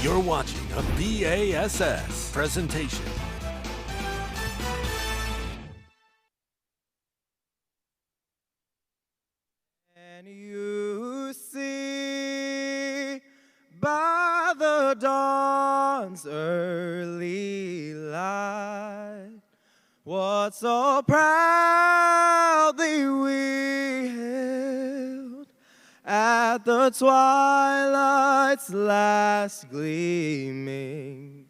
You're watching a B.A.S.S. presentation. And you see by the dawn's early light what so proudly we hailed at the twilight's last gleaming,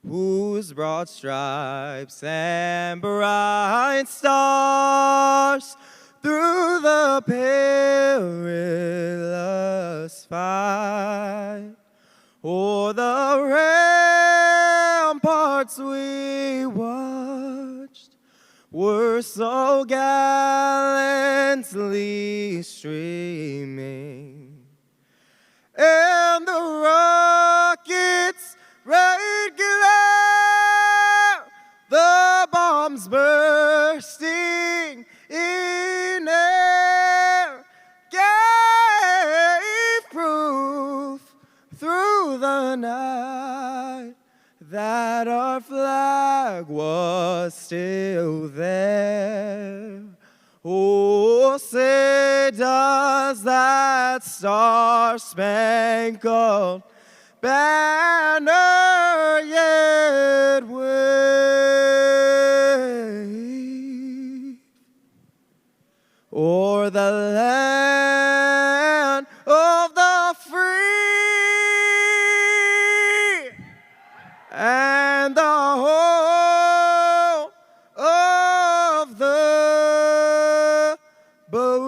whose broad stripes and bright stars through the perilous fight o'er the ramparts we watched were so gallantly streaming, and the rockets' red glare, the bombs bursting in air, gave proof through the night that our flag was still there. Oh, say does that star-spangled banner yet wave o'er the land of the free and the home of the brave.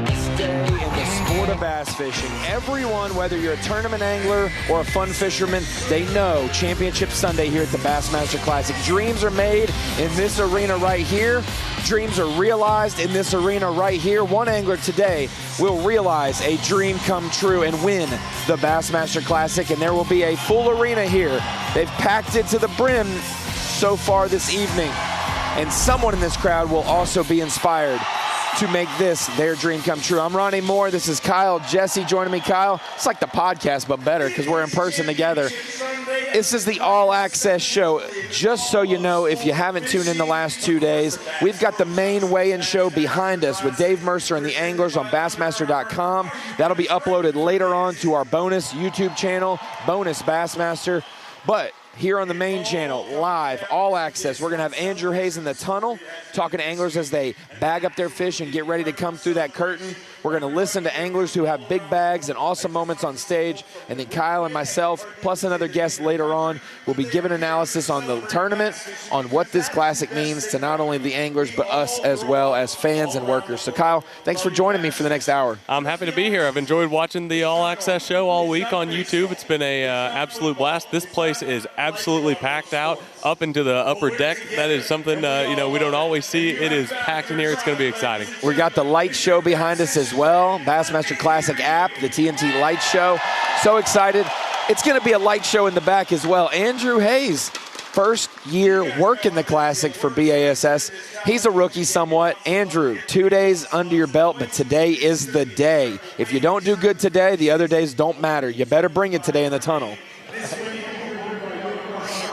This day in the sport of bass fishing, everyone, whether you're a tournament angler or a fun fisherman, they know Championship Sunday here at the Bassmaster Classic. Dreams are made in this arena right here. Dreams are realized in this arena right here. One angler today will realize a dream come true and win the Bassmaster Classic, and there will be a full arena here. They've packed it to the brim so far this evening, and someone in this crowd will also be inspired to make this their dream come true. I'm Ronnie Moore. This is Kyle Jesse joining me. Kyle, it's like the podcast, but better because we're in person together. This is the All Access show. Just so you know, if you haven't tuned in the last 2 days, we've got the main weigh-in show behind us with Dave Mercer and the Anglers on Bassmaster.com. That'll be uploaded later on to our bonus YouTube channel, Bonus Bassmaster. But here on the main channel, live, All Access, we're going to have Andrew Hayes in the tunnel talking to anglers as they bag up their fish and get ready to come through that curtain. We're going to listen to anglers who have big bags and awesome moments on stage. And then Kyle and myself, plus another guest later on, will be giving analysis on the tournament, on what this classic means to not only the anglers, but us as well as fans and workers. So Kyle, thanks for joining me for the next hour. I'm happy to be here. I've enjoyed watching the All Access show all week on YouTube. It's been a absolute blast. This place is absolutely packed out up into the upper deck. That is something we don't always see. It is packed in here. It's going to be exciting. We got the light show behind us as well. Bassmaster Classic app, the TNT light show. So excited. It's going to be a light show in the back as well. Andrew Hayes, first year working the Classic for B.A.S.S. He's a rookie somewhat. Andrew, 2 days under your belt, but today is the day. If you don't do good today, the other days don't matter. You better bring it today in the tunnel.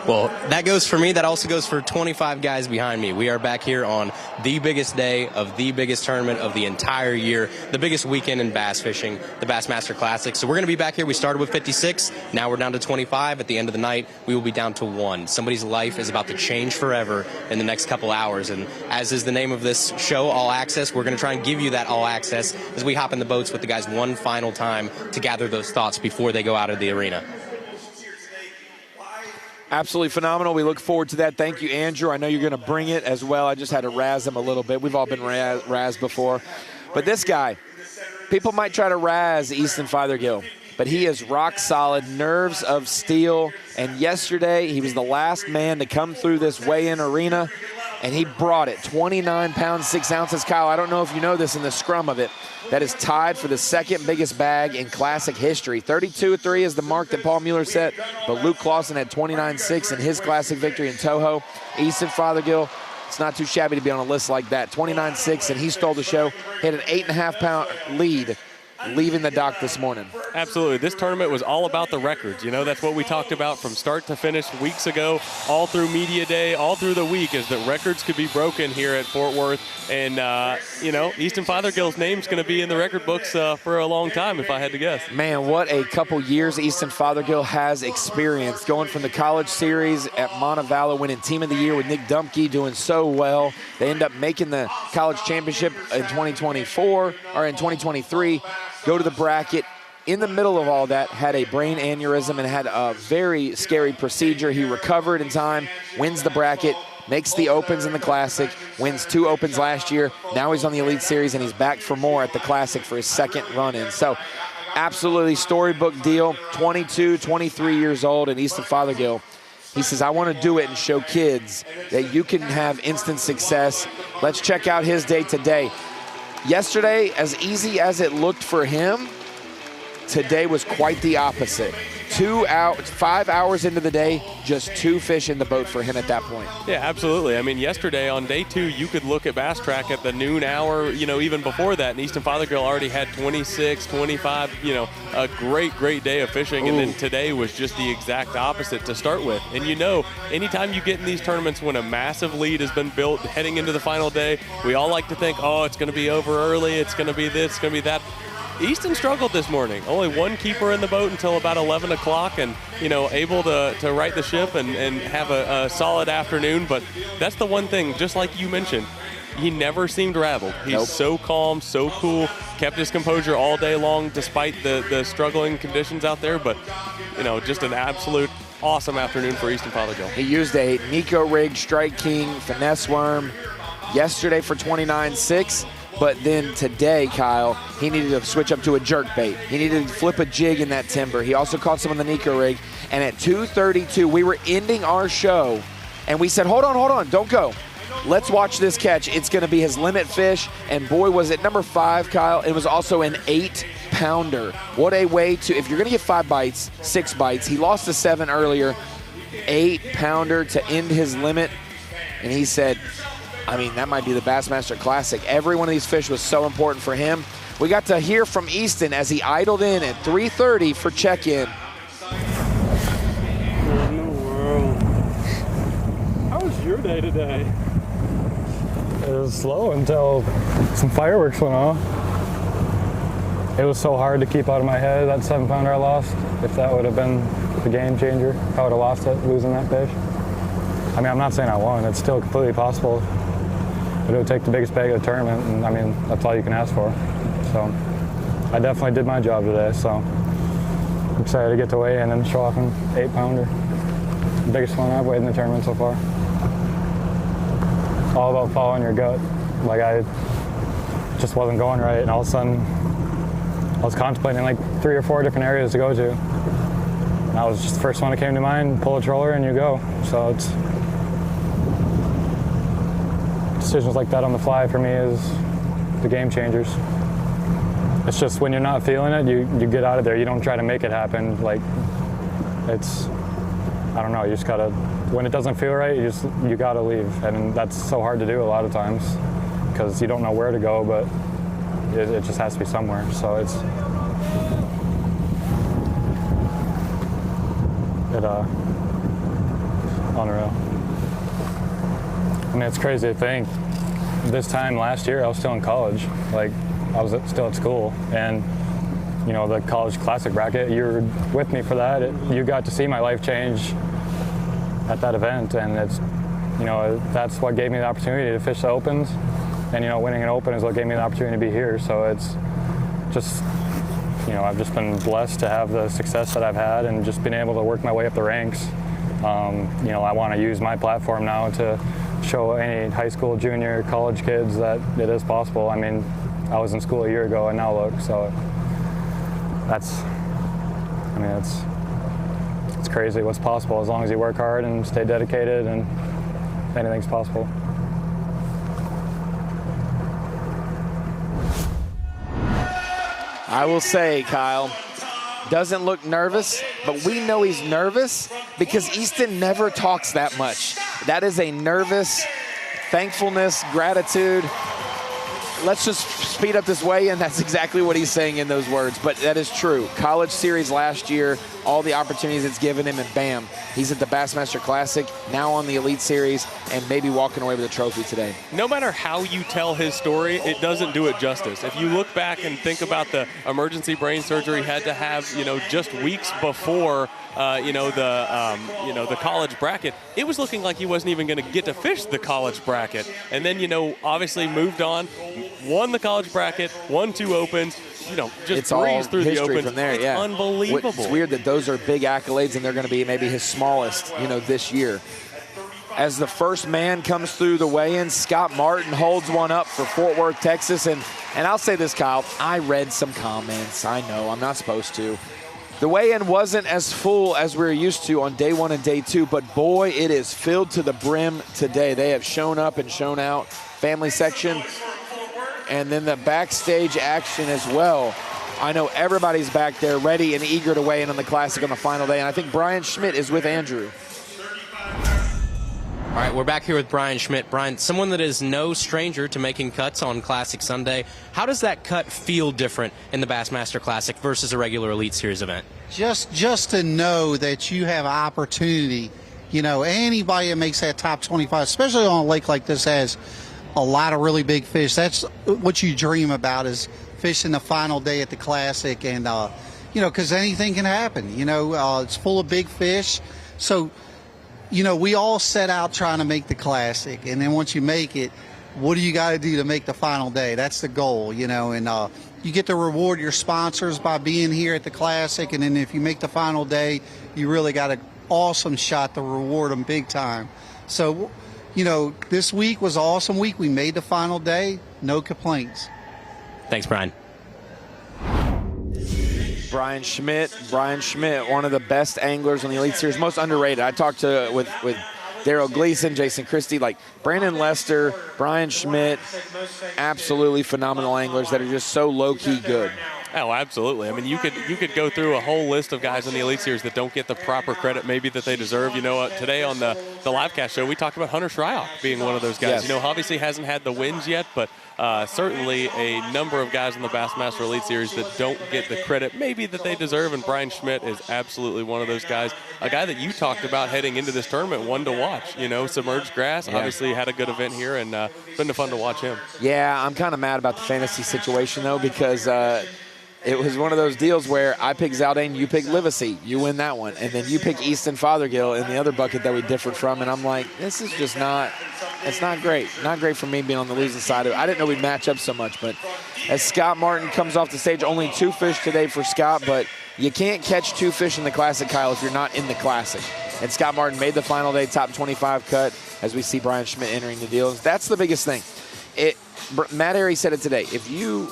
Well, that goes for me. That also goes for 25 guys behind me. We are back here on the biggest day of the biggest tournament of the entire year, the biggest weekend in bass fishing, the Bassmaster Classic. So we're going to be back here. We started with 56. Now we're down to 25. At the end of the night, we will be down to 1. Somebody's life is about to change forever in the next couple hours. And as is the name of this show, All Access, we're going to try and give you that all access as we hop in the boats with the guys one final time to gather those thoughts before they go out of the arena. Absolutely phenomenal. We look forward to that. Thank you, Andrew. I know you're going to bring it as well. I just had to razz him a little bit. We've all been razzed before. But this guy, people might try to razz Easton Fothergill, but he is rock solid, nerves of steel. And yesterday, he was the last man to come through this weigh-in arena, and he brought it. 29 pounds, 6 ounces. Kyle, I don't know if you know this in the scrum of it. That is tied for the second biggest bag in Classic history. 32.3 is the mark that Paul Mueller set, but Luke Clausen had 29.6 in his Classic victory in Toho. Easton Fothergill, It's not too shabby to be on a list like that. 29-6, and he stole the show. Hit an 8.5-pound lead leaving the dock this morning. Absolutely. This tournament was all about the records. You know, that's what we talked about from start to finish weeks ago, all through media day, all through the week, is that records could be broken here at Fort Worth. And, you know, Easton Fothergill's name's going to be in the record books for a long time, if I had to guess. Man, what a couple years Easton Fothergill has experienced, going from the college series at Montevallo, winning Team of the Year with Nick Dumke, doing so well. They end up making the college championship in 2024, or in 2023, go to the bracket. In the middle of all that, had a brain aneurysm and had a very scary procedure. He recovered in time, wins the bracket, makes the Opens in the Classic, wins 2 Opens last year. Now he's on the Elite Series, and he's back for more at the Classic for his second run-in. So absolutely storybook deal, 22, 23 years old, and Easton Fothergill, he says, I want to do it and show kids that you can have instant success. Let's check out his day today. Yesterday, as easy as it looked for him, today was quite the opposite. 5 hours into the day, just 2 fish in the boat for him at that point. Yeah, absolutely. I mean, yesterday on day 2, you could look at Bass Track at the noon hour, you know, even before that, and Easton Fothergill already had 26, 25, you know, a great, great day of fishing. And then today was just the exact opposite to start with. And you know, anytime you get in these tournaments when a massive lead has been built heading into the final day, we all like to think, oh, it's going to be over early, it's going to be this, it's going to be that. Easton struggled this morning. Only 1 keeper in the boat until about 11 o'clock, and, you know, able to right the ship and have a solid afternoon. But that's the one thing, just like you mentioned, he never seemed rattled. He's so calm, so cool, kept his composure all day long despite the struggling conditions out there. But, you know, just an absolute awesome afternoon for Easton Fothergill. He used a Nico rig, Strike King, finesse worm yesterday for 29-6. But then today, Kyle, he needed to switch up to a jerk bait. He needed to flip a jig in that timber. He also caught some on the Nico rig. And at 2:32, we were ending our show, and we said, hold on, don't go. Let's watch this catch. It's going to be his limit fish. And boy, was it number 5, Kyle. It was also an 8-pounder. What a way to, if you're going to get 5 bites, 6 bites. He lost to 7 earlier. 8-pounder to end his limit. And he said, I mean, that might be the Bassmaster Classic. Every one of these fish was so important for him. We got to hear from Easton as he idled in at 3:30 for check-in. What in the world? How was your day today? It was slow until some fireworks went off. It was so hard to keep out of my head, that 7-pounder I lost. If that would have been the game changer, if I would have lost it, losing that fish. I mean, I'm not saying I won. It's still completely possible. But it would take the biggest bag of the tournament, and I mean, that's all you can ask for. So I definitely did my job today, so I'm excited to get to weigh in and show off an 8-pounder. The biggest one I've weighed in the tournament so far. All about following your gut. Like, I just wasn't going right, and all of a sudden I was contemplating like 3 or 4 different areas to go to. And that was just the first one that came to mind, pull a troller and you go. So it's decisions like that on the fly for me is the game changers. It's just when you're not feeling it, you get out of there. You don't try to make it happen. Like, it's, I don't know, you just gotta, when it doesn't feel right, you gotta leave. And that's so hard to do a lot of times because you don't know where to go, but it just has to be somewhere. So it's, unreal. I mean, it's crazy to think. This time last year, I was still in college. Like, I was still at school, and you know, the college classic bracket, you were with me for that. You got to see my life change at that event, and it's, you know, that's what gave me the opportunity to fish the Opens, and you know, winning an Open is what gave me the opportunity to be here. So it's just, you know, I've just been blessed to have the success that I've had and just been able to work my way up the ranks. You know, I want to use my platform now to show any high school, junior, college kids that it is possible. I mean, I was in school a year ago and now look, so that's, I mean, it's crazy what's possible as long as you work hard and stay dedicated, and anything's possible. I will say, Kyle, doesn't look nervous, but we know he's nervous because Easton never talks that much. That is a nervous thankfulness, gratitude. Let's just speed up this weigh-in. That's exactly what he's saying in those words, but that is true. College series last year, all the opportunities it's given him, and bam, he's at the Bassmaster Classic, now on the Elite Series, and maybe walking away with a trophy today. No matter how you tell his story, it doesn't do it justice. If you look back and think about the emergency brain surgery he had to have, just weeks before the college bracket, it was looking like he wasn't even going to get to fish the college bracket. And then, obviously moved on, won the college bracket, won 2 opens, just breezed through the opens. From there, it's yeah. unbelievable. It's weird that those are big accolades and they're going to be maybe his smallest, this year. As the first man comes through the weigh-in, Scott Martin holds one up for Fort Worth, Texas. And I'll say this, Kyle, I read some comments. I know I'm not supposed to. The weigh-in wasn't as full as we're used to on day 1 and day 2, but boy, it is filled to the brim today. They have shown up and shown out. Family section, and then the backstage action as well. I know everybody's back there ready and eager to weigh in on the Classic on the final day, and I think Brian Schmidt is with Andrew. All right, we're back here with Brian Schmidt. Brian, someone that is no stranger to making cuts on Classic Sunday. How does that cut feel different in the Bassmaster Classic versus a regular Elite Series event? Just to know that you have opportunity, anybody that makes that top 25, especially on a lake like this, has a lot of really big fish. That's what you dream about, is fishing the final day at the Classic, and because anything can happen. It's full of big fish, so we all set out trying to make the Classic, and then once you make it, what do you got to do to make the final day? That's the goal, and you get to reward your sponsors by being here at the Classic, and then if you make the final day, you really got an awesome shot to reward them big time. So this week was an awesome week. We made the final day. No complaints. Thanks, Brian. Brian Schmidt, one of the best anglers on the Elite Series, most underrated. I talked with Daryl Gleason, Jason Christie, like Brandon Lester, Brian Schmidt, absolutely phenomenal anglers that are just so low-key good. Oh, absolutely. I mean, you could go through a whole list of guys in the Elite Series that don't get the proper credit maybe that they deserve. Today on the livecast show, we talked about Hunter Shryock being one of those guys. Yes. Obviously hasn't had the wins yet, but certainly a number of guys in the Bassmaster Elite Series that don't get the credit maybe that they deserve, and Brian Schmidt is absolutely one of those guys. A guy that you talked about heading into this tournament, one to watch. Submerged Grass, obviously had a good event here, and been fun to watch him. Yeah, I'm kind of mad about the fantasy situation, though, because it was one of those deals where I picked Zaldane, you picked Livesey, you win that one, and then you pick Easton Fothergill in the other bucket that we differed from, and I'm like, this is just it's not great. Not great for me being on the losing side of it. I didn't know we'd match up so much, but as Scott Martin comes off the stage, only 2 fish today for Scott, but you can't catch 2 fish in the Classic, Kyle, if you're not in the Classic. And Scott Martin made the final day top 25 cut as we see Brian Schmidt entering the deal. That's the biggest thing. Matt Airy said it today. If you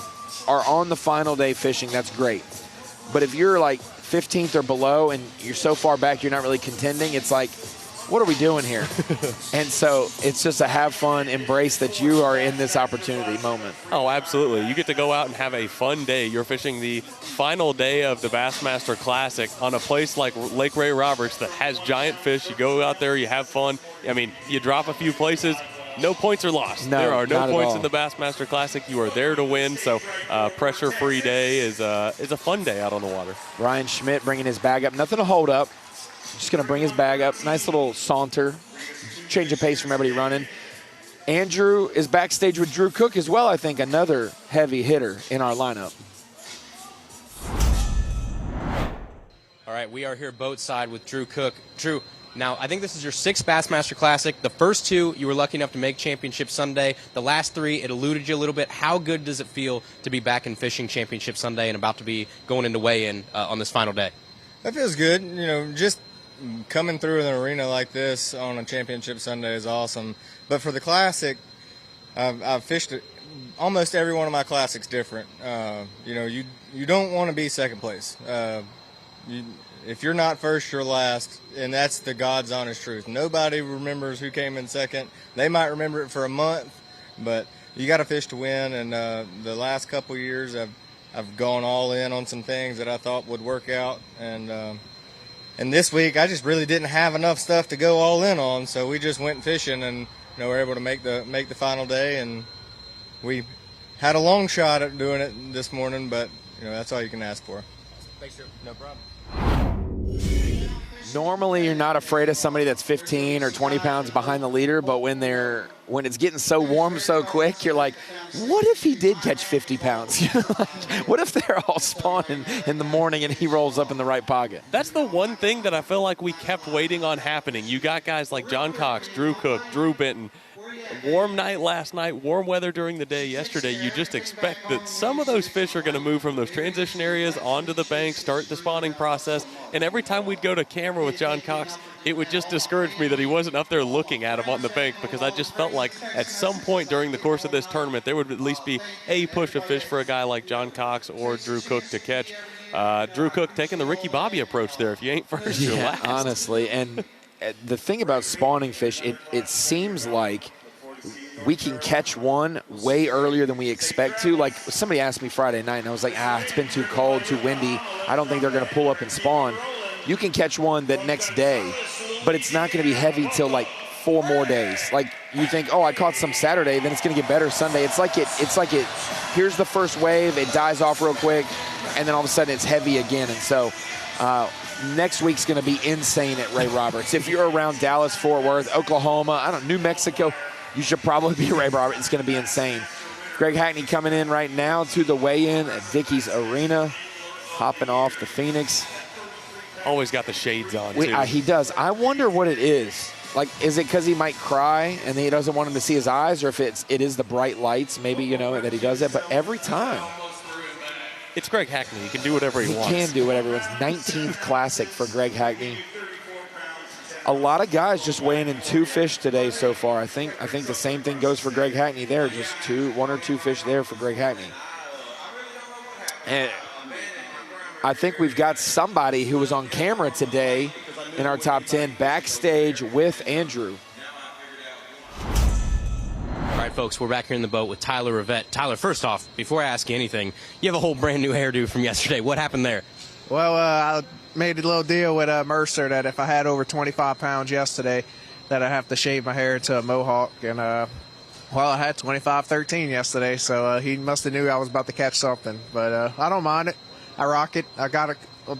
are on the final day fishing, that's great. But if you're like 15th or below and you're so far back you're not really contending, it's like, what are we doing here? And so it's just a have fun, embrace that you are in this opportunity moment. Oh, absolutely. You get to go out and have a fun day. You're fishing the final day of the Bassmaster Classic on a place like Lake Ray Roberts that has giant fish. You go out there, you have fun. I mean, you drop a few places. No points are lost. No, there are no points all. In the Bassmaster Classic. You are there to win, so pressure-free day is a fun day out on the water. Brian Schmidt bringing his bag up. Nothing to hold up. Just going to bring his bag up. Nice little saunter. Change of pace from everybody running. Andrew is backstage with Drew Cook as well, I think, another heavy hitter in our lineup. All right, we are here boat side with Drew Cook. Drew, now I think this is your 6th Bassmaster Classic. The first 2, you were lucky enough to make Championship Sunday. The last 3, it eluded you a little bit. How good does it feel to be back in fishing Championship Sunday and about to be going into weigh-in on this final day? That feels good. Just coming through an arena like this on a Championship Sunday is awesome. But for the Classic, I've fished it. Almost every one of my Classics different. You don't want to be second place. If you're not first, you're last, and that's the God's honest truth. Nobody remembers who came in second. They might remember it for a month, but you got to fish to win. And the last couple of years, I've gone all in on some things that I thought would work out, and this week I just really didn't have enough stuff to go all in on, so we just went fishing, and were able to make the final day, and we had a long shot at doing it this morning, but that's all you can ask for. Thanks, Drew. No problem. Normally, you're not afraid of somebody that's 15 or 20 pounds behind the leader, but when it's getting so warm so quick, you're like, what if he did catch 50 pounds? What if they're all spawning in the morning and he rolls up in the right pocket? That's the one thing that I feel like we kept waiting on happening. You got guys like John Cox, Drew Cook, Drew Benton. Warm night last night, warm weather during the day yesterday. You just expect that some of those fish are going to move from those transition areas onto the bank, start the spawning process. And every time we'd go to camera with John Cox, it would just discourage me that he wasn't up there looking at him on the bank, because I just felt like at some point during the course of this tournament, there would at least be a push of fish for a guy like John Cox or Drew Cook to catch. Drew Cook taking the Ricky Bobby approach there. If you ain't first, you're last. Honestly. And the thing about spawning fish, it seems like we can catch one way earlier than we expect to. Like, somebody asked me Friday night, and I was like, it's been too cold, too windy. I don't think they're going to pull up and spawn. You can catch one that next day, but it's not going to be heavy till like 4 more days. Like, you think, I caught some Saturday, then it's going to get better Sunday. It's like here's the first wave, it dies off real quick, and then all of a sudden it's heavy again. And so next week's going to be insane at Ray Roberts. If you're around Dallas, Fort Worth, Oklahoma, New Mexico, you should probably be Ray Roberts. It's going to be insane. Greg Hackney coming in right now to the weigh-in at Dickies Arena, hopping off the Phoenix. Always got the shades on, too. He does. I wonder what it is. Like, is it because he might cry and he doesn't want him to see his eyes, or if it is the bright lights, maybe, that he does that. But every time. It's Greg Hackney. He can do whatever he wants. He can do whatever he wants. 19th classic for Greg Hackney. A lot of guys just weighing in 2 fish today so far. I think the same thing goes for Greg Hackney there. Just 1 or 2 fish there for Greg Hackney. And I think we've got somebody who was on camera today in our top 10 backstage with Andrew. All right, folks, we're back here in the boat with Tyler Rivet. Tyler, first off, before I ask you anything, you have a whole brand new hairdo from yesterday. What happened there? Well, I made a little deal with Mercer that if I had over 25 pounds yesterday, that I'd have to shave my hair to a mohawk. And, I had 25-13 yesterday, so he must have knew I was about to catch something. But I don't mind it. I rock it. I got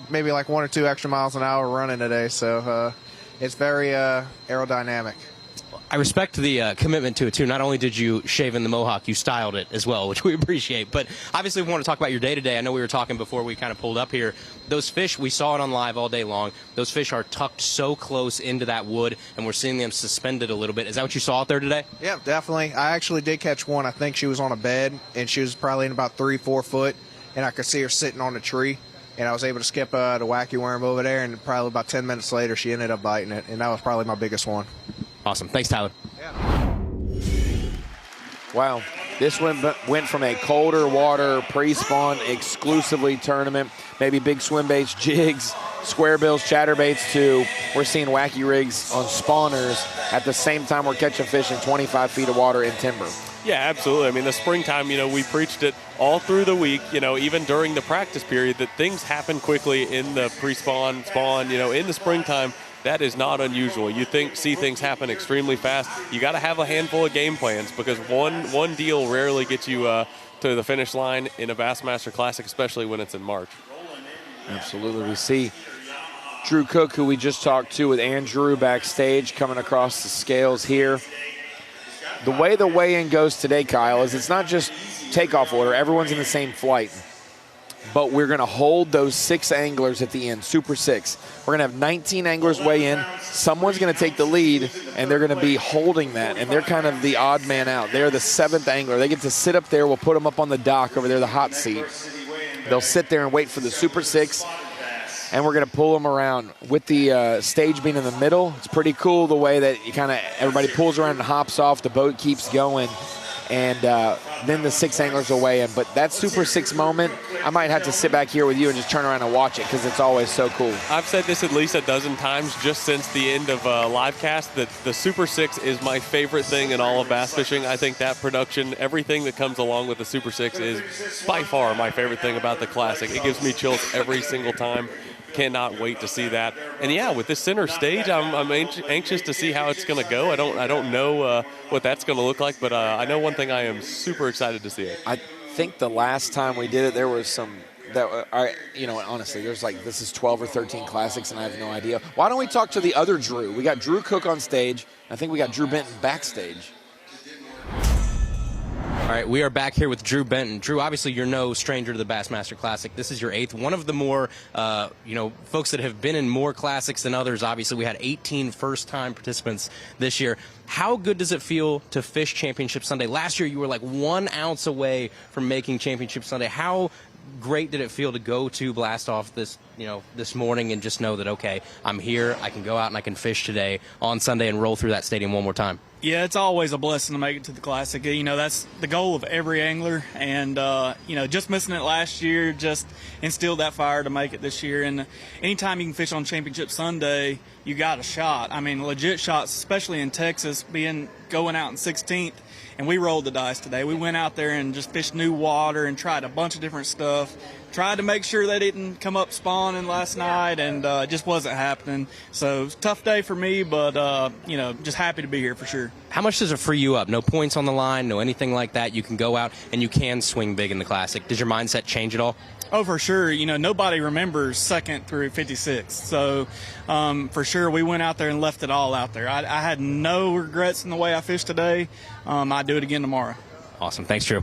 maybe like 1 or 2 extra miles an hour running today, so it's very aerodynamic. I respect the commitment to it, too. Not only did you shave in the mohawk, you styled it as well, which we appreciate. But obviously, we want to talk about your day-to-day. I know we were talking before we kind of pulled up here. Those fish, we saw it on live all day long. Those fish are tucked so close into that wood, and we're seeing them suspended a little bit. Is that what you saw out there today? Yeah, definitely. I actually did catch one. I think she was on a bed, and she was probably in about 3-4 foot, and I could see her sitting on a tree. And I was able to skip the wacky worm over there, and probably about 10 minutes later, she ended up biting it, and that was probably my biggest one. Awesome. Thanks, Tyler. Yeah. Wow. This went from a colder water pre-spawn exclusively tournament, maybe big swim baits, jigs, square bills, chatterbaits, to we're seeing wacky rigs on spawners at the same time we're catching fish in 25 feet of water in timber. Yeah, absolutely. I mean, the springtime, we preached it all through the week, even during the practice period, that things happen quickly in the pre-spawn, spawn, in the springtime. That is not unusual. You see things happen extremely fast. You got to have a handful of game plans, because one deal rarely gets you to the finish line in a Bassmaster Classic, especially when it's in March. Absolutely. We see Drew Cook, who we just talked to with Andrew backstage, coming across the scales here. The way the weigh-in goes today, Kyle, is it's not just takeoff order. Everyone's in the same flight. But we're going to hold those 6 anglers at the end, Super 6. We're going to have 19 anglers weigh in. Someone's going to take the lead, and they're going to be holding that. And they're kind of the odd man out. They're the 7th angler. They get to sit up there. We'll put them up on the dock over there, the hot seat. They'll sit there and wait for the Super 6, and we're going to pull them around. With the stage being in the middle, it's pretty cool the way that you kind of everybody pulls around and hops off. The boat keeps going. And then the 6 anglers will weigh in. But that Super 6 moment, I might have to sit back here with you and just turn around and watch it, because it's always so cool. I've said this at least a dozen times just since the end of Livecast, that the Super 6 is my favorite thing in all of bass fishing. I think that production, everything that comes along with the Super 6 is by far my favorite thing about the Classic. It gives me chills every single time. cannot wait to see that. And yeah, with this center stage, I'm anxious to see how it's going to go. I don't know what that's going to look like, but I know one thing: I am super excited to see it. I think the last time we did it, there was some that honestly, there's like this is 12 or 13 classics, and I have no idea. Why don't we talk to the other Drew? We got Drew Cook on stage. I think we got Drew Benton backstage. All right, we are back here with Drew Benton. Drew, obviously you're no stranger to the Bassmaster Classic. This is your 8th. One of the more, folks that have been in more classics than others. Obviously, we had 18 first-time participants this year. How good does it feel to fish Championship Sunday? Last year, you were like 1 ounce away from making Championship Sunday. How great did it feel to go to blast off this morning and just know that, okay, I'm here, I can go out and I can fish today on Sunday and roll through that stadium one more time? Yeah, it's always a blessing to make it to the Classic. That's the goal of every angler, and just missing it last year just instilled that fire to make it this year. And anytime you can fish on Championship Sunday, you got a shot. I mean, legit shots, especially in Texas, going out in 16th. And we rolled the dice today. We went out there and just fished new water and tried a bunch of different stuff. Tried to make sure they didn't come up spawning last night, and it just wasn't happening. So, tough day for me, but, just happy to be here for sure. How much does it free you up? No points on the line, no anything like that. You can go out and you can swing big in the Classic. Does your mindset change at all? Oh, for sure. Nobody remembers 2nd through 56th. So, for sure, we went out there and left it all out there. I had no regrets in the way I fished today. I'd do it again tomorrow. Awesome. Thanks, Drew.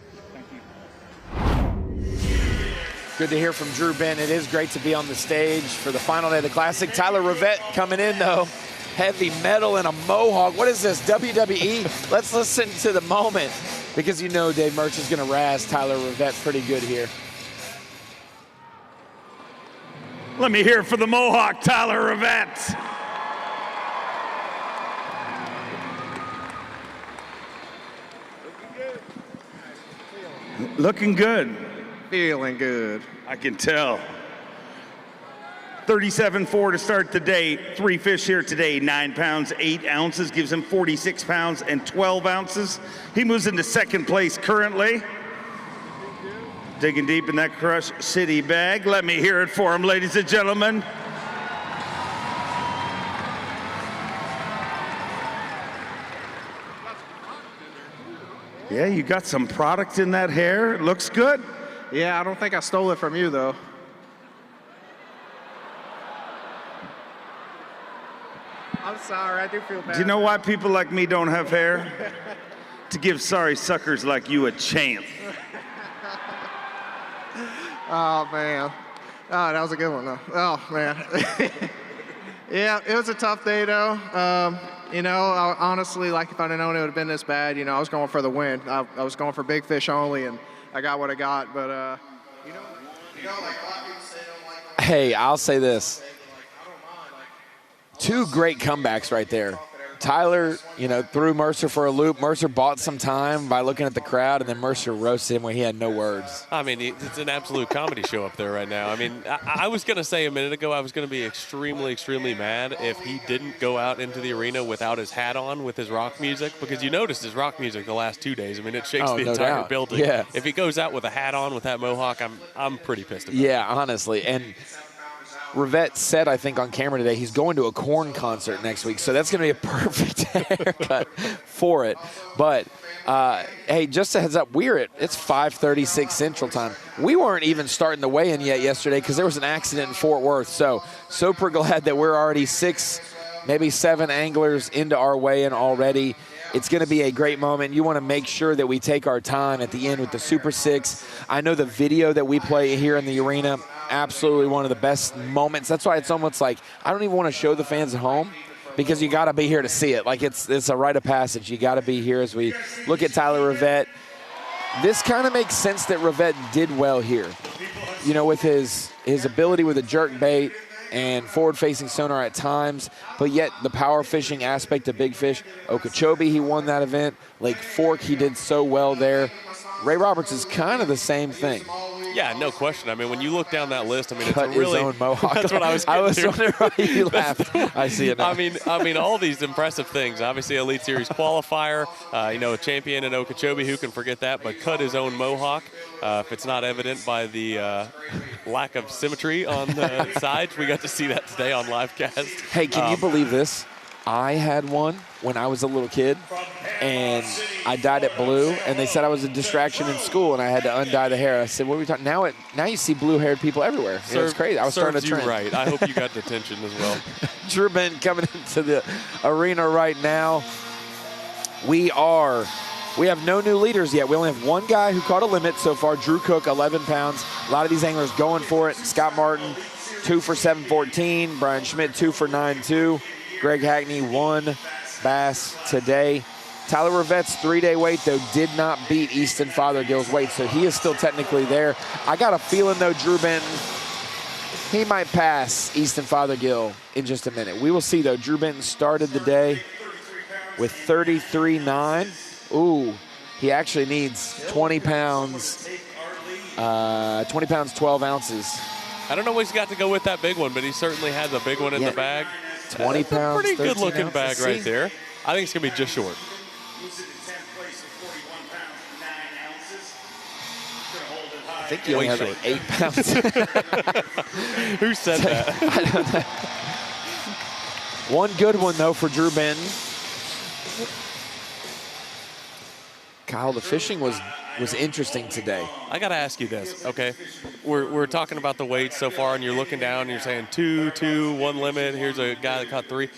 Good to hear from Drew Benton. It is great to be on the stage for the final day of the Classic. Tyler Rivet coming in, though. Heavy metal and a mohawk. What is this, WWE? Let's listen to the moment, because Dave Murch is going to razz Tyler Rivet pretty good here. Let me hear it for the mohawk, Tyler Rivet. Looking good. Feeling good. I can tell. 37.4 to start the day. 3 fish here today. 9 pounds, 8 ounces. Gives him 46 pounds and 12 ounces. He moves into 2nd place currently. Digging deep in that Crush City bag. Let me hear it for him, ladies and gentlemen. Yeah, you got some product in that hair. It looks good. Yeah, I don't think I stole it from you, though. I'm sorry, I do feel bad. Do you know why people like me don't have hair? To give sorry suckers like you a chance. Oh, man. Oh, that was a good one, though. Oh, man. Yeah, it was a tough day, though. Honestly, like, if I'd have known it would have been this bad, I was going for the win. I was going for big fish only, and I got what I got. But, like, a lot of people say don't like. Hey, I'll say this. 2 great comebacks right there. Tyler, threw Mercer for a loop. Mercer bought some time by looking at the crowd, and then Mercer roasted him where he had no words. I mean, it's an absolute comedy show up there right now. I mean, I was going to say a minute ago I was going to be extremely, extremely mad if he didn't go out into the arena without his hat on with his rock music, because you noticed his rock music the last 2 days. I mean, it shakes the entire building. Yeah. If he goes out with a hat on with that mohawk, I'm pretty pissed about it. Yeah, honestly. And Rivet said, I think, on camera today, he's going to a Korn concert next week, so that's going to be a perfect haircut for it. But, hey, just a heads up, it's 5:36 Central Time. We weren't even starting the weigh-in yet yesterday because there was an accident in Fort Worth, so super glad that we're already 6, maybe 7 anglers into our weigh-in already. It's going to be a great moment. You want to make sure that we take our time at the end with the Super 6. I know the video that we play here in the arena, absolutely one of the best moments. That's why it's almost like I don't even want to show the fans at home, because you got to be here to see it. Like it's a rite of passage. You got to be here as we look at Tyler Rivet. This kind of makes sense that Rivet did well here. With his ability with a jerk bait and forward-facing sonar at times, but yet the power fishing aspect of big fish. Okeechobee, he won that event. Lake Fork, he did so well there. Ray Roberts is kind of the same thing. Yeah, no question. I mean, when you look down that list, I mean, Cut it's a really. his own mohawk. That's what I was getting to. wondering why you laughed. I see it now. I mean, all these impressive things. Obviously, Elite Series qualifier. A champion in Okeechobee. Who can forget that? But cut his own mohawk. If it's not evident by the lack of symmetry on the sides, we got to see that today on live cast. Hey, can you believe this? I had one when I was a little kid, and I dyed it blue, and they said I was a distraction in school, and I had to undye the hair. I said, what are we talking? Now you see blue-haired people everywhere. It's crazy. I was starting a trend. You right. I hope you got detention as well. Drew Benton coming into the arena right now. We have no new leaders yet. We only have one guy who caught a limit so far, Drew Cook, 11 pounds. A lot of these anglers going for it. Scott Martin, 2 for 714. Brian Schmidt, 2 for 9.2. Greg Hackney, 1 bass today. Tyler Rivet's 3-day weight, though, did not beat Easton Fothergill's weight, so he is still technically there. I got a feeling, though, Drew Benton, he might pass Easton Fothergill in just a minute. We will see, though. Drew Benton started the day with 33.9. Ooh, he actually needs 20 pounds, 12 ounces. I don't know what he's got to go with that big one, but he certainly has a big one in the bag. 20 pounds, pretty good-looking ounces. bag right there. I think it's going to be just short. I think he only has like 8 pounds. Who said that? I don't know. One good one, though, for Drew Benton. Kyle, the fishing was interesting today. I got to ask you this, okay? We're talking about the weights so far, and you're looking down, and you're saying 2, 1 limit. Here's a guy that caught 3.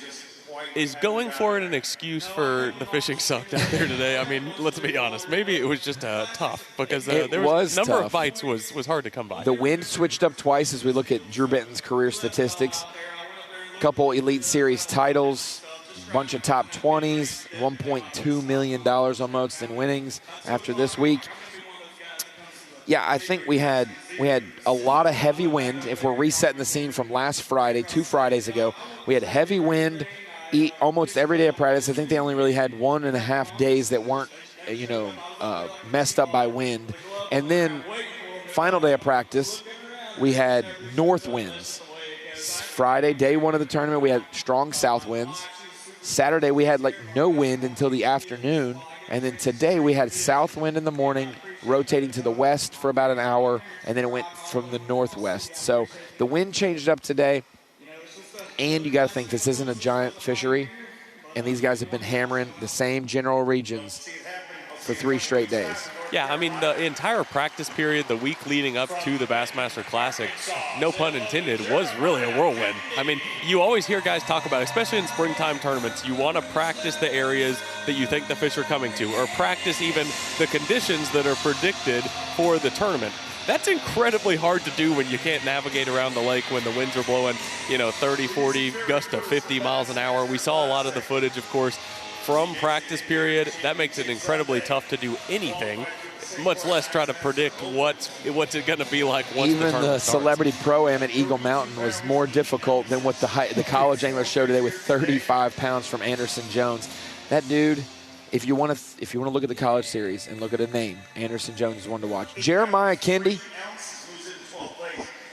Is going for it an excuse for the fishing sucked out there today? I mean, let's be honest. Maybe it was just tough because there was a number of bites was hard to come by. The wind switched up twice as we look at Drew Benton's career statistics. Couple Elite Series titles, bunch of top 20s, $1.2 million almost in winnings after this week. Yeah, I think we had a lot of heavy wind. If we're resetting the scene from last Friday, 2 Fridays ago, we had heavy wind almost every day of practice. I think they only really had 1.5 days that weren't, messed up by wind. And then final day of practice, we had north winds. Friday, day 1 of the tournament, we had strong south winds. Saturday, we had no wind until the afternoon. And then today, we had south wind in the morning, rotating to the west for about an hour, and then it went from the northwest. So the wind changed up today. And you got to think this isn't a giant fishery, and these guys have been hammering the same general regions for 3 straight days. Yeah, I mean, the entire practice period, the week leading up to the Bassmaster Classic, no pun intended, was really a whirlwind. I mean, you always hear guys talk about, especially in springtime tournaments, you want to practice the areas that you think the fish are coming to, or practice even the conditions that are predicted for the tournament. That's incredibly hard to do when you can't navigate around the lake when the winds are blowing, 30, 40, gust to 50 miles an hour. We saw a lot of the footage, of course, from practice period. That makes it incredibly tough to do anything, much less try to predict what's it going to be like once Even the tournament the starts. Celebrity Pro-Am at Eagle Mountain was more difficult than what the college anglers showed today with 35 pounds from Anderson Jones. That dude, if you want to look at the college series and look at a name, Anderson Jones is one to watch. Jeremiah Kendi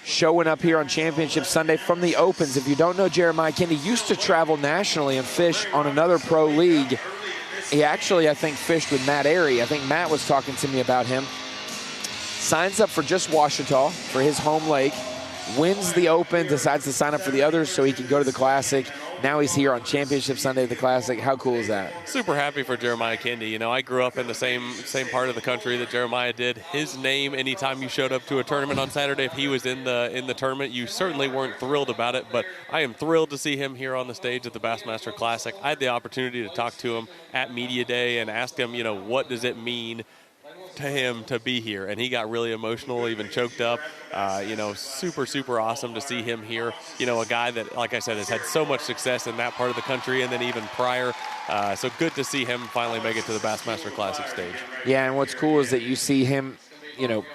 showing up here on Championship Sunday from the Opens. If you don't know, Jeremiah Kendi used to travel nationally and fish on another pro league. He actually, I think, fished with Matt Airy. I think Matt was talking to me about him. Signs up for just Ouachita for his home lake. Wins the Open, decides to sign up for the others so he can go to the Classic. Now he's here on Championship Sunday at the Classic. How cool is that? Super happy for Jeremiah Kendi. I grew up in the same part of the country that Jeremiah did. His name, anytime you showed up to a tournament on Saturday, if he was in the tournament, you certainly weren't thrilled about it. But I am thrilled to see him here on the stage at the Bassmaster Classic. I had the opportunity to talk to him at Media Day and ask him, what does it mean to him to be here, and he got really emotional, even choked up. Super, super awesome to see him here. A guy that, like I said, has had so much success in that part of the country and then even prior. So good to see him finally make it to the Bassmaster Classic stage. Yeah, and what's cool is that you see him,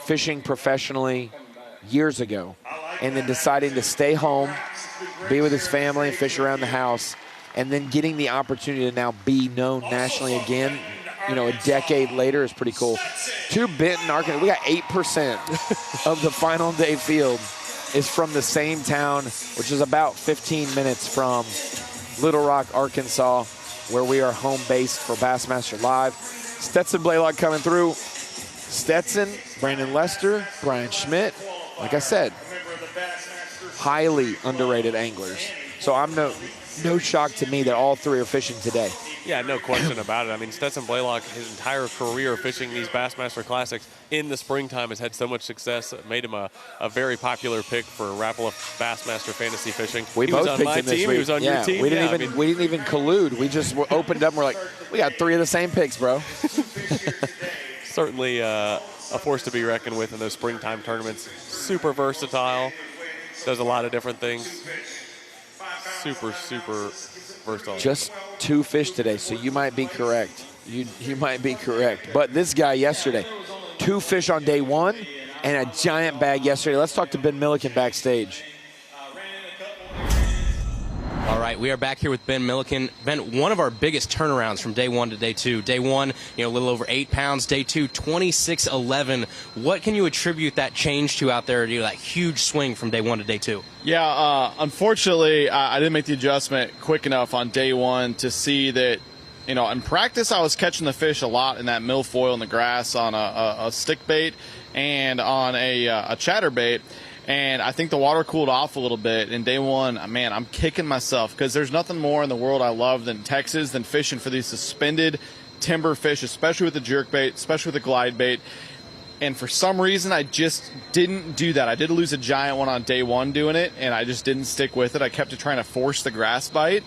fishing professionally years ago and then deciding to stay home, be with his family, fish around the house, and then getting the opportunity to now be known nationally again. a decade later is pretty cool. To Benton, Arkansas, we got 8% of the final day field is from the same town, which is about 15 minutes from Little Rock, Arkansas, where we are home based for Bassmaster Live. Stetson Blaylock coming through. Stetson, Brandon Lester, Brian Schmidt, like I said, highly underrated anglers. So I'm no shock to me that all three are fishing today. Yeah, no question about it. I mean, Stetson Blaylock, his entire career fishing these Bassmaster Classics in the springtime, has had so much success. It made him a very popular pick for Rapala Bassmaster fantasy fishing. We he both was on picked my him this team. week. He was on your team. We didn't even collude. We just opened up and we're like, we got 3 of the same picks, bro. Certainly a force to be reckoned with in those springtime tournaments. Super versatile. Does a lot of different things. Super versatile. Just 2 fish today, so you might be correct. You might be correct. But this guy yesterday, 2 fish on day 1 and a giant bag yesterday. Let's talk to Ben Milliken backstage. All right, we are back here with Ben Milliken. Ben, one of our biggest turnarounds from day 1 to day 2. Day 1, a little over 8 pounds. Day 2, 26.11. What can you attribute that change to out there, that huge swing from day 1 to day 2? Yeah, unfortunately, I didn't make the adjustment quick enough on day 1 to see that, in practice I was catching the fish a lot in that milfoil in the grass on a stick bait and on a chatterbait. And I think the water cooled off a little bit. And day 1, man, I'm kicking myself because there's nothing more in the world I love than Texas than fishing for these suspended timber fish, especially with the jerkbait, especially with the glide bait. And for some reason, I just didn't do that. I did lose a giant one on day 1 doing it, and I just didn't stick with it. I kept trying to force the grass bite,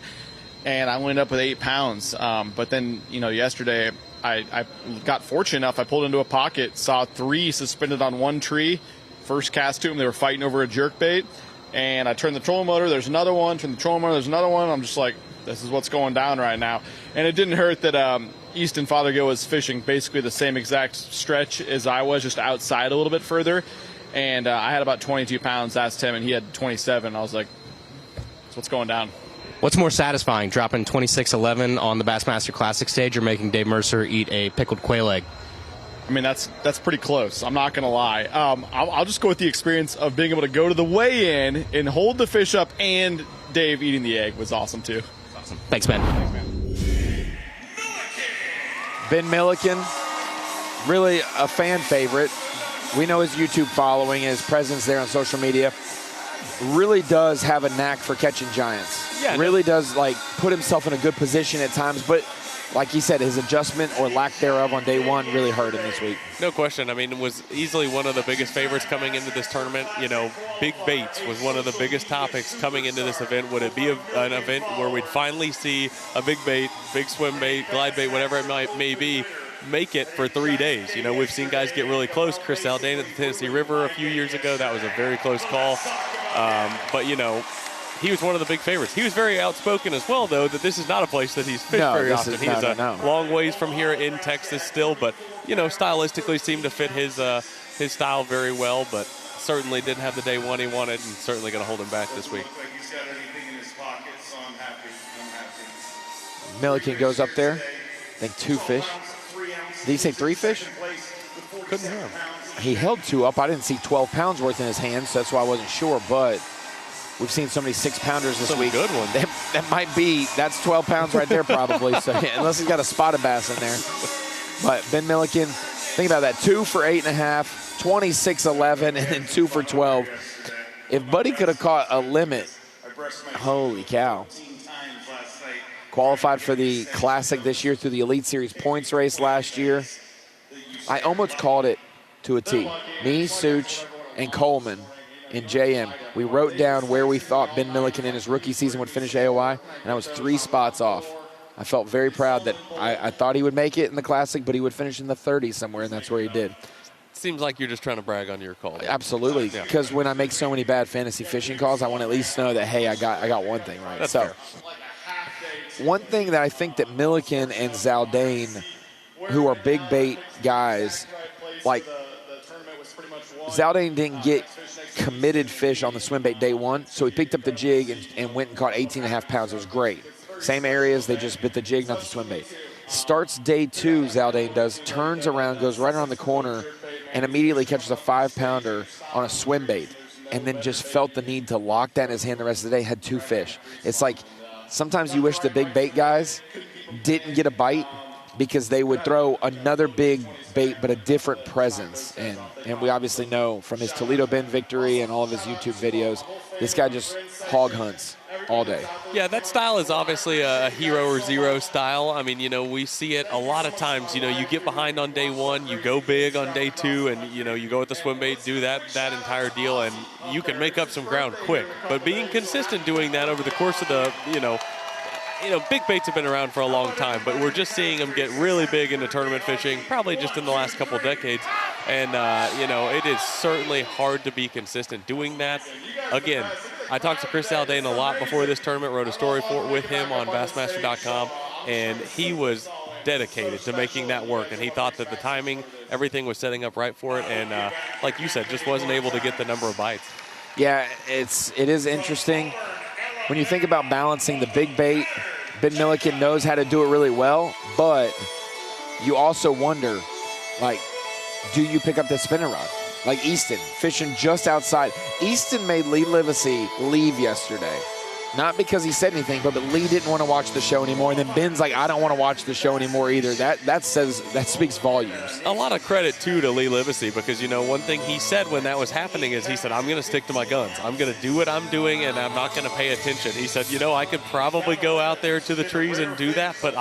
and I ended up with 8 pounds. But then, yesterday, I got fortunate enough. I pulled into a pocket, saw 3 suspended on one tree. First cast to them, they were fighting over a jerkbait, and I turned the trolling motor. There's another one. Turned the trolling motor. There's another one. I'm just like, this is what's going down right now. And it didn't hurt that Easton Fothergill was fishing basically the same exact stretch as I was, just outside a little bit further. And I had about 22 pounds. Asked him, and he had 27. I was like, that's what's going down. What's more satisfying, dropping 26.11 on the Bassmaster Classic stage or making Dave Mercer eat a pickled quail egg? I mean, that's pretty close. I'm not going to lie. I'll just go with the experience of being able to go to the weigh-in and hold the fish up, and Dave eating the egg was awesome, too. Awesome. Thanks, Ben. Ben Milliken, really a fan favorite. We know his YouTube following, his presence there on social media. Really does have a knack for catching giants. Yeah, really does put himself in a good position at times, but like he said, his adjustment or lack thereof on day 1 really hurt him this week. No question. I mean, it was easily one of the biggest favorites coming into this tournament. Big baits was one of the biggest topics coming into this event. Would it be an event where we'd finally see a big bait, big swim bait, glide bait, whatever it may be, make it for 3 days? We've seen guys get really close. Chris Zaldain at the Tennessee River a few years ago, that was a very close call. But he was one of the big favorites. He was very outspoken as well, though, that this is not a place that he's fished very often. He's a long ways from here in Texas still, but, stylistically seemed to fit his style very well, but certainly didn't have the day 1 he wanted, and certainly going to hold him back this week. Milliken goes up there. I think 2 fish. Did he say 3 fish? Couldn't hear him. He held 2 up. I didn't see 12 pounds worth in his hands, so that's why I wasn't sure, but we've seen so many 6-pounders this week. Good one. That might be, that's 12 pounds right there probably. So unless he's got a spotted bass in there. But Ben Milliken, think about that. 2 for 8.5, 26.11, and then 2 for 12. If Buddy could have caught a limit, holy cow. Qualified for the Classic this year through the Elite Series points race last year. I almost called it to a T. Me, Such, and Coleman in JM. We wrote down where we thought Ben Milliken in his rookie season would finish AOI, and I was 3 spots off. I felt very proud that I thought he would make it in the Classic, but he would finish in the 30s somewhere, and that's where he did. Seems like you're just trying to brag on your call. Absolutely, because when I make so many bad fantasy fishing calls, I want to at least know that, hey, I got one thing right. That's so, fair. One thing that I think that Milliken and Zaldain, who are big bait guys, Zaldain didn't get committed fish on the swim bait day 1, so he picked up the jig and went and caught 18.5 pounds. It was great. Same areas, they just bit the jig, not the swim bait. Starts day 2, Zaldain does, turns around, goes right around the corner, and immediately catches a 5-pounder on a swim bait, and then just felt the need to lock that in his hand the rest of the day, had 2 fish. It's like sometimes you wish the big bait guys didn't get a bite because they would throw another big bait but a different presence. And we obviously know from his Toledo Bend victory and all of his YouTube videos, this guy just hog hunts all day. Yeah, that style is obviously a hero or zero style. I mean, we see it a lot of times. You get behind on day 1, you go big on day 2, and, you go with the swim bait, do that entire deal, and you can make up some ground quick. But being consistent doing that over the course of the, big baits have been around for a long time, but we're just seeing them get really big into tournament fishing, probably just in the last couple decades. And, it is certainly hard to be consistent doing that. Again, I talked to Chris Zaldain a lot before this tournament, wrote a story with him on Bassmaster.com, and he was dedicated to making that work, and he thought that the timing, everything was setting up right for it, and like you said, just wasn't able to get the number of bites. Yeah, it is interesting. When you think about balancing the big bait, Ben Milliken knows how to do it really well, but you also wonder, do you pick up the spinner rod? Like Easton, fishing just outside. Easton made Lee Livesey leave yesterday. Not because he said anything, but Lee didn't want to watch the show anymore. And then Ben's like, I don't want to watch the show anymore either. That speaks volumes. A lot of credit, too, to Lee Livesey because, one thing he said when that was happening is he said, I'm going to stick to my guns. I'm going to do what I'm doing, and I'm not going to pay attention. He said, I could probably go out there to the trees and do that, but,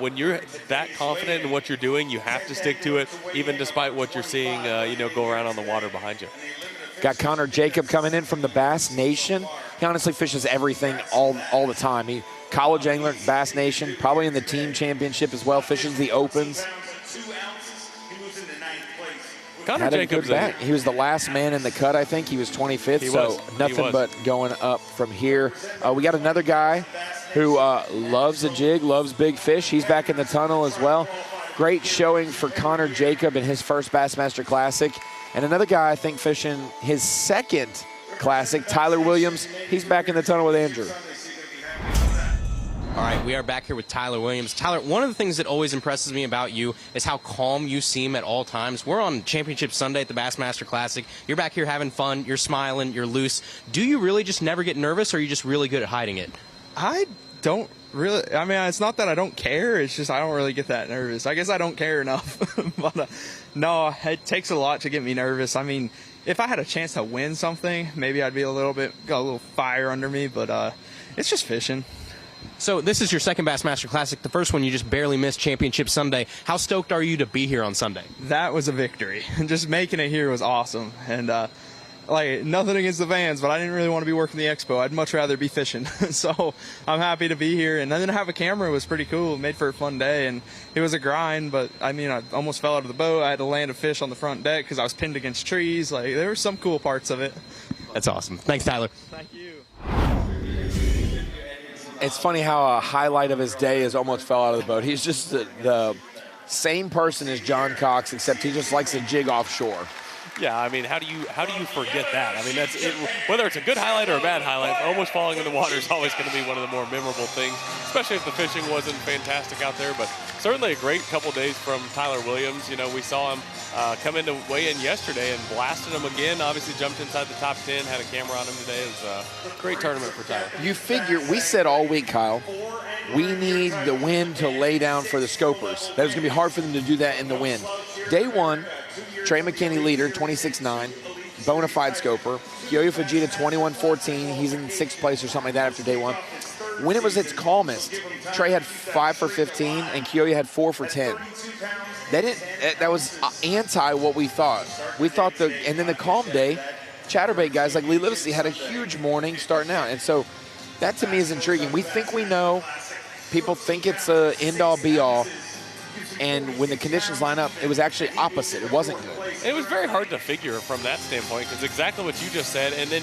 when you're that confident in what you're doing, you have to stick to it, even despite what you're seeing, go around on the water behind you. Got Connor Jacob coming in from the Bass Nation. He honestly fishes everything all the time. He college angler, Bass Nation, probably in the team championship as well, fishes the Opens. Connor Jacobs, he was the last man in the cut, I think. He was 25th, nothing but going up from here. We got another guy who loves a jig, loves big fish. He's back in the tunnel as well. Great showing for Connor Jacob in his first Bassmaster Classic. And another guy, I think, fishing his second Classic, Tyler Williams. He's back in the tunnel with Andrew. All right, we are back here with Tyler Williams. Tyler, one of the things that always impresses me about you is how calm you seem at all times. We're on Championship Sunday at the Bassmaster Classic. You're back here having fun. You're smiling. You're loose. Do you really just never get nervous, or are you just really good at hiding it? I don't really. I mean, it's not that I don't care. It's just I don't really get that nervous. I guess I don't care enough. But no, it takes a lot to get me nervous. I mean, if I had a chance to win something, maybe I'd be got a little fire under me. But it's just fishing. So this is your second Bassmaster Classic. The first one you just barely missed, Championship Sunday. How stoked are you to be here on Sunday? That was a victory. Just making it here was awesome. And nothing against the Vans, but I didn't really want to be working the expo. I'd much rather be fishing. So I'm happy to be here. And then to have a camera was pretty cool. It made for a fun day. And it was a grind, but I mean, I almost fell out of the boat. I had to land a fish on the front deck because I was pinned against trees. There were some cool parts of it. That's awesome. Thanks, Tyler. Thank you. It's funny how a highlight of his day is almost fell out of the boat. He's just the same person as John Cox, except he just likes to jig offshore. Yeah, I mean, how do you forget that? I mean, that's it, whether it's a good highlight or a bad highlight, almost falling in the water is always going to be one of the more memorable things, especially if the fishing wasn't fantastic out there. But certainly a great couple days from Tyler Williams. We saw him come into weigh-in yesterday and blasted him again. Obviously jumped inside the top 10, had a camera on him today. It was a great tournament for Tyler. You figure, we said all week, Kyle, we need the wind to lay down for the scopers. That was going to be hard for them to do that in the wind. Day one, Trey McKinney leader, 26.9, bona fide scoper. Kyoya Fujita, 21.14. He's in 6th place or something like that after day one. When it was its calmest, Trey had 5 for 15 and Kyoya had 4 for 10. That was anti what we thought. We thought and then the calm day, chatterbait guys like Lee Livesey had a huge morning starting out. And so that to me is intriguing. We think we know. People think it's a end-all, be-all. And when the conditions line up, it was actually opposite. It wasn't good. It was very hard to figure from that standpoint because exactly what you just said. And then,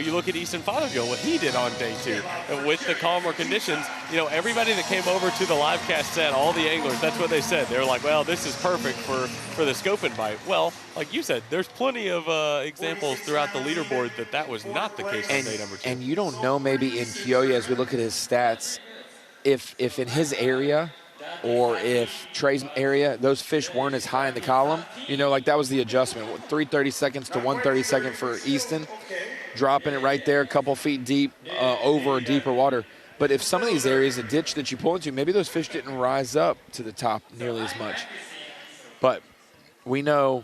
you look at Easton Fothergill, what he did on day 2. And with the calmer conditions, everybody that came over to the live cast set, all the anglers, that's what they said. They were like, well, this is perfect for the scope and bite. Well, like you said, there's plenty of examples throughout the leaderboard that was not the case on day number 2. And you don't know maybe in Kyoya, as we look at his stats, if in his area, or if Trey's area, those fish weren't as high in the column, you know, like that was the adjustment. 330 seconds to 132nd for Easton, dropping it right there, a couple feet deep over deeper water. But if some of these areas, a ditch that you pull into, maybe those fish didn't rise up to the top nearly as much. But we know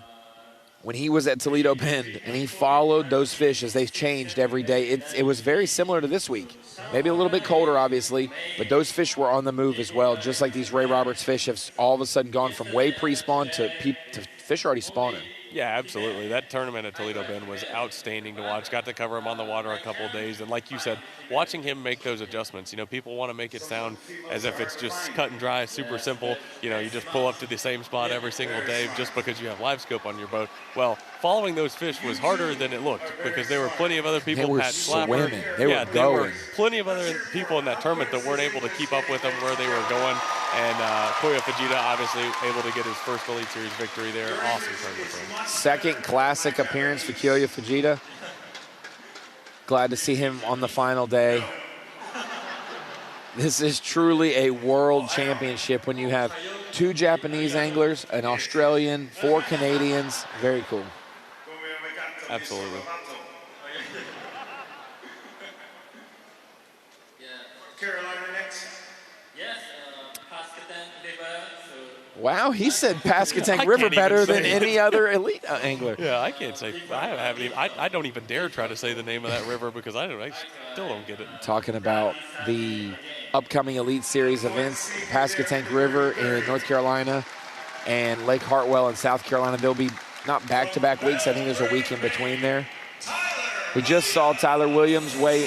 when he was at Toledo Bend and he followed those fish as they changed every day, it was very similar to this week. Maybe a little bit colder, obviously, but those fish were on the move as well, just like these Ray Roberts fish have all of a sudden gone from way pre-spawn to fish already spawning. Yeah, absolutely. That tournament at Toledo Bend was outstanding to watch. Got to cover him on the water a couple of days. And like you said, watching him make those adjustments, you know, people want to make it sound as if it's just cut and dry, super simple. You know, you just pull up to the same spot every single day just because you have live scope on your boat. Well, following those fish was harder than it looked because there were plenty of other people. They were swimming. They were going. There were plenty of other people in that tournament that weren't able to keep up with them where they were going. And Koya Fujita obviously able to get his first Elite Series victory there. Awesome tournament for him. Second classic appearance for Koya Fujita. Glad to see him on the final day. This is truly a world championship when you have 2 Japanese anglers, an Australian, 4 Canadians. Very cool. Absolutely. Wow, he said Pasquotank River better than any other elite angler. Yeah, I can't say. I don't even dare try to say the name of that river because I still don't get it. Talking about the upcoming Elite Series events, Pasquotank River in North Carolina and Lake Hartwell in South Carolina. They'll be not back-to-back weeks. I think there's a week in between there. We just saw Tyler Williams weigh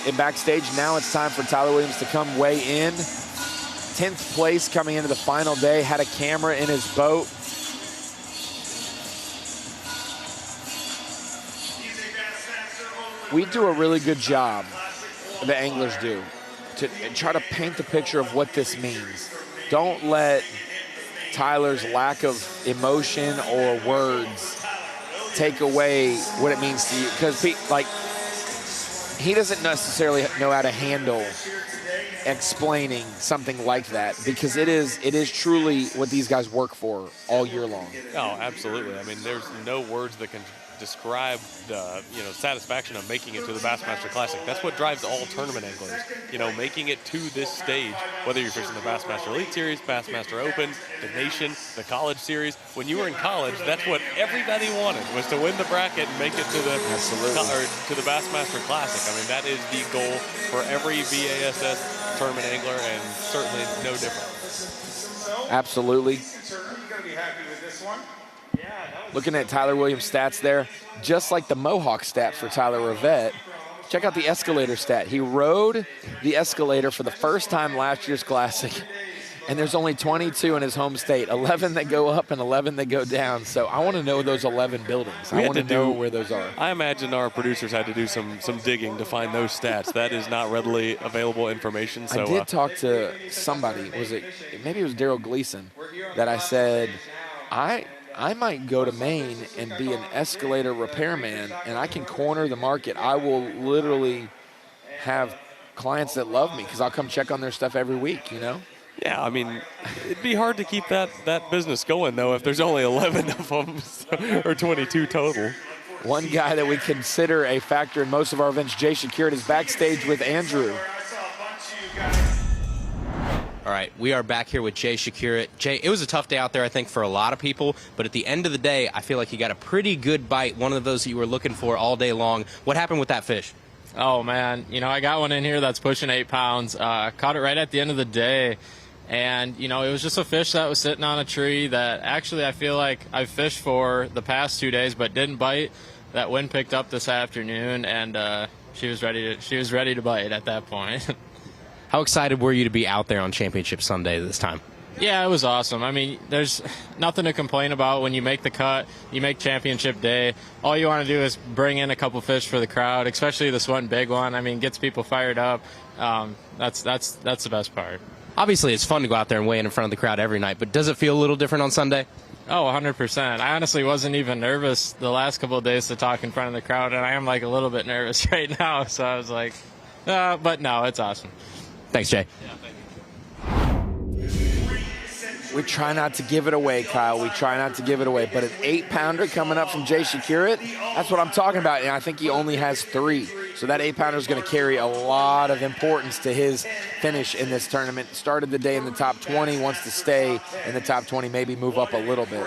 in backstage. Now it's time for Tyler Williams to come weigh in. 10th place coming into the final day, had a camera in his boat. We do a really good job, the anglers do, to try to paint the picture of what this means. Don't let Tyler's lack of emotion or words take away what it means to you, because he doesn't necessarily know how to handle explaining something like that, because it is truly what these guys work for all year long. Oh, absolutely. I mean, there's no words that can describe the satisfaction of making it to the Bassmaster Classic. That's what drives all tournament anglers. You know, making it to this stage, whether you're fishing the Bassmaster Elite Series, Bassmaster Open, the Nation, the College Series. When you were in college, that's what everybody wanted, was to win the bracket and make it to the Bassmaster Classic. I mean, that is the goal for every B.A.S.S. tournament angler, and certainly no different. Absolutely. Looking at Tyler Williams' stats there, just like the Mohawk stat for Tyler Rivet, check out the escalator stat. He rode the escalator for the first time last year's Classic, and there's only 22 in his home state, 11 that go up and 11 that go down. So I want to know those 11 buildings. I want to know where those are. I imagine our producers had to do some digging to find those stats. That is not readily available information. So I did talk to somebody, maybe it was Daryl Gleason, that I said, I might go to Maine and be an escalator repairman, and I can corner the market. I will literally have clients that love me because I'll come check on their stuff every week, you know? Yeah, I mean, it'd be hard to keep that business going, though, if there's only 11 of them, or 22 total. One guy that we consider a factor in most of our events, Jay Shakir, is backstage with Andrew. All right, we are back here with Jay Shakir. Jay, it was a tough day out there, I think, for a lot of people, but at the end of the day, I feel like you got a pretty good bite, one of those that you were looking for all day long. What happened with that fish? Oh, man, I got one in here that's pushing 8 pounds. Caught it right at the end of the day, and, it was just a fish that was sitting on a tree that actually I feel like I've fished for the past 2 days but didn't bite. That wind picked up this afternoon, and she was ready to bite at that point. How excited were you to be out there on Championship Sunday this time? Yeah, it was awesome. I mean, there's nothing to complain about when you make the cut, you make Championship Day. All you want to do is bring in a couple fish for the crowd, especially this one big one. I mean, gets people fired up. That's the best part. Obviously, it's fun to go out there and weigh in front of the crowd every night, but does it feel a little different on Sunday? Oh, 100%. I honestly wasn't even nervous the last couple of days to talk in front of the crowd, and I am like a little bit nervous right now. So I was like, but no, it's awesome. Thanks, Jay. Yeah, thank you. We try not to give it away, Kyle. We try not to give it away. But an 8-pounder coming up from Jay Shakirat, that's what I'm talking about. And I think he only has 3. So that 8-pounder is going to carry a lot of importance to his finish in this tournament. Started the day in the top 20, wants to stay in the top 20, maybe move up a little bit.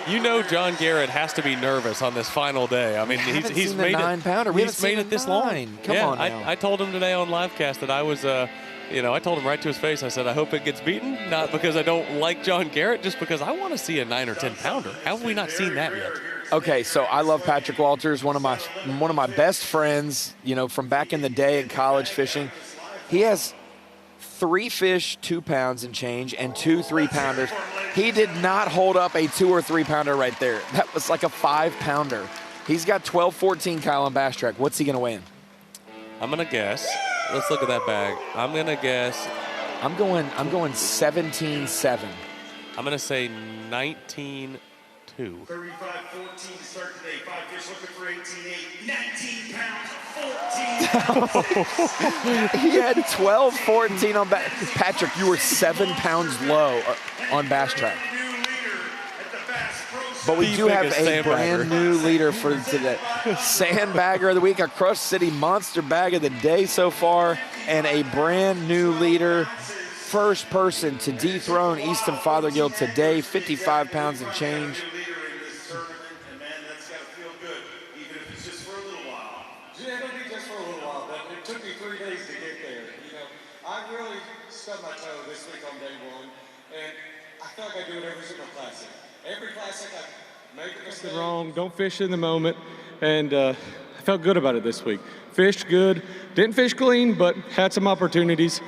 You know John Garrett has to be nervous on this final day. I mean, he's made it. 9-pounder. He's made it this long. Come on now. I told him today on livecast that I was, I told him right to his face. I said, I hope it gets beaten, not because I don't like John Garrett, just because I want to see a 9 or 10-pounder. How have we not seen that yet? Okay, so I love Patrick Walters, one of my best friends, from back in the day in college fishing. He has 3 fish, 2 pounds and change, and 2 3-pounders. He did not hold up a 2 or 3-pounder right there. That was like a 5-pounder. He's got 12-14, Kyle, on Bass Track. What's he going to weigh in? I'm going to guess. Let's look at that bag. I'm going to guess. I'm going 17.7. I'm going to say 19.2. 35-14 to start today. 5 fish looking for 18.8. 19 pounds, 14. He had 12-14 on Bass. Patrick, you were 7 pounds low on Bass Track. But we do have a brand new leader for today. Sandbagger of the week, a Crush City Monster Bag of the day so far, and a brand new leader. First person to dethrone Easton Fothergill today, 55 pounds and change. I really stubbed my toe this week on day 1, and I feel like I do it every single classic. Every classic I make a mistake. Wrong, don't fish in the moment, and I felt good about it this week. Fished good, didn't fish clean, but had some opportunities.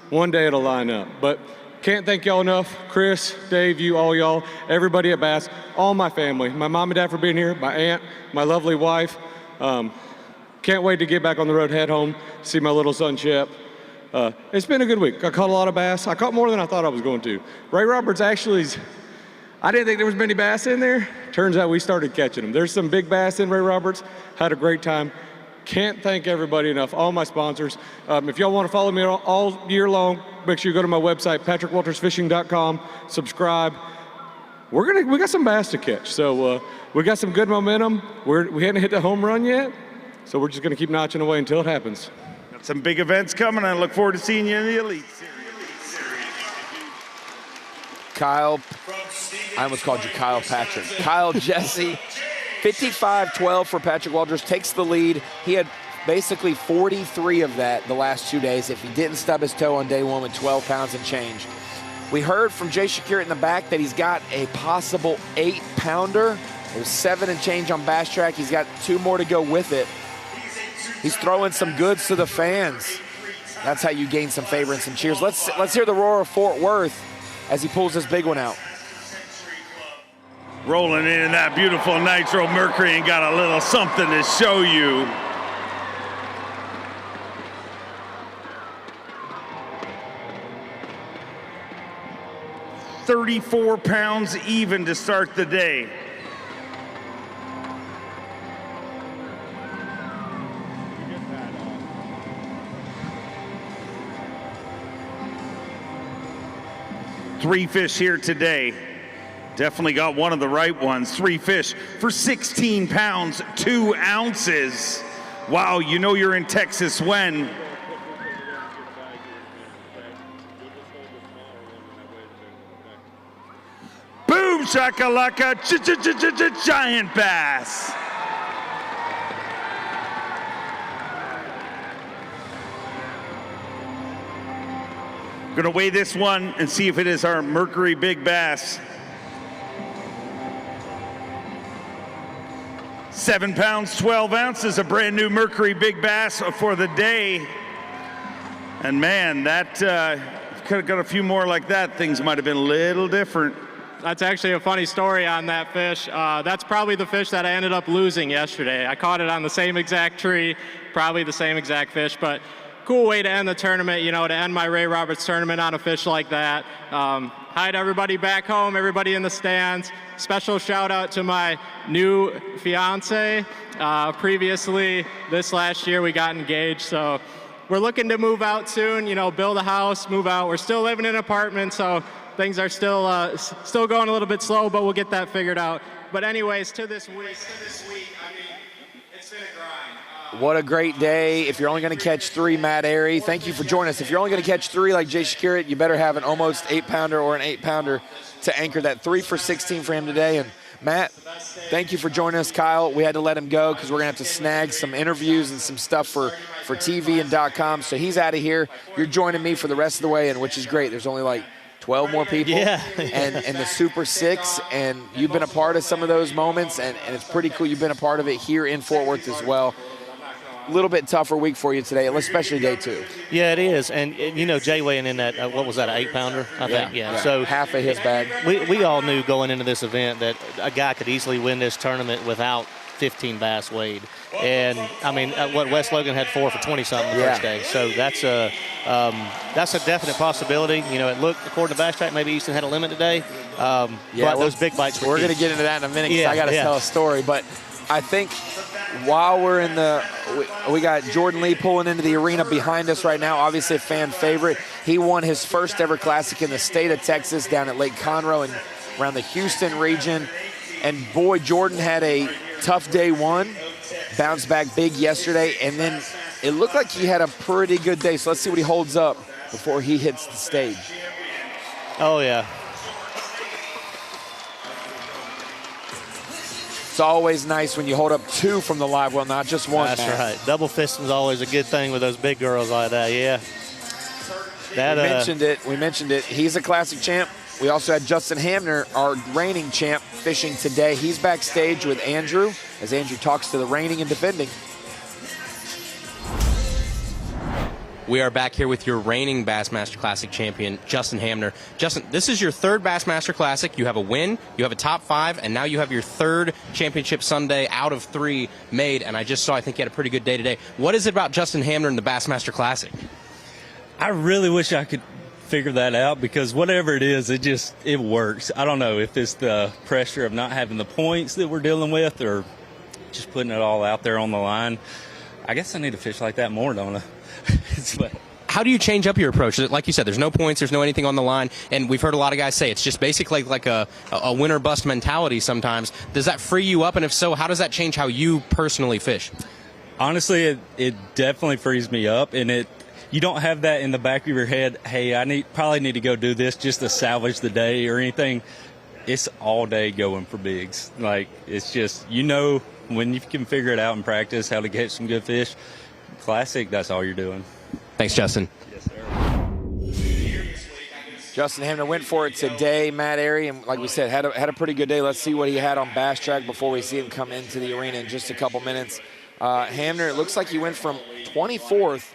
One day it'll line up, but can't thank y'all enough. Chris, Dave, you, all y'all, everybody at Bass, all my family, my mom and dad for being here, my aunt, my lovely wife. Can't wait to get back on the road, head home, see my little son Shep. It's been a good week. I caught a lot of bass. I caught more than I thought I was going to. Ray Roberts actually, I didn't think there was many bass in there. Turns out we started catching them. There's some big bass in Ray Roberts. Had a great time. Can't thank everybody enough, all my sponsors. If y'all want to follow me all year long, make sure you go to my website, patrickwaltersfishing.com, subscribe. We got some bass to catch. So we got some good momentum. We hadn't hit the home run yet, so we're just going to keep notching away until it happens. Got some big events coming. I look forward to seeing you in the Elite Series. Kyle, I almost called you Kyle Patrick. Kyle Jesse, 55-12 for Patrick Walters, takes the lead. He had basically 43 of that the last 2 days if he didn't stub his toe on day 1 with 12 pounds and change. We heard from Jay Shakirat in the back that he's got a possible 8-pounder. It was 7 and change on Bass Track. He's got 2 more to go with it. He's throwing some goods to the fans. That's how you gain some favor and some cheers. Let's hear the roar of Fort Worth as he pulls this big one out. Rolling in that beautiful Nitro Mercury and got a little something to show you. $34 pounds even to start the day. Three fish here today. Definitely got one of the right ones. 3 fish for 16 pounds, 2 ounces. Wow, you know you're in Texas when. Boom, shakalaka, giant bass. Gonna weigh this one and see if it is our Mercury Big Bass. 7 pounds, 12 ounces, a brand new Mercury Big Bass for the day. And man, that could have got a few more like that. Things might have been a little different. That's actually a funny story on that fish. That's probably the fish that I ended up losing yesterday. I caught it on the same exact tree, probably the same exact fish, but cool way to end the tournament, you know, to end my Ray Roberts tournament on a fish like that. Hi to everybody back home, everybody in the stands. Special shout out to my new fiance. Previously, this last year, we got engaged, so we're looking to move out soon, build a house, move out. We're still living in an apartment, so things are still going a little bit slow, but we'll get that figured out. But anyways, to this week, I mean, it's been a grind. What a great day. If you're only going to catch 3, Matt Airy, thank you for joining us. If you're only going to catch 3 like Jay Shakira, you better have an almost 8-pounder or an 8-pounder to anchor that. 3 for 16 for him today. And Matt, thank you for joining us. Kyle, we had to let him go because we're going to have to snag some interviews and some stuff for TV and .com. So he's out of here. You're joining me for the rest of the way, and which is great. There's only like 12 more people and the Super 6, and you've been a part of some of those moments, and it's pretty cool. You've been a part of it here in Fort Worth as well. A little bit tougher week for you today, especially day 2. Yeah, it is. And Jay weighing in that, what was that, an 8-pounder? I think, yeah. So half of his bag. We all knew going into this event that a guy could easily win this tournament without 15 bass weighed. And, I mean, Wes Logan had 4 for 20-something the first day. So that's a definite possibility. It looked, according to Bass Track, maybe Easton had a limit today. But those big bites were We're going to get into that in a minute because I got to tell a story. But I think while we're in we got Jordan Lee pulling into the arena behind us right now, obviously a fan favorite. He won his first ever classic in the state of Texas down at Lake Conroe and around the Houston region. And boy, Jordan had a tough day 1, bounced back big yesterday, and then it looked like he had a pretty good day. So let's see what he holds up before he hits the stage. Oh, yeah. It's always nice when you hold up 2 from the live well, not just 1. That's right. Double fisting is always a good thing with those big girls like that, yeah. We mentioned it. He's a classic champ. We also had Justin Hamner, our reigning champ, fishing today. He's backstage with Andrew as Andrew talks to the reigning and defending. We are back here with your reigning Bassmaster Classic champion, Justin Hamner. Justin, this is your 3rd Bassmaster Classic. You have a win, you have a top 5, and now you have your 3rd championship Sunday out of 3 made. And I just saw, I think you had a pretty good day today. What is it about Justin Hamner and the Bassmaster Classic? I really wish I could figure that out because whatever it is, it works. I don't know if it's the pressure of not having the points that we're dealing with or just putting it all out there on the line. I guess I need to fish like that more, don't I? How do you change up your approach? Like you said, there's no points, there's no anything on the line, and we've heard a lot of guys say it's just basically like a win or bust mentality sometimes. Does that free you up, and if so, how does that change how you personally fish? Honestly, it definitely frees me up, and you don't have that in the back of your head, hey, I probably need to go do this just to salvage the day or anything. It's all day going for bigs. Like, it's just, when you can figure it out in practice how to catch some good fish, Classic, that's all you're doing. Thanks, Justin. Yes, sir. Justin Hamner went for it today, Matt Airy, and like we said, had a pretty good day. Let's see what he had on Bass Track before we see him come into the arena in just a couple minutes. Hamner, it looks like he went from 24th,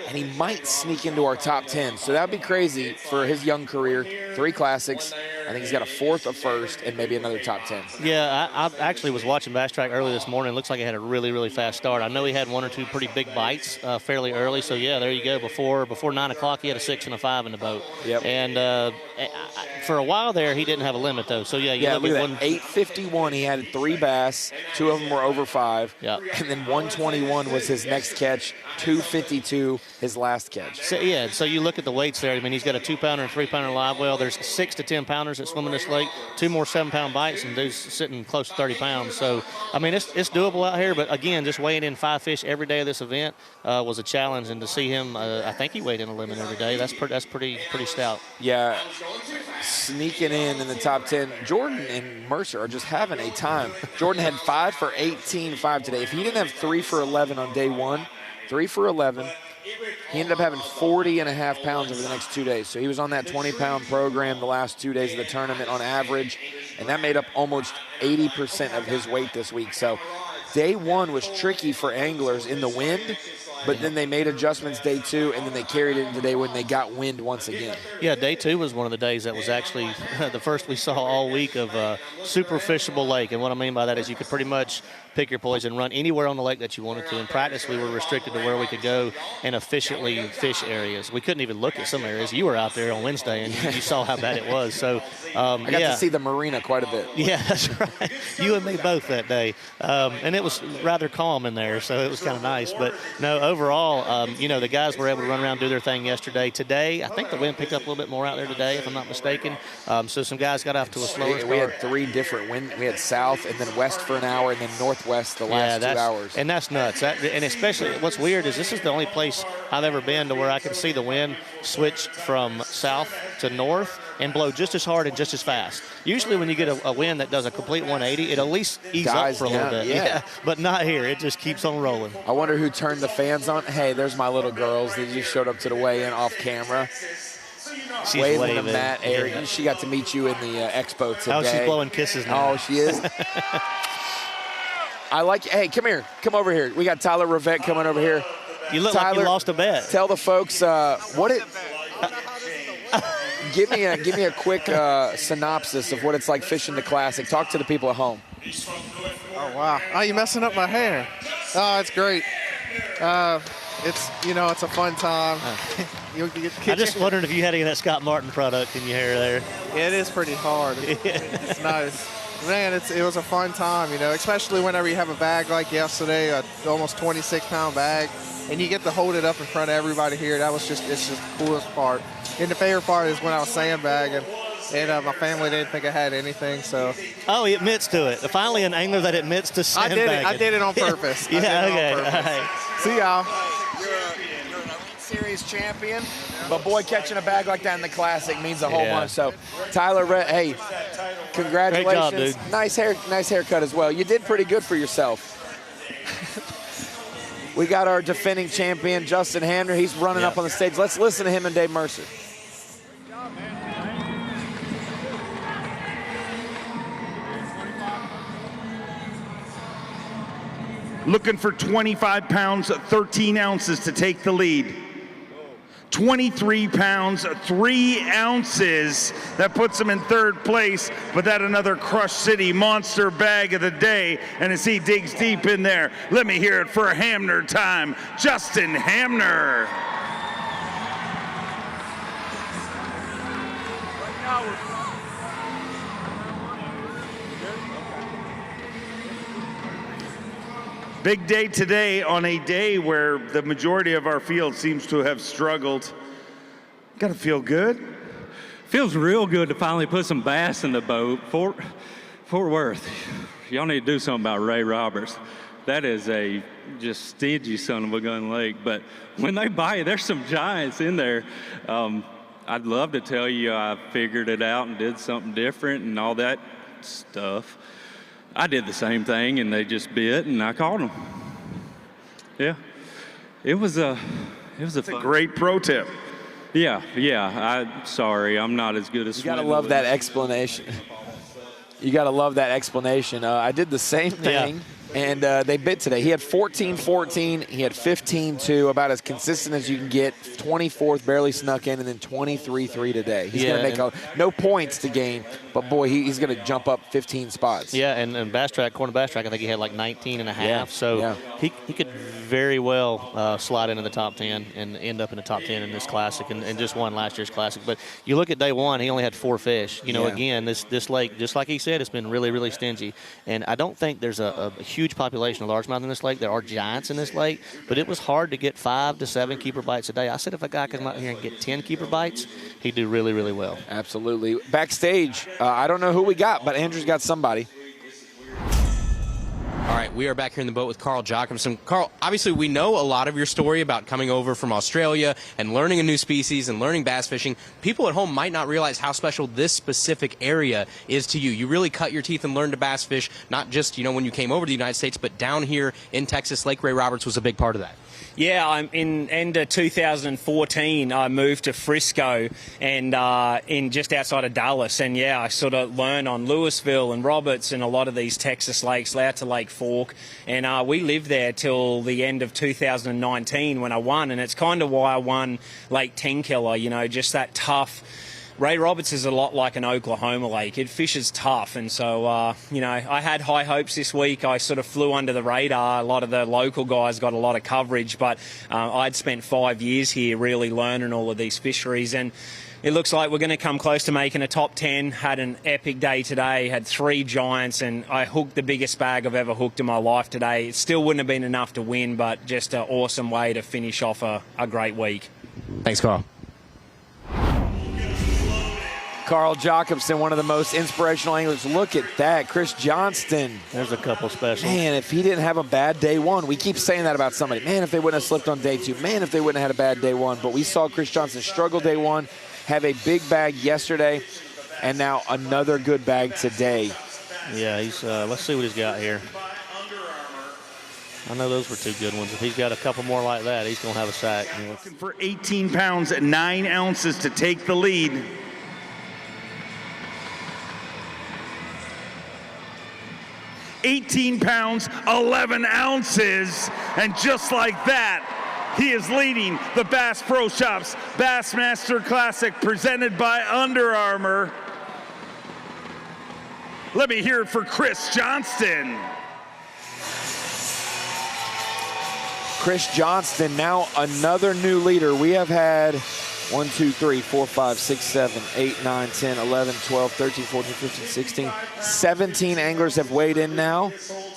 and he might sneak into our top 10. So that would be crazy for his young career. 3 classics. I think he's got a 4th, a 1st, and maybe another top 10. Yeah, I actually was watching Bass Track early this morning. It looks like he had a really, really fast start. I know he had 1 or 2 pretty big bites fairly early. So, yeah, there you go. Before 9 o'clock, he had a 6 and a 5 in the boat. Yep. And for a while there, he didn't have a limit, though. So, yeah, look at that. 851, he had 3 bass. 2 of them were over 5. Yep. And then 121 was his next catch. 252, his last catch. So you look at the weights there. I mean, he's got a 2-pounder and 3-pounder live well. There's 6 to 10 pounders that swim in this lake. 2 more 7-pound bites, and dude's sitting close to 30 pounds. So, I mean, it's doable out here. But, again, just weighing in 5 fish every day of this event was a challenge. And to see him, I think he weighed in a limit every day. That's pretty stout. Yeah, sneaking in the top 10. Jordan and Mercer are just having a time. Jordan had 5 for 18.5 today. If he didn't have 3 for 11 on day 1, 3 for 11, he ended up having 40.5 pounds over the next 2 days. So he was on that 20-pound program the last 2 days of the tournament on average, and that made up almost 80% of his weight this week. So day 1 was tricky for anglers in the wind, but then they made adjustments day 2, and then they carried it into day when they got wind once again. Yeah, day 2 was one of the days that was actually the first we saw all week of super fishable lake. And what I mean by that is you could pretty much pick your poison, run anywhere on the lake that you wanted to. In practice, we were restricted to where we could go and efficiently fish areas. We couldn't even look at some areas. You were out there on Wednesday, and you saw how bad it was. So, I got to see the marina quite a bit. Yeah, that's right. You and me both that day. And it was rather calm in there, so it was kind of nice. But, no, overall, the guys were able to run around and do their thing yesterday. Today, I think the wind picked up a little bit more out there today, if I'm not mistaken. So some guys got off to a slower start. We had 3 different winds. We had south and then west for an hour and then northwest the last 2 hours. And that's nuts. And especially what's weird is this is the only place I've ever been to where I can see the wind switch from south to north and blow just as hard and just as fast. Usually when you get a wind that does a complete 180, it at least ease up for a little bit. Yeah. But not here. It just keeps on rolling. I wonder who turned the fans on. Hey, there's my little girls. They just showed up to the weigh-in off camera. She's waving to Matt, Eric. She got to meet you in the expo today. Oh, she's blowing kisses now. Oh, she is? I like, hey, come here. Come over here. We got Tyler Rivet coming over here. You look Tyler, like you lost a bet. Tell the folks give me a quick synopsis of what it's like fishing the Classic. Talk to the people at home. Oh, wow. Oh, you're messing up my hair. Oh, it's great. It's a fun time. I just wondered if you had any of that Scott Martin product in your hair there. It is pretty hard. It's nice. Man, it was a fun time, especially whenever you have a bag like yesterday, a almost 26-pound bag, and you get to hold it up in front of everybody here. It's just the coolest part. And the favorite part is when I was sandbagging, and my family didn't think I had anything, so. Oh, he admits to it. Finally, an angler that admits to sandbagging. I did it on purpose. Yeah, okay. All right. See y'all. You're an Elite Series champion, but boy, catching a bag like that in the Classic means a whole bunch. So, Tyler, hey, congratulations. Great job, dude. Nice haircut as well. You did pretty good for yourself. We got our defending champion, Justin Hamner. He's running up on the stage. Let's listen to him and Dave Mercer. Looking for 25 pounds, 13 ounces to take the lead. 23 pounds, 3 ounces. That puts him in 3rd place, but that another Crush City monster bag of the day. And as he digs deep in there, let me hear it for Hamner time. Justin Hamner. Big day today on a day where the majority of our field seems to have struggled. Got to feel good. Feels real good to finally put some bass in the boat. Fort Worth, y'all need to do something about Ray Roberts. That is a just stingy son of a gun lake. But when they bite, there's some giants in there. I'd love to tell you I figured it out and did something different and all that stuff. I did the same thing, and they just bit, and I caught them. Yeah, it was a great pro tip. Yeah. I'm sorry, I'm not as good as. You gotta love that explanation. You gotta love that explanation. I did the same thing. And they bit today. He had 14-14. He had 15-2, about as consistent as you can get. 24th, barely snuck in, and then 23-3 today. He's going to make no points to gain, but, boy, he's going to jump up 15 spots. Yeah, and Bass Track, Corner Bass Track, I think he had like 19 and a half. So he could very well slide into the top 10 and end up in the top 10 in this Classic and just won last year's Classic. But you look at day one, he only had 4 fish. Again, this lake, just like he said, it's been really, really stingy. And I don't think there's a huge population of largemouth in this lake. There are giants in this lake, but it was hard to get 5 to 7 keeper bites a day. I said if a guy could come out here and get 10 keeper bites, he'd do really, really well. Absolutely. Backstage, I don't know who we got, but Andrew's got somebody. All right, we are back here in the boat with Carl Jocumsen. Carl, obviously we know a lot of your story about coming over from Australia and learning a new species and learning bass fishing. People at home might not realize how special this specific area is to you. You really cut your teeth and learned to bass fish, not just, when you came over to the United States, but down here in Texas. Lake Ray Roberts was a big part of that. Yeah, I'm in end of 2014. I moved to Frisco and in just outside of Dallas, and I sort of learned on Louisville and Roberts and a lot of these Texas lakes, out to Lake Fork, and we lived there till the end of 2019 when I won, and it's kind of why I won Lake Tenkiller. Just that tough Ray Roberts is a lot like an Oklahoma lake. It fishes tough, and so, you know, I had high hopes this week. I sort of flew under the radar. A lot of the local guys got a lot of coverage, but I'd spent 5 years here really learning all of these fisheries, and it looks like we're going to come close to making a top 10. Had an epic day today, had 3 giants, and I hooked the biggest bag I've ever hooked in my life today. It still wouldn't have been enough to win, but just an awesome way to finish off a great week. Thanks, Carl. Carl Jacobson, one of the most inspirational anglers. Look at that. Chris Johnston. There's a couple specials. Man, if he didn't have a bad day one, we keep saying that about somebody. Man, if they wouldn't have slipped on day 2. Man, if they wouldn't have had a bad day one. But we saw Chris Johnston struggle day 1, have a big bag yesterday, and now another good bag today. Yeah, he's. Let's see what he's got here. I know those were 2 good ones. If he's got a couple more like that, he's going to have a sack. Looking for 18 pounds at 9 ounces to take the lead. $18 pounds, 11 ounces, and just like that, he is leading the Bass Pro Shops Bassmaster Classic presented by Under Armour. Let me hear it for Chris Johnston. Chris Johnston, now another new leader. We have had 1, 2, 3, 4, 5, 6, 7, 8, 9, 10, 11, 12, 13, 14, 15, 16. 17 anglers have weighed in now.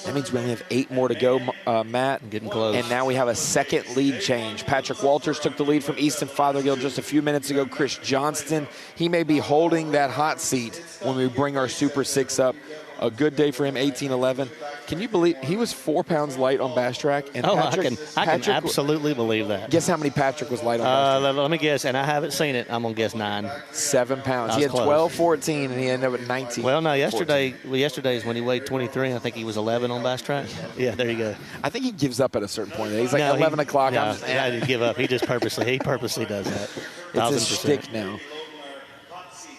That means we only have 8 more to go, Matt. Getting close. And now we have a second lead change. Patrick Walters took the lead from Easton Fothergill just a few minutes ago. Chris Johnston, he may be holding that hot seat when we bring our Super 6 up. A good day for him, 18-11. Can you believe he was 4 pounds light on Bass Track? And Patrick, I can absolutely believe that. Guess how many Patrick was light on Bass Track? Let me guess, and I haven't seen it. I'm going to guess 9. 7 pounds. He had 12-14, and he ended up at 19. Well, no, yesterday's when he weighed 23. I think he was 11 on Bass Track. Yeah, there you go. I think he gives up at a certain point. He's like 11 o'clock. No, he didn't give up. He purposely does that. It's his shtick now.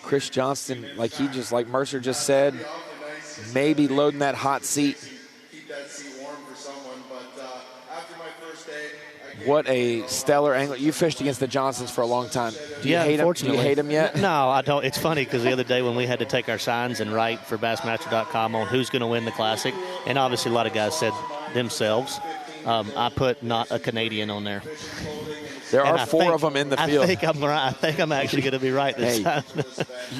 Chris Johnston, like Mercer just said, maybe loading that hot seat. What a stellar angler. You fished against the Johnsons for a long time. Do you hate him? Do you hate him yet? No, I don't. It's funny because the other day when we had to take our signs and write for Bassmaster.com on who's going to win the Classic, and obviously a lot of guys said themselves, I put not a Canadian on there. There are 4 of them in the field. I think I'm right. I think I'm actually going to be right this time.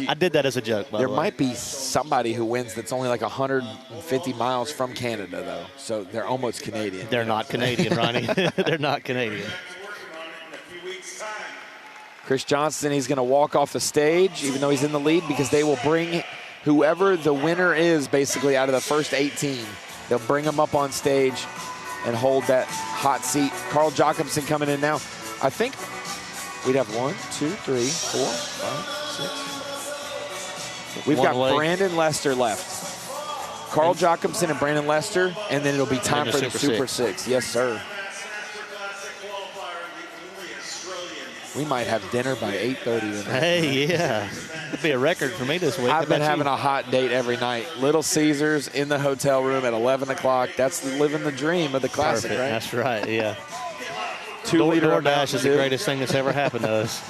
I did that as a joke, by the way. There might be somebody who wins that's only like 150 miles from Canada, though. So they're almost Canadian. They're not Canadian, Ronnie. They're not Canadian. Chris Johnston, he's going to walk off the stage, even though he's in the lead, because they will bring whoever the winner is, basically, out of the first 18. They'll bring him up on stage and hold that hot seat. Carl Jacobson coming in now. I think we'd have 1, 2, 3, 4, 5, 6. We've got Brandon Lester left. Carl Jacobson and Brandon Lester, and then it'll be time for the Super 6. Yes, sir. We might have dinner by 8:30 tonight. Hey, yeah. It'd be a record for me this week. I've been having a hot date every night. Little Caesars in the hotel room at 11 o'clock. That's living the dream of the Classic, Perfect. right? That's right, yeah. 2-liter DoorDash is the greatest thing that's ever happened to us.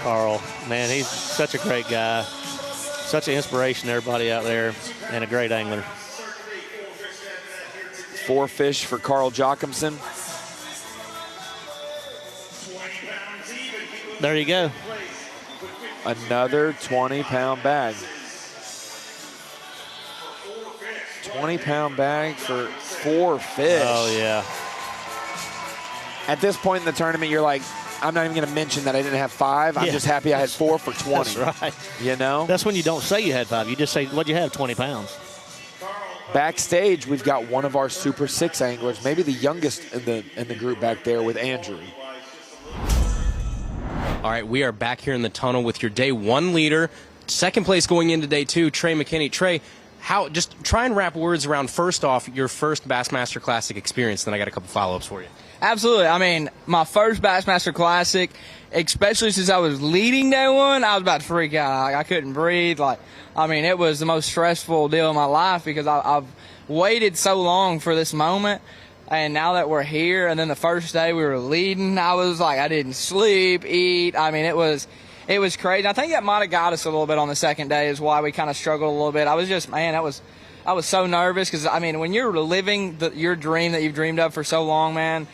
Carl, man, he's such a great guy. Such an inspiration to everybody out there, and a great angler. 4 fish for Carl Jacobson. There you go. Another 20-pound bag. 20-pound bag for 4 fish. Oh, yeah. At this point in the tournament, you're like, I'm not even going to mention that I didn't have 5. I'm just happy I had 4 for 20. That's right. You know? That's when you don't say you had 5. You just say, what'd you have, 20 pounds? Backstage, we've got one of our Super 6 anglers, maybe the youngest in the group back there with Andrew. All right, we are back here in the tunnel with your day 1 leader. Second place going into day 2, Trey McKinney. Trey, just try and wrap words around, first off, your first Bassmaster Classic experience, then I got a couple follow-ups for you. Absolutely. I mean, my first Bassmaster Classic, especially since I was leading day 1, I was about to freak out. I couldn't breathe. It was the most stressful deal in my life because I've waited so long for this moment. And now that we're here, and then the first day we were leading, I was like, I didn't sleep, eat. It was it was crazy. I think that might have got us a little bit on the second day is why we kind of struggled a little bit. I was just, man, I was so nervous because, I mean, when you're living your dream that you've dreamed of for so long, man,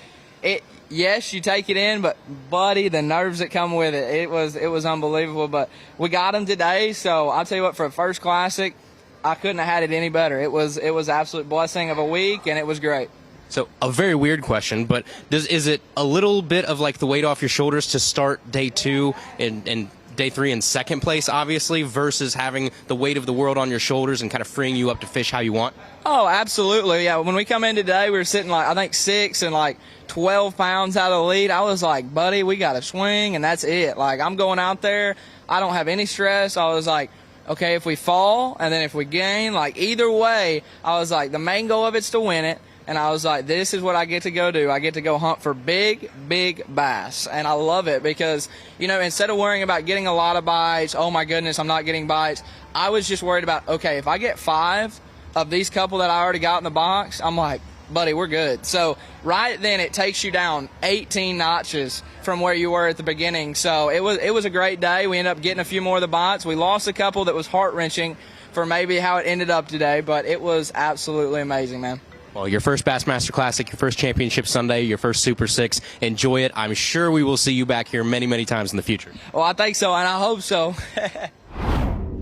yes, you take it in, but, buddy, the nerves that come with it, it was unbelievable. But we got them today, so I'll tell you what, for a first Classic, I couldn't have had it any better. It was absolute blessing of a week, and it was great. So a very weird question, but is it a little bit of like the weight off your shoulders to start day 2 and day 3 in second place, obviously, versus having the weight of the world on your shoulders and kind of freeing you up to fish how you want? Oh, absolutely. Yeah, when we come in today, we were sitting like, I think 6 and like 12 pounds out of the lead. I was like, buddy, we got to swing, and that's it. Like, I'm going out there. I don't have any stress. I was like, okay, if we fall and then if we gain, like either way, I was like, the main goal of it's to win it. And I was like, this is what I get to go do. I get to go hunt for big, big bass. And I love it because, you know, instead of worrying about getting a lot of bites, oh my goodness, I'm not getting bites, I was just worried about, okay, if I get 5 of these couple that I already got in the box, I'm like, buddy, we're good. So right then it takes you down 18 notches from where you were at the beginning. So it was a great day. We ended up getting a few more of the bites. We lost a couple that was heart-wrenching for maybe how it ended up today, but it was absolutely amazing, man. Well, your first Bassmaster Classic, your first Championship Sunday, your first Super 6. Enjoy it. I'm sure we will see you back here many, many times in the future. Well, I think so, and I hope so.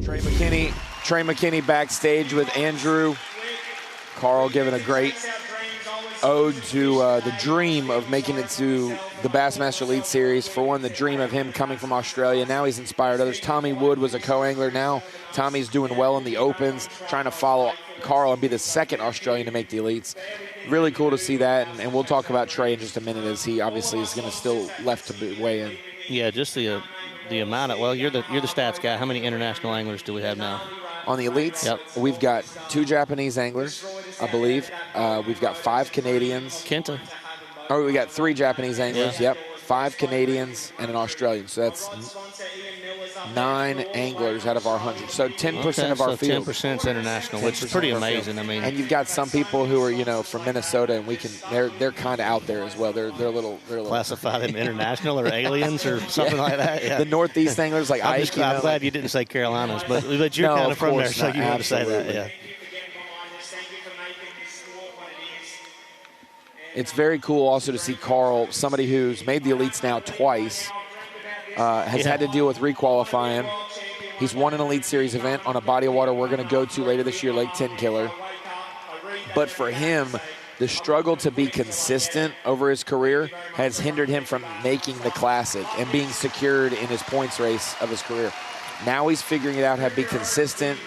Trey McKinney backstage with Andrew. Carl giving a great ode to the dream of making it to the Bassmaster Elite Series. For one, the dream of him coming from Australia. Now he's inspired others. Tommy Wood was a co-angler. Now Tommy's doing well in the Opens, trying to follow Carl and be the second Australian to make the Elites. Really cool to see that, and we'll talk about Trey in just a minute, as he obviously is going to still left to weigh in. Yeah, just the amount of, well, you're the stats guy. How many international anglers do we have now? On the Elites, yep. We've got 2 Japanese anglers, I believe. We've got 5 Canadians. Kenta. Oh, we got 3 Japanese anglers, yeah. Yep. 5 Canadians and an Australian. So that's 9 anglers out of our 100. So 10% of our field. 10% is international, which is pretty amazing. I mean, and you've got some people who are, you know, from Minnesota, and they're kind of out there as well. They're a little classify them international or aliens or something like that. Yeah. The Northeast anglers, like Ike. I'm glad you didn't say Carolinas, but you're kind of from there, so you want to say that. Yeah. It's very cool also to see Carl, somebody who's made the Elites now twice, has had to deal with requalifying. He's won an Elite Series event on a body of water we're going to go to later this year, Lake Tenkiller. But for him, the struggle to be consistent over his career has hindered him from making the Classic and being secured in his points race of his career. Now he's figuring it out how to be consistent,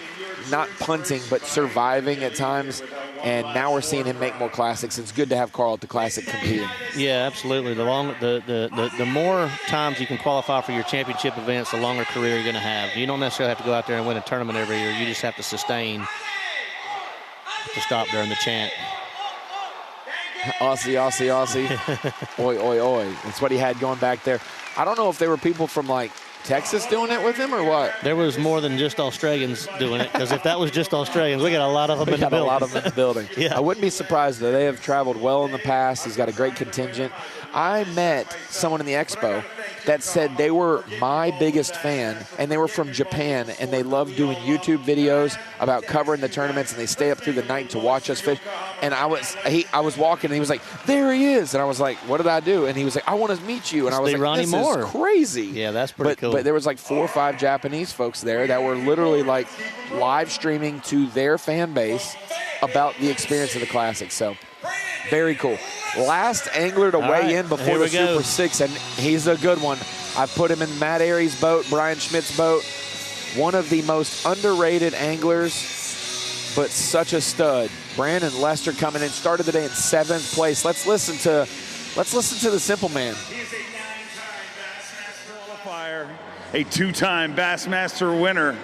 not punting, but surviving at times. And now we're seeing him make more Classics. It's good to have Carl at the Classic competing. Yeah, absolutely. The more times you can qualify for your championship events, the longer career you're going to have. You don't necessarily have to go out there and win a tournament every year. You just have to sustain to stop during the chant. Aussie, Aussie, Aussie. Oi, oi, oi. That's what he had going back there. I don't know if there were people from, like, Texas doing it with him or what? There was more than just Australians doing it, because if that was just Australians, we got a lot of them in the building. A lot of them in the building. Yeah. I wouldn't be surprised, though. They have traveled well in the past. He's got a great contingent. I met someone in the expo that said they were my biggest fan, and they were from Japan, and they love doing YouTube videos about covering the tournaments, and they stay up through the night to watch us fish. And I was walking, and he was like, there he is. And I was like, what did I do? And he was like, I want to meet you. And I was like, this is crazy. Yeah, that's pretty cool. But there was like 4 or 5 Japanese folks there that were literally like live streaming to their fan base about the experience of the Classic. So very cool. Last angler to weigh in before the Super 6, and he's a good one. I put him in Matt Airy's boat, Brian Schmidt's boat. One of the most underrated anglers, but such a stud. Brandon Lester coming in, started the day in 7th place. Let's listen to the simple man. He's a 9-time Bassmaster qualifier, a 2-time Bassmaster winner.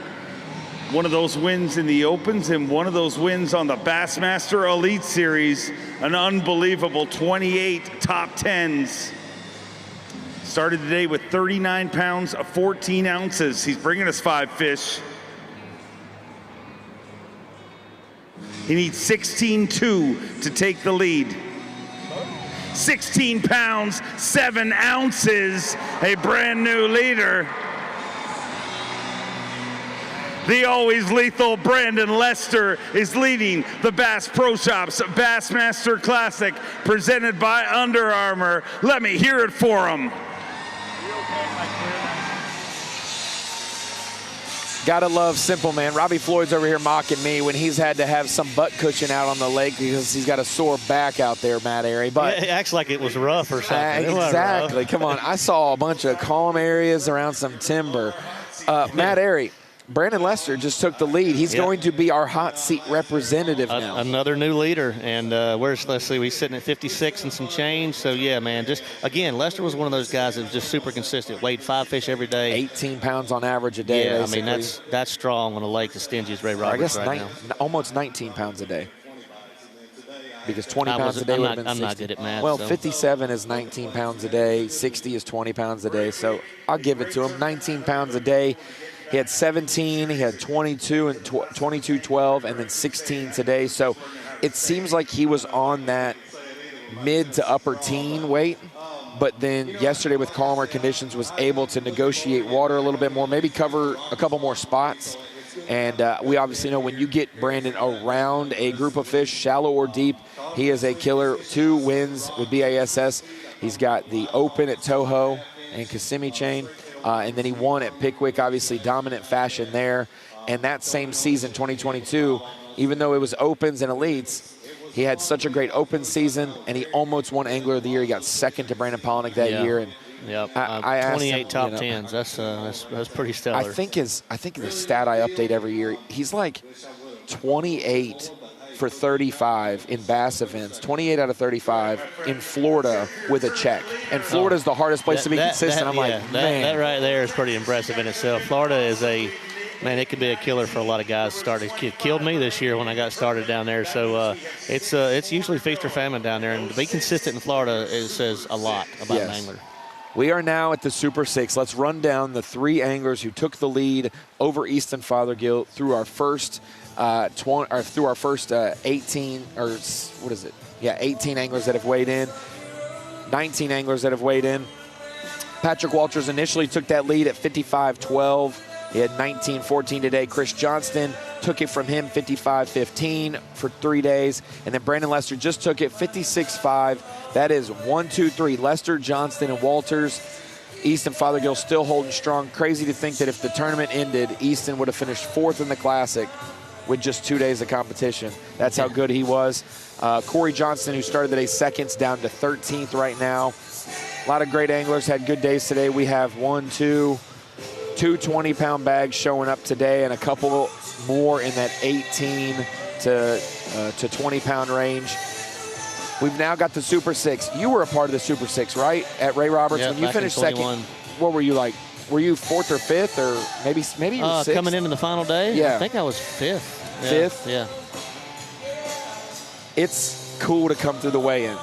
One of those wins in the Opens and one of those wins on the Bassmaster Elite Series. An unbelievable 28 top 10s. Started the day with 39 pounds of 14 ounces. He's bringing us 5 fish. He needs 16.2 to take the lead. 16 pounds, 7 ounces, a brand new leader. The always lethal Brandon Lester is leading the Bass Pro Shops Bassmaster Classic presented by Under Armour. Let me hear it for him. Gotta love Simple, man. Robbie Floyd's over here mocking me when he's had to have some butt cushion out on the lake because he's got a sore back out there, Matt Airy. But yeah, it acts like it was rough or something. Exactly. Come on. I saw a bunch of calm areas around some timber. Matt Airy, Brandon Lester just took the lead. He's going to be our hot seat representative now. Another new leader. And let's see, he's sitting at 56 and some change. So, yeah, man, just, again, Lester was one of those guys that was just super consistent. Weighed 5 fish every day. 18 pounds on average a day, Yeah, basically. I mean, that's strong on a lake as stingy as Ray Roberts I guess now. almost 19 pounds a day. Because 20 pounds a day would have been 60. I'm not good at math. Well, so. 57 is 19 pounds a day. 60 is 20 pounds a day. So I'll give it to him. 19 pounds a day. He had 17, he had 22 and 22, 12, and then 16 today. So it seems like he was on that mid to upper teen weight. But then yesterday with calmer conditions was able to negotiate water a little bit more, maybe cover a couple more spots. And we obviously know when you get Brandon around a group of fish, shallow or deep, he is a killer. 2 wins with B.A.S.S. He's got the Open at Toho and Kissimmee Chain. And then he won at Pickwick, obviously dominant fashion there. And that same season, 2022, even though it was Opens and Elites, he had such a great Open season, and he almost won Angler of the Year. He got second to Brandon Polnick that year. And Yep, I 28 him, top 10s. That's pretty stellar. I think the stat I update every year, he's like 28 for 35 in bass events, 28 out of 35 in Florida with a check. And Florida's the hardest place to be consistent. Man. That right there is pretty impressive in itself. Florida is man, it could be a killer for a lot of guys. It killed me this year when I got started down there. So it's usually feast or famine down there. And to be consistent in Florida, it says a lot about an angler. We are now at the Super 6. Let's run down the 3 anglers who took the lead over Easton Fothergill through our first 18, or what is it? Yeah, 18 anglers that have weighed in, 19 anglers that have weighed in. Patrick Walters initially took that lead at 55-12. He had 19-14 today. Chris Johnston took it from him 55-15 for 3 days. And then Brandon Lester just took it 56-5. That is 1, 2, 3. Lester, Johnston, and Walters. Easton Fothergill still holding strong. Crazy to think that if the tournament ended, Easton would have finished 4th in the Classic with just 2 days of competition. That's how good he was. Corey Johnston, who started the day 2nd, down to 13th right now. A lot of great anglers had good days today. We have 2 20-pound bags showing up today and a couple more in that 18 to 20-pound range. We've now got the Super 6. You were a part of the Super 6, right, at Ray Roberts? Yep, when you finished 2nd, what were you like? Were you 4th or 5th, or maybe you were 6th? Coming into the final day? Yeah. I think I was 5th. 5th? Yeah. It's cool to come through the weigh-in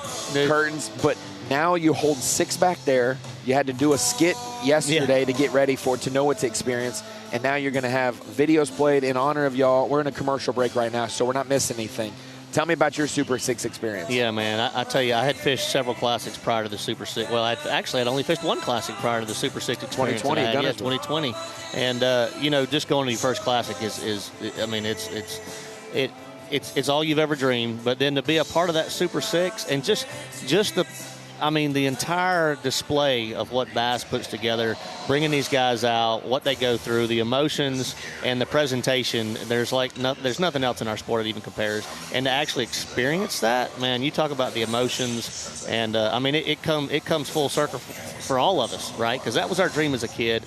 curtains, but now you hold 6 back there. You had to do a skit yesterday to get ready to know what to experience, and now you're going to have videos played in honor of y'all. We're in a commercial break right now, so we're not missing anything. Tell me about your Super 6 experience. Yeah, man. I tell you, I had fished several Classics prior to the Super 6. Well, I'd only fished 1 Classic prior to the Super 6 experience. 2020, 2020. And, just going to your first Classic is it's all you've ever dreamed. But then to be a part of that Super 6 and just the entire display of what Bass puts together, bringing these guys out, what they go through, the emotions and the presentation, there's nothing else in our sport that even compares. And to actually experience that, man, you talk about the emotions, and it comes full circle for all of us, right? Because that was our dream as a kid.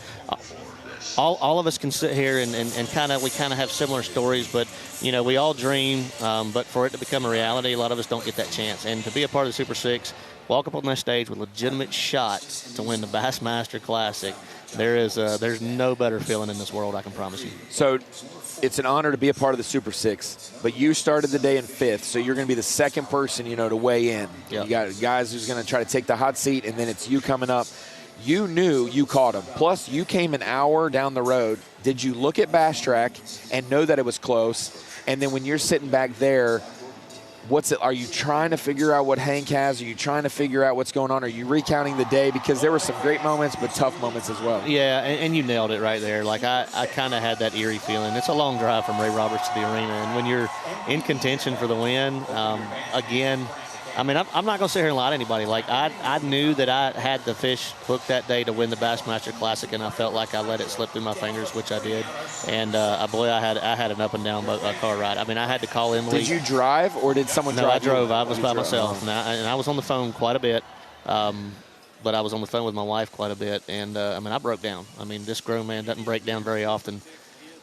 All of us can sit here and we kind of have similar stories, but we all dream. But for it to become a reality, a lot of us don't get that chance. And to be a part of the Super 6, walk up on that stage with a legitimate shot to win the Bassmaster Classic, there's no better feeling in this world, I can promise you. So it's an honor to be a part of the Super 6, but you started the day in 5th, so you're going to be the 2nd person, to weigh in. Yep. You got guys who's going to try to take the hot seat, and then it's you coming up. You knew you caught him. Plus, you came an hour down the road. Did you look at Bass Track and know that it was close? And then when you're sitting back there, What's it? Are you trying to figure out what Hank has? Are you trying to figure out what's going on? Are you recounting the day? Because there were some great moments, but tough moments as well. Yeah, and you nailed it right there. Like, I kind of had that eerie feeling. It's a long drive from Ray Roberts to the arena, and when you're in contention for the win, again, I mean, I'm not going to sit here and lie to anybody. Like, I knew that I had the fish booked that day to win the Bassmaster Classic, and I felt like I let it slip through my fingers, which I did. And, boy, I had an up-and-down car ride. I mean, I had to call Emily. Did you drive, or did someone drive? No, I drove. I was by drove. myself, and I was on the phone quite a bit. But I was on the phone with my wife quite a bit, and, I mean, I broke down. I mean, this grown man doesn't break down very often.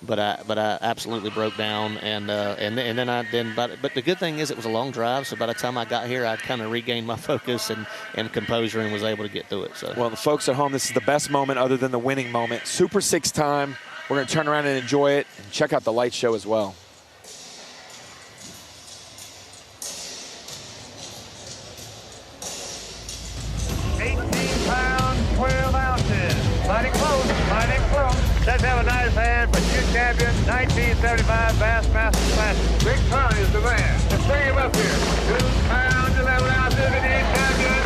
But I absolutely broke down, but the good thing is it was a long drive, so by the time I got here, I kind of regained my focus and composure and was able to get through it. So, well, the folks at home, this is the best moment other than the winning moment. Super 6 time. We're going to turn around and enjoy it, and check out the light show as well. £18, 12 ounces. Mighty close, mighty close. Let's have a nice hand for new champion, 1975 Bassmaster Classic. Big Tony is the man. Let's bring him up here. 2 pounds, 11 ounces, and he's champion.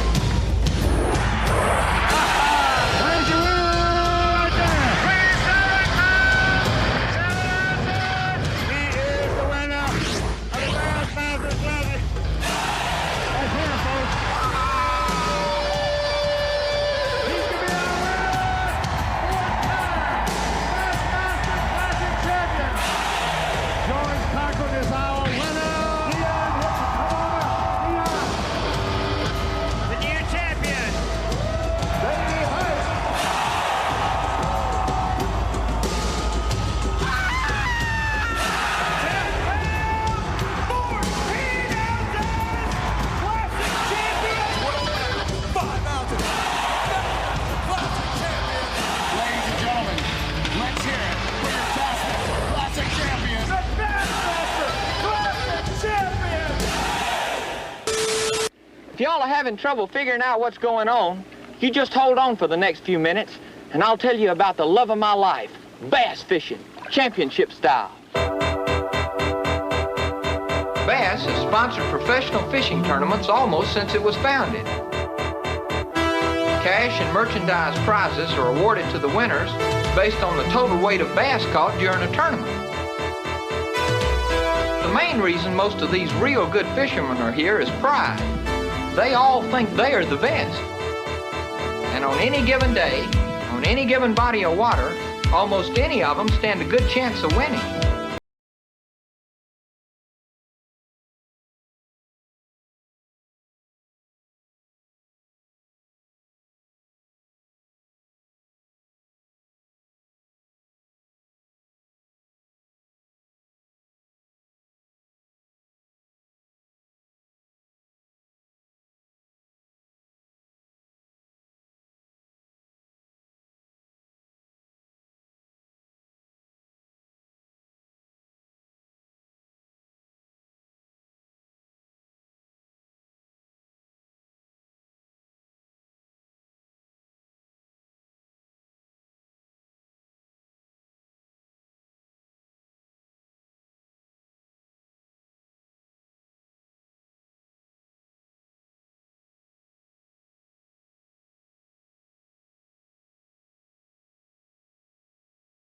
There's your winner right there. 27 pounds, 7 ounces. He is the winner of the Bassmaster Classic. That's him, folks. He's going to be our winner. George Cochran is our winner. The new champion. Baby Hurst. Ladies and gentlemen, let's hear it for your Bassmaster Classic champion. The Bassmaster Classic champion. If y'all are having trouble figuring out what's going on, you just hold on for the next few minutes, and I'll tell you about the love of my life, bass fishing, championship style. B.A.S.S has sponsored professional fishing tournaments almost since it was founded. Cash and merchandise prizes are awarded to the winners based on the total weight of bass caught during a tournament. The main reason most of these real good fishermen are here is pride. They all think they are the best. And on any given day, on any given body of water, almost any of them stand a good chance of winning.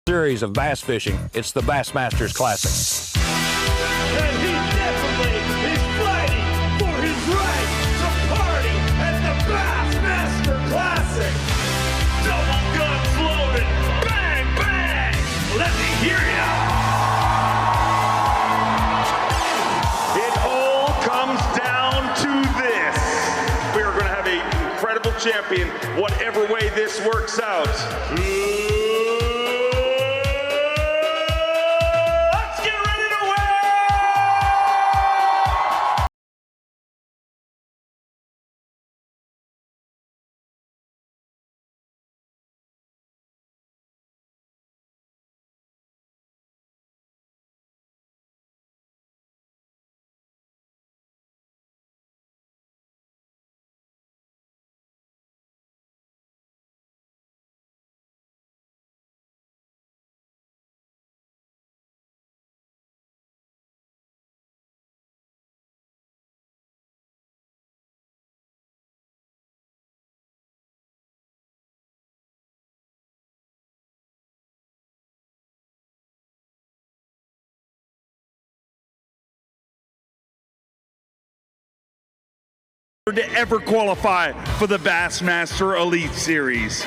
Series of bass fishing. It's the Bassmasters Classic. And he definitely is fighting for his right to party at the Bassmaster Classic. Double guns loaded. Bang, bang. Let me hear ya. It all comes down to this. We are going to have an incredible champion, whatever way this works out. to ever qualify for the Bassmaster Elite Series.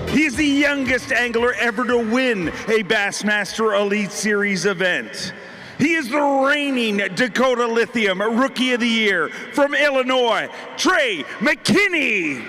He's the youngest angler ever to win a Bassmaster Elite Series event. He is the reigning Dakota Lithium Rookie of the Year from Illinois, Trey McKinney.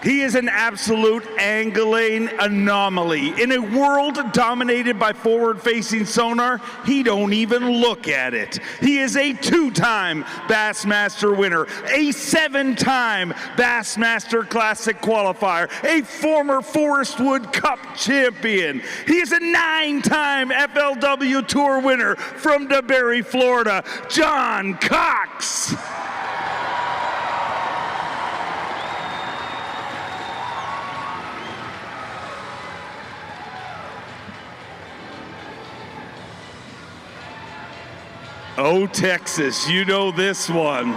He is an absolute angling anomaly. In a world dominated by forward-facing sonar, he don't even look at it. He is a 2-time Bassmaster winner, a 7-time Bassmaster Classic qualifier, a former Forest Wood Cup champion. He is a 9-time FLW Tour winner from DeBerry, Florida, John Cox. Oh, Texas, you know this one.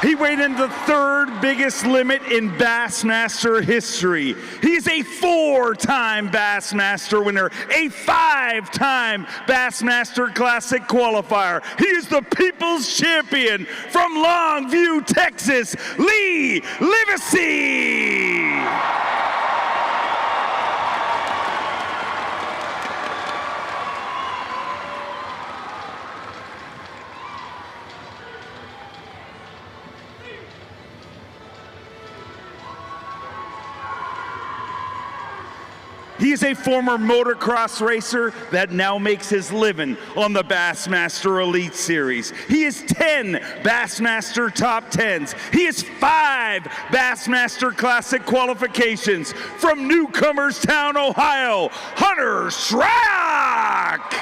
He weighed in the 3rd biggest limit in Bassmaster history. He's a 4-time Bassmaster winner, a 5-time Bassmaster Classic qualifier. He is the People's Champion from Longview, Texas, Lee Livesey. He is a former motocross racer that now makes his living on the Bassmaster Elite Series. He is 10 Bassmaster Top 10s. He is 5 Bassmaster Classic qualifications from Newcomerstown, Ohio, Hunter Schrack.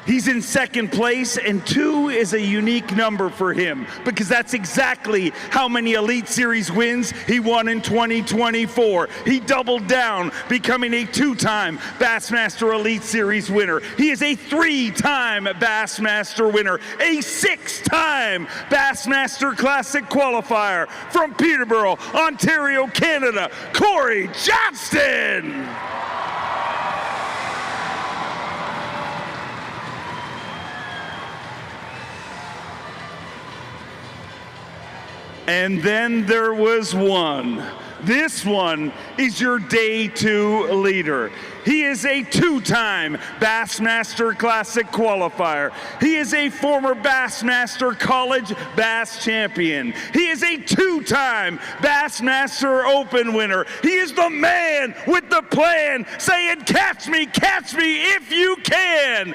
He's in 2nd place, and 2 is a unique number for him because that's exactly how many Elite Series wins he won in 2024. He doubled down, becoming a 2-time Bassmaster Elite Series winner. He is a 3-time Bassmaster winner, a 6-time Bassmaster Classic qualifier from Peterborough, Ontario, Canada, Corey Johnston. And then there was one. This one is your day 2 leader. He is a 2-time Bassmaster Classic qualifier. He is a former Bassmaster College Bass champion. He is a 2-time Bassmaster Open winner. He is the man with the plan, saying, catch me if you can.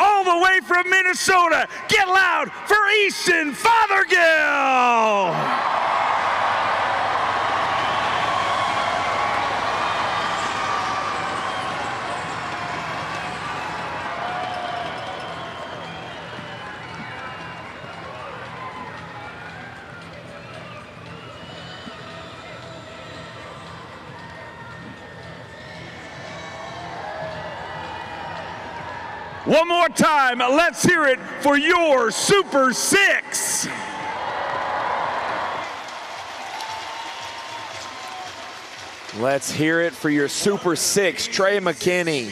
All the way from Minnesota, get loud for Easton Fothergill! One more time, let's hear it for your Super 6. Let's hear it for your Super 6, Trey McKinney.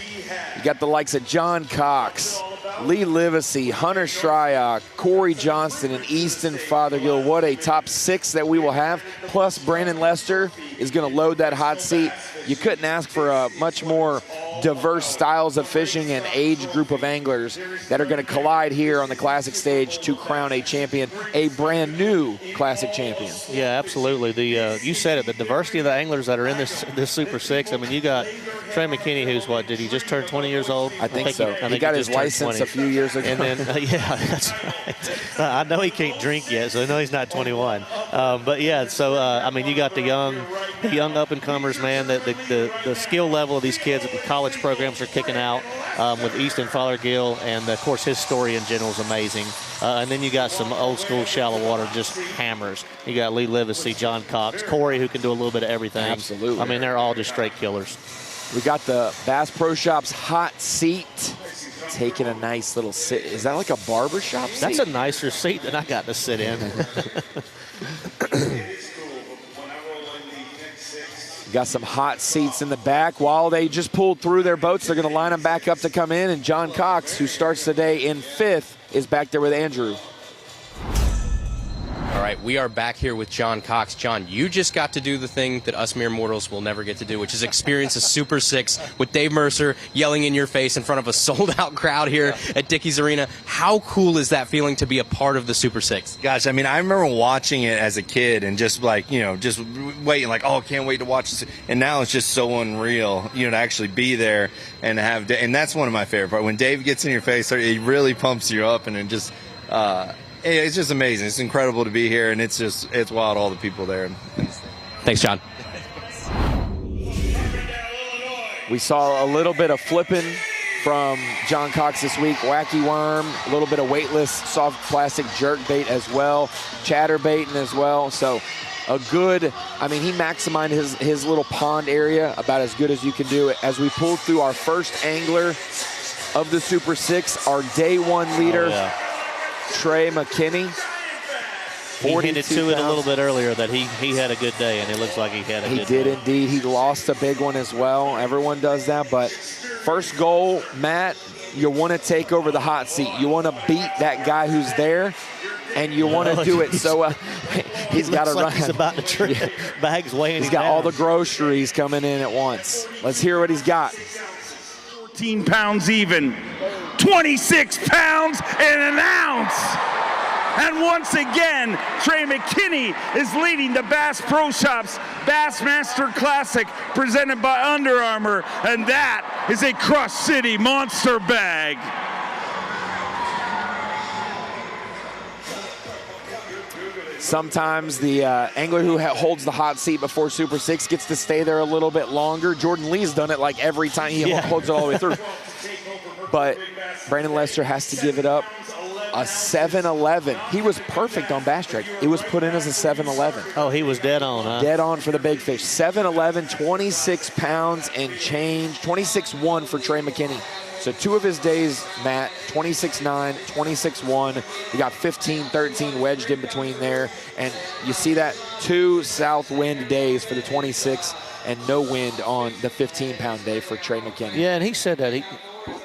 You got the likes of John Cox, Lee Livesey, Hunter Schrack, Corey Johnston, and Easton Fothergill. What a top 6 that we will have. Plus, Brandon Lester is going to load that hot seat. You couldn't ask for a much more diverse styles of fishing and age group of anglers that are going to collide here on the Classic stage to crown a champion, a brand new Classic champion. Yeah, absolutely. You said it, the diversity of the anglers that are in this Super 6. I mean, you got Trey McKinney, who's what, did he just turn 20 years old? I think so. He got his license a few years ago. And then, yeah, that's right. I know he can't drink yet, so I know he's not 21. But yeah, so, I mean, you got the young the young up-and-comers, man, the skill level of these kids at the college programs are kicking out with Easton Fothergill, and, of course, his story in general is amazing. And then you got some old-school shallow water, just hammers. You got Lee Livesey, John Cox, Corey, who can do a little bit of everything. Absolutely. I mean, they're all just straight killers. We got the Bass Pro Shops hot seat. Taking a nice little sit. Is that like a barber shop seat? That's a nicer seat than I got to sit in. Got some hot seats in the back. While they just pulled through their boats, they're going to line them back up to come in. And John Cox, who starts the day in 5th, is back there with Andrew. All right, we are back here with John Cox. John, you just got to do the thing that us mere mortals will never get to do, which is experience a Super 6 with Dave Mercer yelling in your face in front of a sold-out crowd here at Dickies Arena. How cool is that feeling to be a part of the Super 6? Gosh, I mean, I remember watching it as a kid and just like, you know, just waiting like, oh, can't wait to watch this. And now it's just so unreal, you know, to actually be there and have, and that's one of my favorite parts. When Dave gets in your face, it really pumps you up, and it just, it's just amazing. It's incredible to be here, and it's wild, all the people there. Thanks, John. We saw a little bit of flipping from John Cox this week. Wacky worm, a little bit of weightless soft plastic jerk bait as well, chatter baiting as well. So a good, I mean, he maximized his little pond area about as good as you can do it. As we pulled through our first angler of the Super 6, our day one leader, Trey McKinney. He hinted to it a little bit earlier that he had a good day, and it looks like he had a good day. He did indeed. He lost a big one as well. Everyone does that, but first goal, Matt, you want to take over the hot seat. You want to beat that guy who's there, and you want to do it. So he's got to run. He's about to trip. Bags weighing. He's got all the groceries coming in at once. Let's hear what he's got. 14 pounds even. 26 pounds and an ounce. And once again, Trey McKinney is leading the Bass Pro Shops Bassmaster Classic presented by Under Armour, and that is a Crush City Monster Bag. Sometimes the angler who holds the hot seat before Super 6 gets to stay there a little bit longer. Jordan Lee's done it like every time he holds it all the way through. But Brandon Lester has to give it up. A 7-11. He was perfect on Bass Track. It was put in as a 7-11. Oh, he was dead on, huh? Dead on for the big fish. 7-11, 26 pounds and change. 26-1 for Trey McKinney. So 2 of his days, Matt, 26-9, 26-1. You got 15-13 wedged in between there. And you see that 2 south wind days for the 26 and no wind on the 15-pound day for Trey McKinney. Yeah, and he said that. He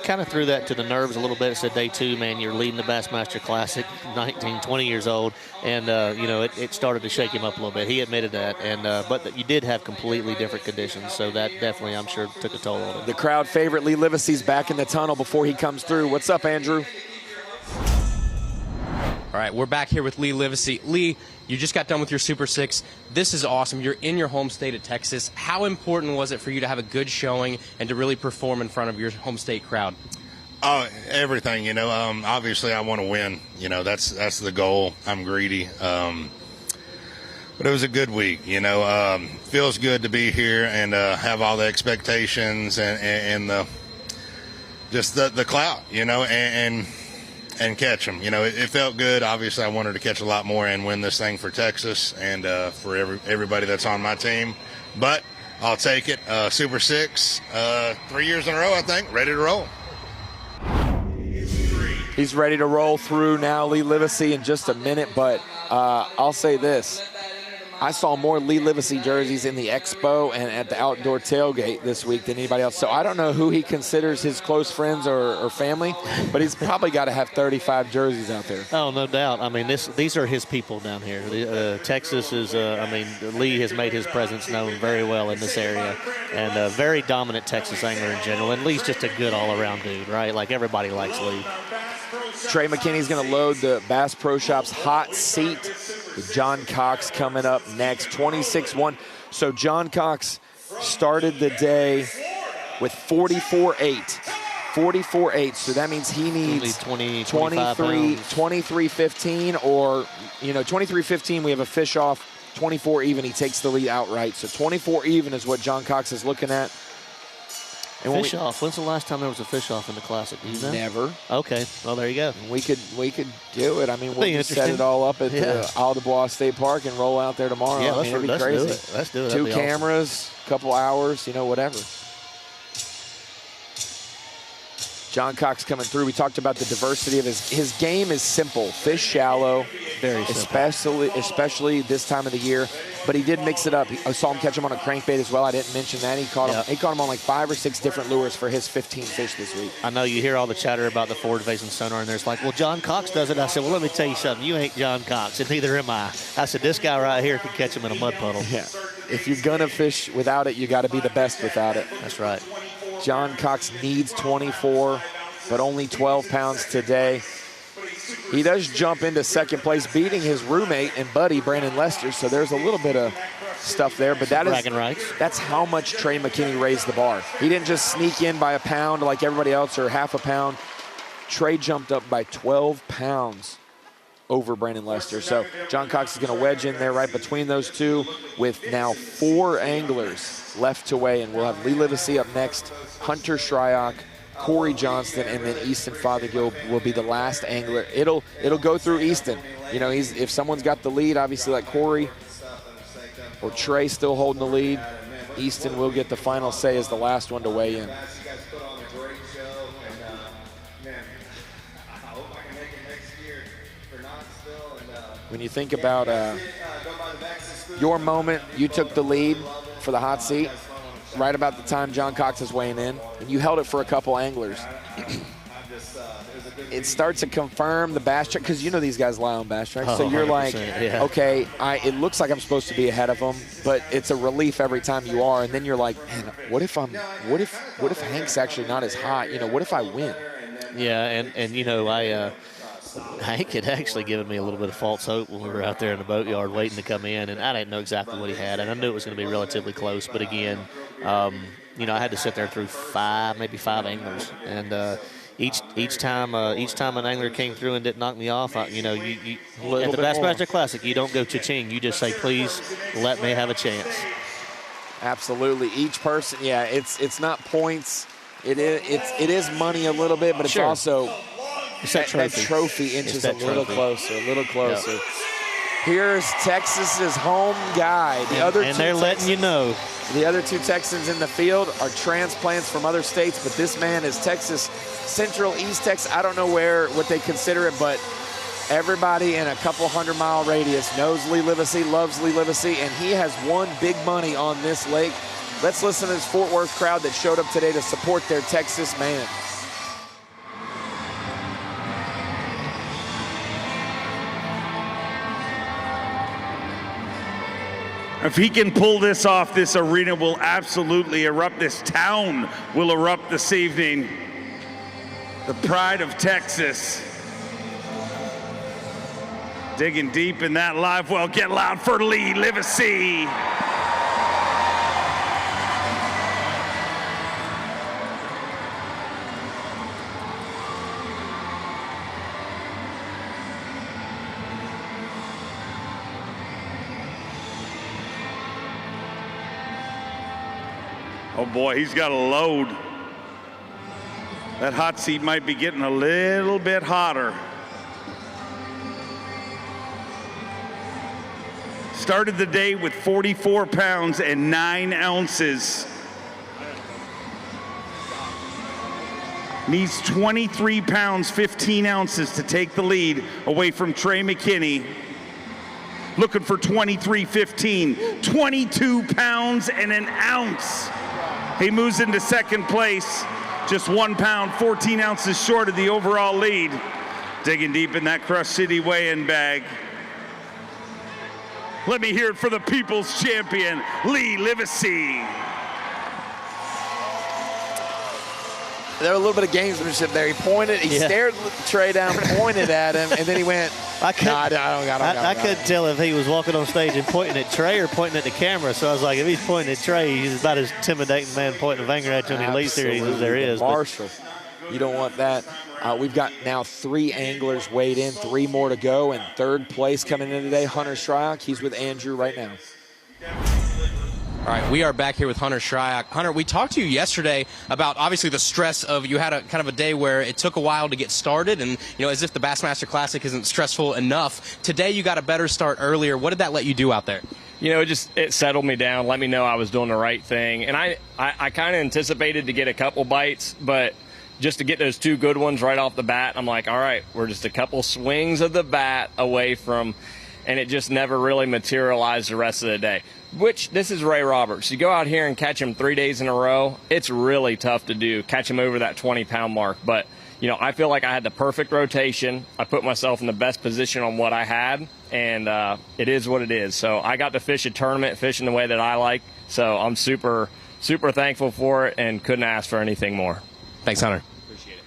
kind of threw that to the nerves a little bit. Said day 2, man, you're leading the Bassmaster Classic, 19, 20 years old. And, you know, it started to shake him up a little bit. He admitted that. And but you did have completely different conditions. So that definitely, I'm sure, took a toll on him. The crowd favorite, Lee Livesey's back in the tunnel before he comes through. What's up, Andrew? All right, we're back here with Lee Livesey. Lee, you just got done with your Super 6. This is awesome. You're in your home state of Texas. How important was it for you to have a good showing and to really perform in front of your home state crowd? Oh, everything, you know. Obviously, I want to win. You know, that's the goal. I'm greedy. But it was a good week, you know. Feels good to be here and have all the expectations and the just the clout, you know, and catch them. You know, it felt good. Obviously, I wanted to catch a lot more and win this thing for Texas and for everybody that's on my team. But I'll take it. Super 6, 3 years in a row, I think. Ready to roll. He's ready to roll through now, Lee Livesey, in just a minute. But I'll say this. I saw more Lee Livesey jerseys in the expo and at the outdoor tailgate this week than anybody else. So I don't know who he considers his close friends or family, but he's probably got to have 35 jerseys out there. Oh, no doubt. I mean, these are his people down here. Texas is, I mean, Lee has made his presence known very well in this area, and a very dominant Texas angler in general. And Lee's just a good all-around dude, right? Like, everybody likes Lee. Trey McKinney's going to load the Bass Pro Shops hot seat with John Cox coming up next, 26-1. So John Cox started the day with 44.8. 44.8, so that means he needs 23.15 or, you know, 23.15. We have a fish off 24 even, he takes the lead outright. So 24 even is what John Cox is looking at. And fish off. When's the last time there was a fish off in the Classic? Do you know? Never. Okay. Well, there you go. We could do it. I mean, we'll just set it all up at the Isle de Bois State Park and roll out there tomorrow. Yeah, I mean, it'd be crazy. do it. Let's do it. 2 cameras, couple hours, whatever. John Cox coming through. We talked about the diversity of his game is simple. Fish shallow, very simple. especially this time of the year. But he did mix it up. I saw him catch him on a crankbait as well. I didn't mention that. He caught him on like 5 or 6 different lures for his 15 fish this week. I know you hear all the chatter about the forward-facing sonar, and there's like, well, John Cox does it. I said, well, let me tell you something. You ain't John Cox, and neither am I. I said, this guy right here can catch him in a mud puddle. Yeah. If you're going to fish without it, you got to be the best without it. That's right. John Cox needs 24, but only 12 pounds today. He does jump into second place, beating his roommate and buddy, Brandon Lester, so there's a little bit of stuff there, but that's how much Trey McKinney raised the bar. He didn't just sneak in by a pound like everybody else or half a pound. Trey jumped up by 12 pounds over Brandon Lester. So John Cox is going to wedge in there right between those two with now 4 anglers left to weigh, and we'll have Lee Livesey up next, Hunter Shryock, Corey Johnston, and then Easton Fothergill will be the last angler. It'll go through Easton. If someone's got the lead, obviously like Corey or Trey still holding the lead, Easton will get the final say as the last one to weigh in. When you think about your moment, you took the lead for the hot seat right about the time John Cox is weighing in, and you held it for a couple anglers. It starts to confirm the bass track, because these guys lie on bass tracks. So you're like, okay, it looks like I'm supposed to be ahead of them, but it's a relief every time you are. And then you're like, man, what if Hank's actually not as hot? What if I win? Yeah, and Hank had actually given me a little bit of false hope when we were out there in the boatyard waiting to come in, and I didn't know exactly what he had, and I knew it was going to be relatively close. But again, I had to sit there through maybe five anglers, and each time an angler came through and didn't knock me off, at the Bassmaster Classic, you don't go cha-ching. You just say, please let me have a chance. Absolutely. Each person, it's not points. It is money a little bit, but it's also that trophy inches a little closer. Yep. Here's Texas's home guy. They're letting you know. The other 2 Texans in the field are transplants from other states, but this man is Texas, Central, East Texas. I don't know what they consider it, but everybody in a couple 100-mile radius knows Lee Livesey, loves Lee Livesey, and he has won big money on this lake. Let's listen to this Fort Worth crowd that showed up today to support their Texas man. If he can pull this off, this arena will absolutely erupt. This town will erupt this evening. The pride of Texas. Digging deep in that live well. Get loud for Lee Livesey. Oh boy, he's got a load. That hot seat might be getting a little bit hotter. Started the day with 44 pounds and 9 ounces. Needs 23 pounds, 15 ounces to take the lead away from Trey McKinney. Looking for 23.15, 22 pounds and an ounce. He moves into second place, just 1 pound, 14 ounces short of the overall lead. Digging deep in that Crush City weigh-in bag. Let me hear it for the people's champion, Lee Livesey. There was a little bit of gamesmanship there. He pointed, he stared Trey down, pointed at him, and then he went, I couldn't tell if he was walking on stage and pointing at Trey or pointing at the camera. So I was like, if he's pointing at Trey, he's about as intimidating man pointing a finger at you on the elite series as there is. Marshall. You don't want that. We've got now 3 anglers weighed in, 3 more to go, and 3rd place coming in today, Hunter Shryock. He's with Andrew right now. All right, we are back here with Hunter Shryock. Hunter, we talked to you yesterday about obviously the stress of you had a kind of a day where it took a while to get started, and as if the Bassmaster Classic isn't stressful enough. Today you got a better start earlier. What did that let you do out there? It settled me down, let me know I was doing the right thing, and I kind of anticipated to get a couple bites, but just to get those 2 good ones right off the bat, I'm like, all right, we're just a couple swings of the bat away from, and it just never really materialized the rest of the day. Which, this is Ray Roberts. You go out here and catch him 3 days in a row, it's really tough to do, catch him over that 20-pound mark. But, I feel like I had the perfect rotation. I put myself in the best position on what I had, and it is what it is. So I got to fish a tournament, fishing the way that I like. So I'm super, super thankful for it and couldn't ask for anything more. Thanks, Hunter. Appreciate it.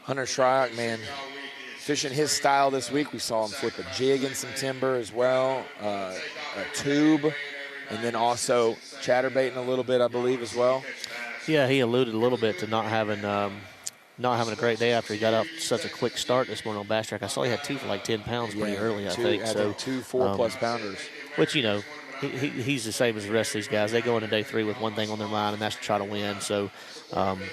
Hunter Shryock, man, fishing his style this week. We saw him flip a jig in some timber as well, a tube, and then also chatterbaiting a little bit, I believe, as well. Yeah, he alluded a little bit to not having a great day after he got up such a quick start this morning on Bass Track. I saw he had 2 for like 10 pounds pretty early, I think. So 2 4+ pounders. Which, he's the same as the rest of these guys. They go into day 3 with one thing on their mind, and that's to try to win. So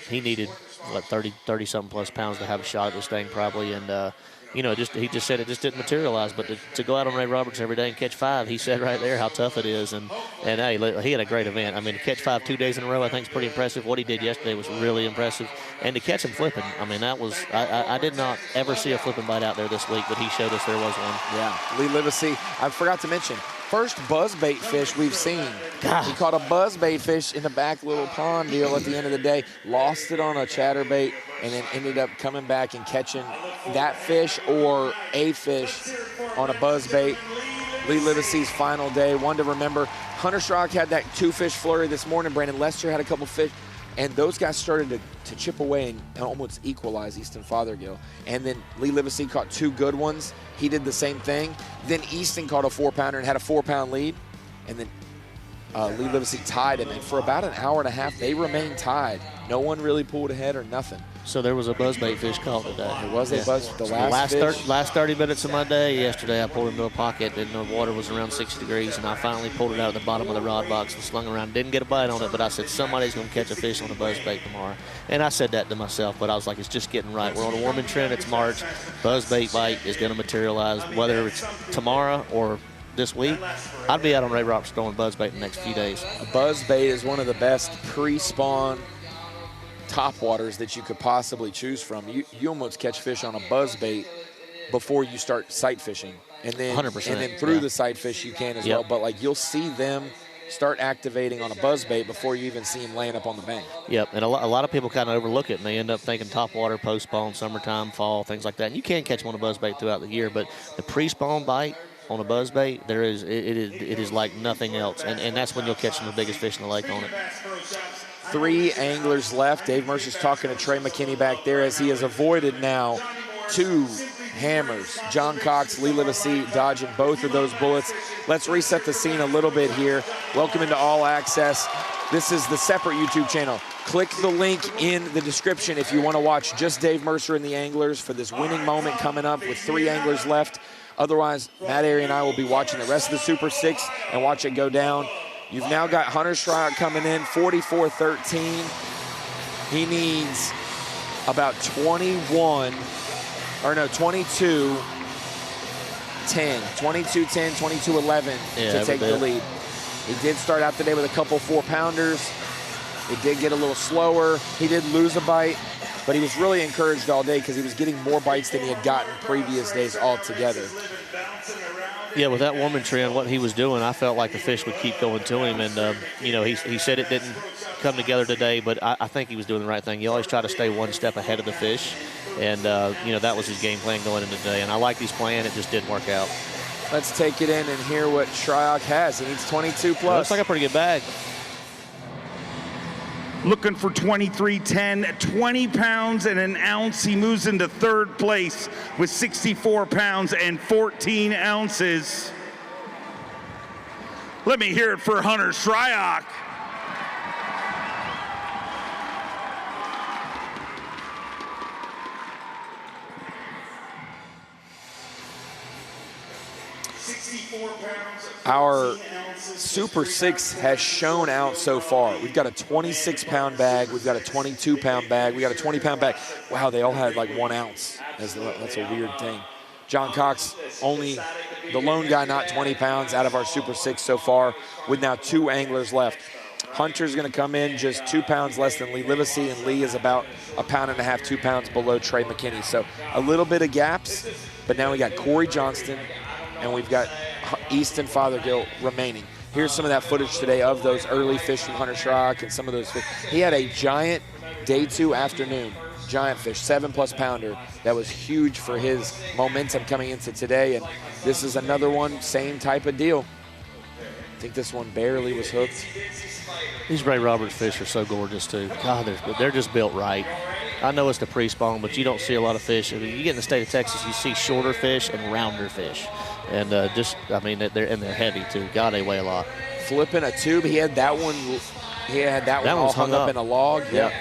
he needed, 30-something plus pounds to have a shot at this thing probably. And, he just said it just didn't materialize. But to go out on Ray Roberts every day and catch 5, he said right there how tough it is. And hey, he had a great event. I mean, to catch 5 2 days in a row, I think is pretty impressive. What he did yesterday was really impressive. And to catch him flipping, I mean, that was, I did not ever see a flipping bite out there this week, but he showed us there was one. Yeah, Lee Livesey, I forgot to mention, first buzzbait fish we've seen. God. He caught a buzzbait fish in the back little pond deal at the end of the day, lost it on a chatterbait, and then ended up coming back and catching that fish or a fish on a buzzbait. Lee Livesey's final day, one to remember. Hunter Shryock had that 2-fish flurry this morning. Brandon Lester had a couple fish. And those guys started to chip away and almost equalize Easton Fothergill. And then Lee Livesey caught 2 good ones. He did the same thing. Then Easton caught a 4-pounder and had a 4-pound lead. And then Lee Livesey tied him. And for about an hour and a half, they remained tied. No one really pulled ahead or nothing. So there was a buzzbait fish caught today. There was a buzz. The last 30 minutes of my day yesterday, I pulled into a pocket and the water was around 60 degrees, and I finally pulled it out of the bottom of the rod box and slung around. Didn't get a bite on it, but I said somebody's going to catch a fish on a buzzbait tomorrow. And I said that to myself, but I was like, it's just getting right. We're on a warming trend. It's March. Buzzbait bite is going to materialize, whether it's tomorrow or this week. I'd be out on Ray Roberts throwing buzzbait in the next few days. A buzzbait is one of the best pre-spawn topwaters that you could possibly choose from. You almost catch fish on a buzzbait before you start sight fishing, and then 100%, and then through the sight fish you can as well. But like you'll see them start activating on a buzzbait before you even see them laying up on the bank. Yep, and a lot of people kind of overlook it, and they end up thinking topwater, post-spawn, summertime, fall, things like that. And you can catch them on a buzzbait throughout the year, but the pre-spawn bite on a buzzbait, it is like nothing else, and that's when you'll catch some of the biggest fish in the lake on it. 3 anglers left. Dave Mercer's talking to Trey McKinney back there as he has avoided now 2 hammers. John Cox, Lee Livesey dodging both of those bullets. Let's reset the scene a little bit here. Welcome into All Access. This is the separate YouTube channel. Click the link in the description if you want to watch just Dave Mercer and the anglers for this winning moment coming up with 3 anglers left. Otherwise, Matt Airy and I will be watching the rest of the Super 6 and watch it go down. You've now got Hunter Shryock coming in, 44-13. He needs about 22-10, 22-11 to take the lead. He did start out the day with a couple 4-pounders. It did get a little slower. He did lose a bite, but he was really encouraged all day because he was getting more bites than he had gotten previous days altogether. Yeah, with that warming trend, what he was doing, I felt like the fish would keep going to him. And, he said it didn't come together today, but I think he was doing the right thing. You always try to stay one step ahead of the fish. And, that was his game plan going into today. And I like his plan. It just didn't work out. Let's take it in and hear what Shryock has. He needs 22 plus. Looks like a pretty good bag. Looking for 23-10, 20 pounds and an ounce. He moves into 3rd place with 64 pounds and 14 ounces. Let me hear it for Hunter Shryock. Our Super 6 has shown out so far. We've got a 26-pound bag. We've got a 22-pound bag. We got a 20-pound bag. Wow, they all had like 1 ounce. That's a weird thing. John Cox, only the lone guy, not 20 pounds out of our Super 6 so far, with now 2 anglers left. Hunter's going to come in just 2 pounds less than Lee Livesey, and Lee is about 1.5 pounds, 2 pounds below Trey McKinney. So a little bit of gaps, but now we got Corey Johnston, and we've got Easton Fothergill remaining. Here's some of that footage today of those early fish from Hunter's Rock and some of those fish. He had a giant day 2 afternoon, giant fish, 7+ pounder. That was huge for his momentum coming into today, and this is another one, same type of deal. I think this one barely was hooked. These Ray Roberts fish are so gorgeous too. God, they're just built right. I know it's the pre-spawn, but you don't see a lot of fish. I mean, you get in the state of Texas, you see shorter fish and rounder fish. And they're heavy too. God, they weigh a lot. Flipping a tube, he had that one. He had that one all hung up in a log. Yeah.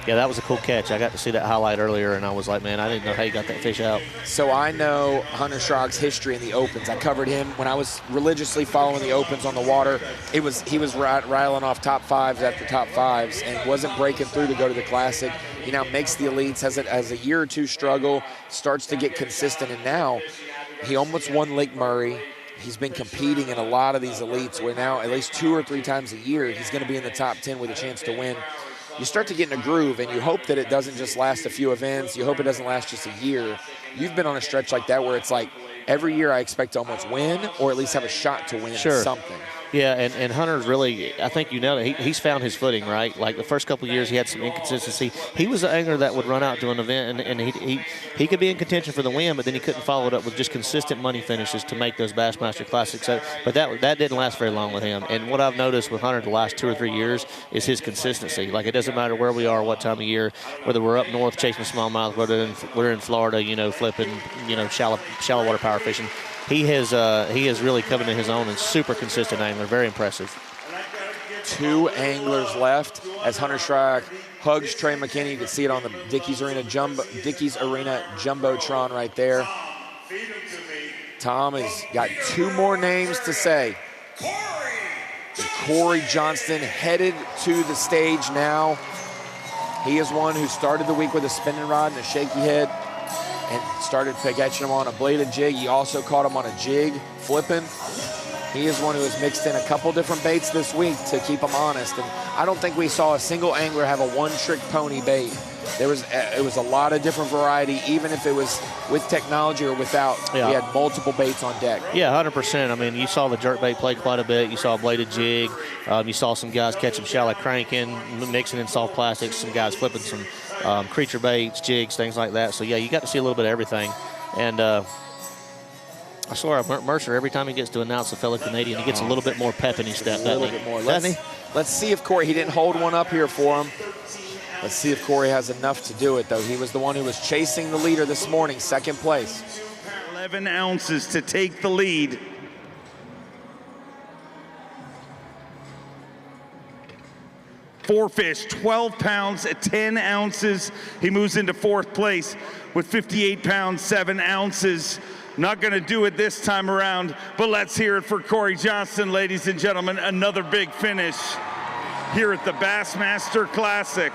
Yeah, that was a cool catch. I got to see that highlight earlier, and I was like, man, I didn't know how you got that fish out. So I know Hunter Schrock's history in the Opens. I covered him when I was religiously following the Opens on the water. He was riling off top 5s after top 5s and wasn't breaking through to go to the Classic. He now makes the elites, has a year or two struggle, starts to get consistent, and now he almost won Lake Murray. He's been competing in a lot of these elites where now at least 2 or 3 times a year he's going to be in the top 10 with a chance to win. You start to get in a groove, and you hope that it doesn't just last a few events. You hope it doesn't last just a year. You've been on a stretch like that where it's like every year I expect to almost win or at least have a shot to win something. Yeah, and Hunter's really, I think you know that he's found his footing, right? Like the first couple of years, he had some inconsistency. He was an angler that would run out to an event, and he could be in contention for the win, but then he couldn't follow it up with just consistent money finishes to make those Bassmaster Classics. So, but that didn't last very long with him. And what I've noticed with Hunter the last 2 or 3 years is his consistency. Like it doesn't matter where we are, what time of year, whether we're up north chasing smallmouth, whether we're in Florida, flipping, shallow water power fishing. He has really come into his own and super consistent angler. Very impressive. 2 anglers left as Hunter Schrock hugs Trey McKinney. You can see it on the Dickies Arena Jumbotron right there. Tom has got 2 more names to say. And Corey Johnston headed to the stage now. He is one who started the week with a spinning rod and a shaky head and started catching him on a bladed jig. He also caught him on a jig, flipping. He is one who has mixed in a couple different baits this week to keep him honest. And I don't think we saw a single angler have a one-trick pony bait. It was a lot of different variety, even if it was with technology or without. Yeah. We had multiple baits on deck. Yeah, 100%. I mean, you saw the jerkbait play quite a bit. You saw a bladed jig. You saw some guys catching shallow cranking, mixing in soft plastics. Some guys flipping some creature baits, jigs, things like that. So, yeah, you got to see a little bit of everything. And I swear, Mercer, every time he gets to announce a fellow Canadian, he gets a little bit more pep in his step, doesn't he? A little bit more. Let's see if Corey, he didn't hold one up here for him. Let's see if Corey has enough to do it, though. He was the one who was chasing the leader this morning, 2nd place. 11 ounces to take the lead. Four fish, 12 pounds at 10 ounces. He moves into 4th place with 58 pounds, 7 ounces. Not going to do it this time around, but let's hear it for Corey Johnston, ladies and gentlemen. Another big finish here at the Bassmaster Classic.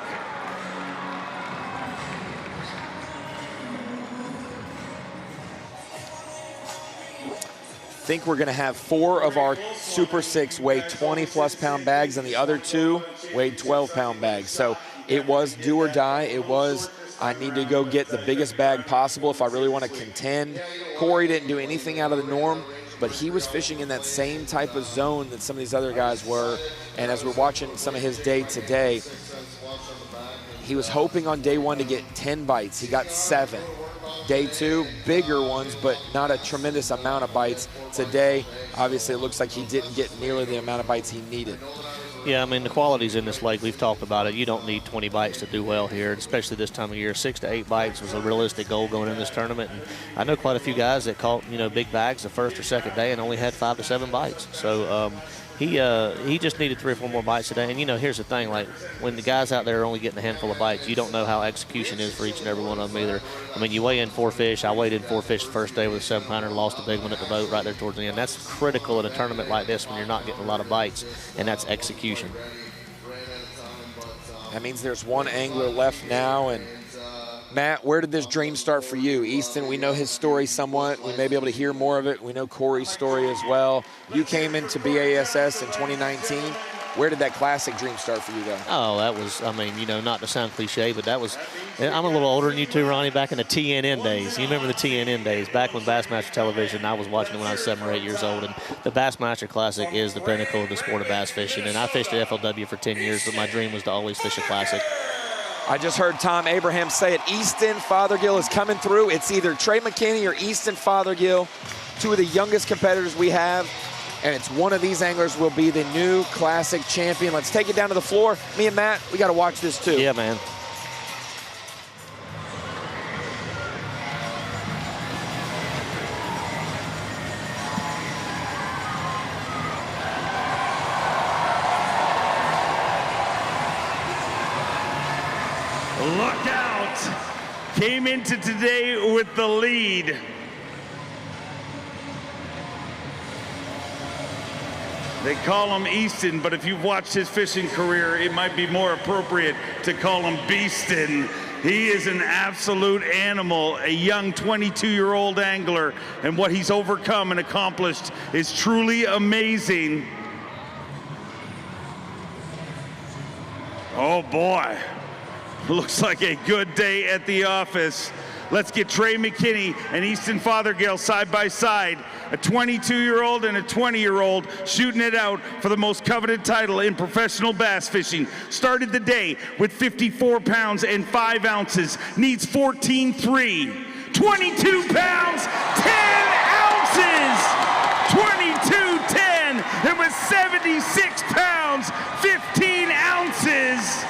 I think we're going to have 4 of our Super 6 weigh 20+ pound bags, and the other 2 weighed 12-pound bags. So it was do or die. It was, I need to go get the biggest bag possible if I really want to contend. Corey didn't do anything out of the norm, but he was fishing in that same type of zone that some of these other guys were. And as we're watching some of his day today, he was hoping on day 1 to get 10 bites. He got 7. Day 2, bigger ones, but not a tremendous amount of bites. Today, obviously, it looks like he didn't get nearly the amount of bites he needed. Yeah, I mean, the quality's in this lake. We've talked about it. You don't need 20 bites to do well here, especially this time of year. 6 to 8 bites was a realistic goal going in this tournament. And I know quite a few guys that caught, big bags the first or second day and only had 5 to 7 bites. So he just needed 3 or 4 more bites today. And, you know, here's the thing, like, when the guys out there are only getting a handful of bites, you don't know how execution is for each and every one of them either. I mean, you weigh in 4 fish. I weighed in 4 fish the first day with a 7-pounder, lost a big one at the boat right there towards the end. That's critical in a tournament like this when you're not getting a lot of bites, and that's execution. That means there's one angler left now. And Matt, where did this dream start for you? Easton, we know his story somewhat. We may be able to hear more of it. We know Corey's story as well. You came into B.A.S.S. in 2019. Where did that classic dream start for you, though? Oh, that was, I mean, you know, not to sound cliche, but that was, I'm a little older than you too, Ronnie, back in the TNN days. You remember the TNN days, back when Bassmaster Television, I was watching it when I was 7 or 8 years old, and the Bassmaster Classic is the pinnacle of the sport of bass fishing, and I fished at FLW for 10 years, but my dream was to always fish a classic. I just heard Tom Abraham say it. Easton Fothergill is coming through. It's either Trey McKinney or Easton Fothergill, 2 of the youngest competitors we have. And it's one of these anglers will be the new classic champion. Let's take it down to the floor. Me and Matt, we got to watch this too. Yeah, man. Look out! Came into today with the lead. They call him Easton, but if you've watched his fishing career, it might be more appropriate to call him Beaston. He is an absolute animal, a young 22-year-old angler, and what he's overcome and accomplished is truly amazing. Oh boy, looks like a good day at the office. Let's get Trey McKinney and Easton Fothergill side by side. A 22-year-old and a 20-year-old shooting it out for the most coveted title in professional bass fishing. Started the day with 54 pounds and 5 ounces. Needs 14.3. 22 pounds, 10 ounces. 22.10. And with 76 pounds, 15 ounces.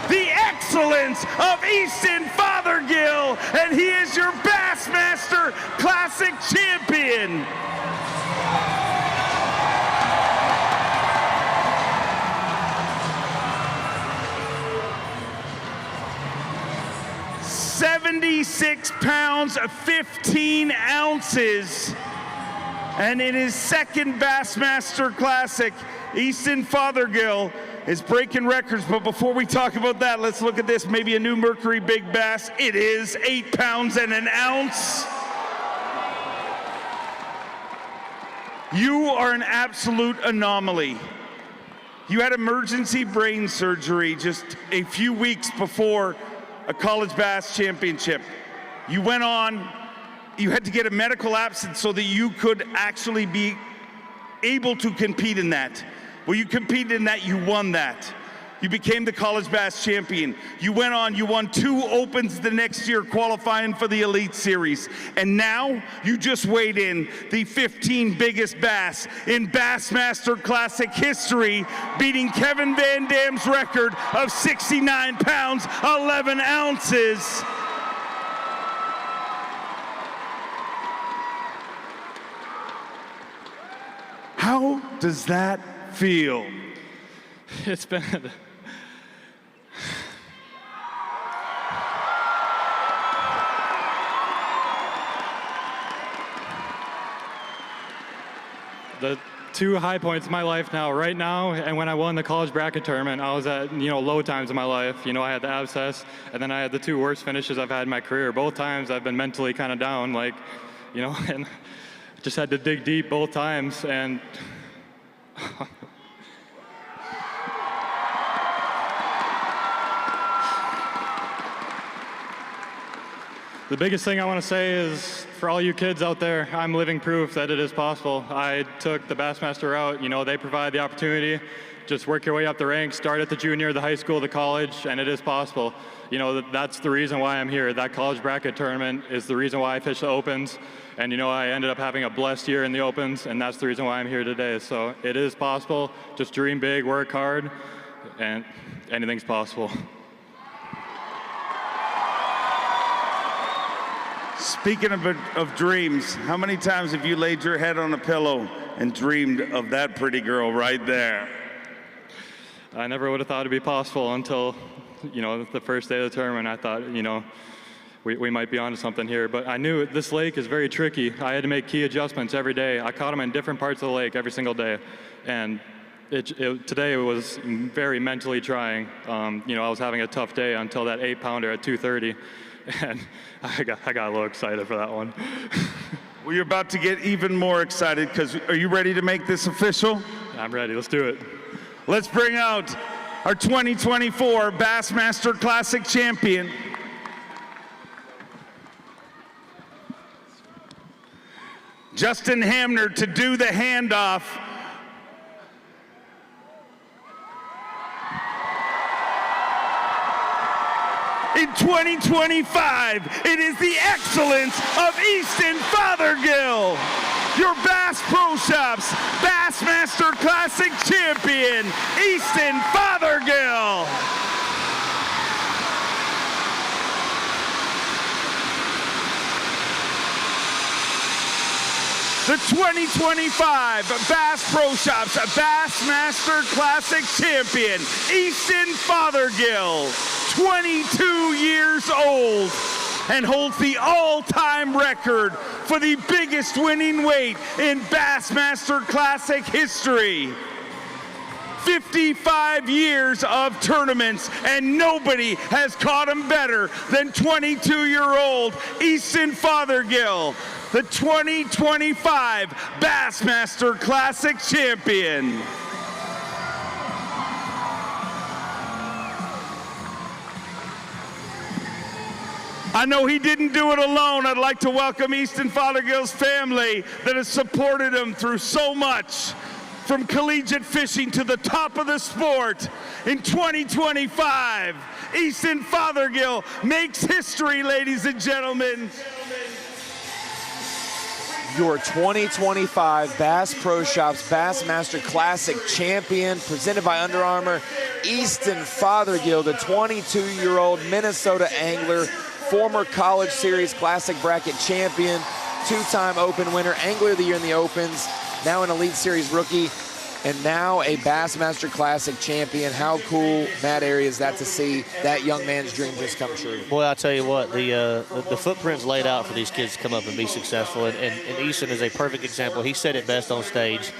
The excellence of Easton Fothergill, and he is your Bassmaster Classic champion. $76 pounds, 15 ounces. And in his second Bassmaster Classic, Easton Fothergill is breaking records, but before we talk about that, let's look at this, maybe a new Mercury Big Bass. It is 8 pounds and an ounce. You are an absolute anomaly. You had emergency brain surgery just a few weeks before a college bass championship. You went on, you had to get a medical absence so that you could actually be able to compete in that. Well, you competed in that, you won that. You became the college bass champion. You went on, you won 2 opens the next year qualifying for the Elite Series. And now you just weighed in the 15 biggest bass in Bassmaster Classic history, beating Kevin Van Dam's record of 69 pounds, 11 ounces. How does that feel? It's been the 2 high points in my life now, right now, and when I won the college bracket tournament, I was at, low times in my life. I had the abscess, and then I had the 2 worst finishes I've had in my career. Both times I've been mentally kind of down, and just had to dig deep both times, and the biggest thing I want to say is, for all you kids out there, I'm living proof that it is possible. I took the Bassmaster route. They provide the opportunity. Just work your way up the ranks, start at the junior, the high school, the college, and it is possible. That's the reason why I'm here. That college bracket tournament is the reason why I fish the Opens. And I ended up having a blessed year in the Opens, and that's the reason why I'm here today. So it is possible. Just dream big, work hard, and anything's possible. Speaking of dreams, how many times have you laid your head on a pillow and dreamed of that pretty girl right there. I never would have thought it'd be possible until, the first day of the tournament. I thought, we might be onto something here. But I knew this lake is very tricky. I had to make key adjustments every day. I caught them in different parts of the lake every single day. And today it was very mentally trying. I was having a tough day until that 8-pounder at 230. And I got a little excited for that one. Well, you're about to get even more excited because are you ready to make this official? I'm ready. Let's do it. Let's bring out our 2024 Bassmaster Classic champion, Justin Hamner, to do the handoff. In 2025, it is the excellence of Easton Fothergill, your Bass Pro Shops Bassmaster Classic champion, Easton Fothergill. The 2025 Bass Pro Shops Bassmaster Classic champion, Easton Fothergill, 22 years old, and holds the all-time record for the biggest winning weight in Bassmaster Classic history. 55 years of tournaments, and nobody has caught him better than 22-year-old Easton Fothergill, the 2025 Bassmaster Classic champion. I know he didn't do it alone. I'd like to welcome Easton Fothergill's family that has supported him through so much, from collegiate fishing to the top of the sport. In 2025, Easton Fothergill makes history, ladies and gentlemen. Your 2025 Bass Pro Shops Bassmaster Classic champion, presented by Under Armour, Easton Fothergill, the 22-year-old Minnesota angler, former College Series Classic Bracket champion, two-time Open winner, Angler of the Year in the Opens, now an Elite Series rookie, and now a Bassmaster Classic champion. How cool, Matt Airy, is that to see that young man's dream just come true? Boy, I'll tell you what, the footprint's laid out for these kids to come up and be successful, and Easton is a perfect example. He said it best on stage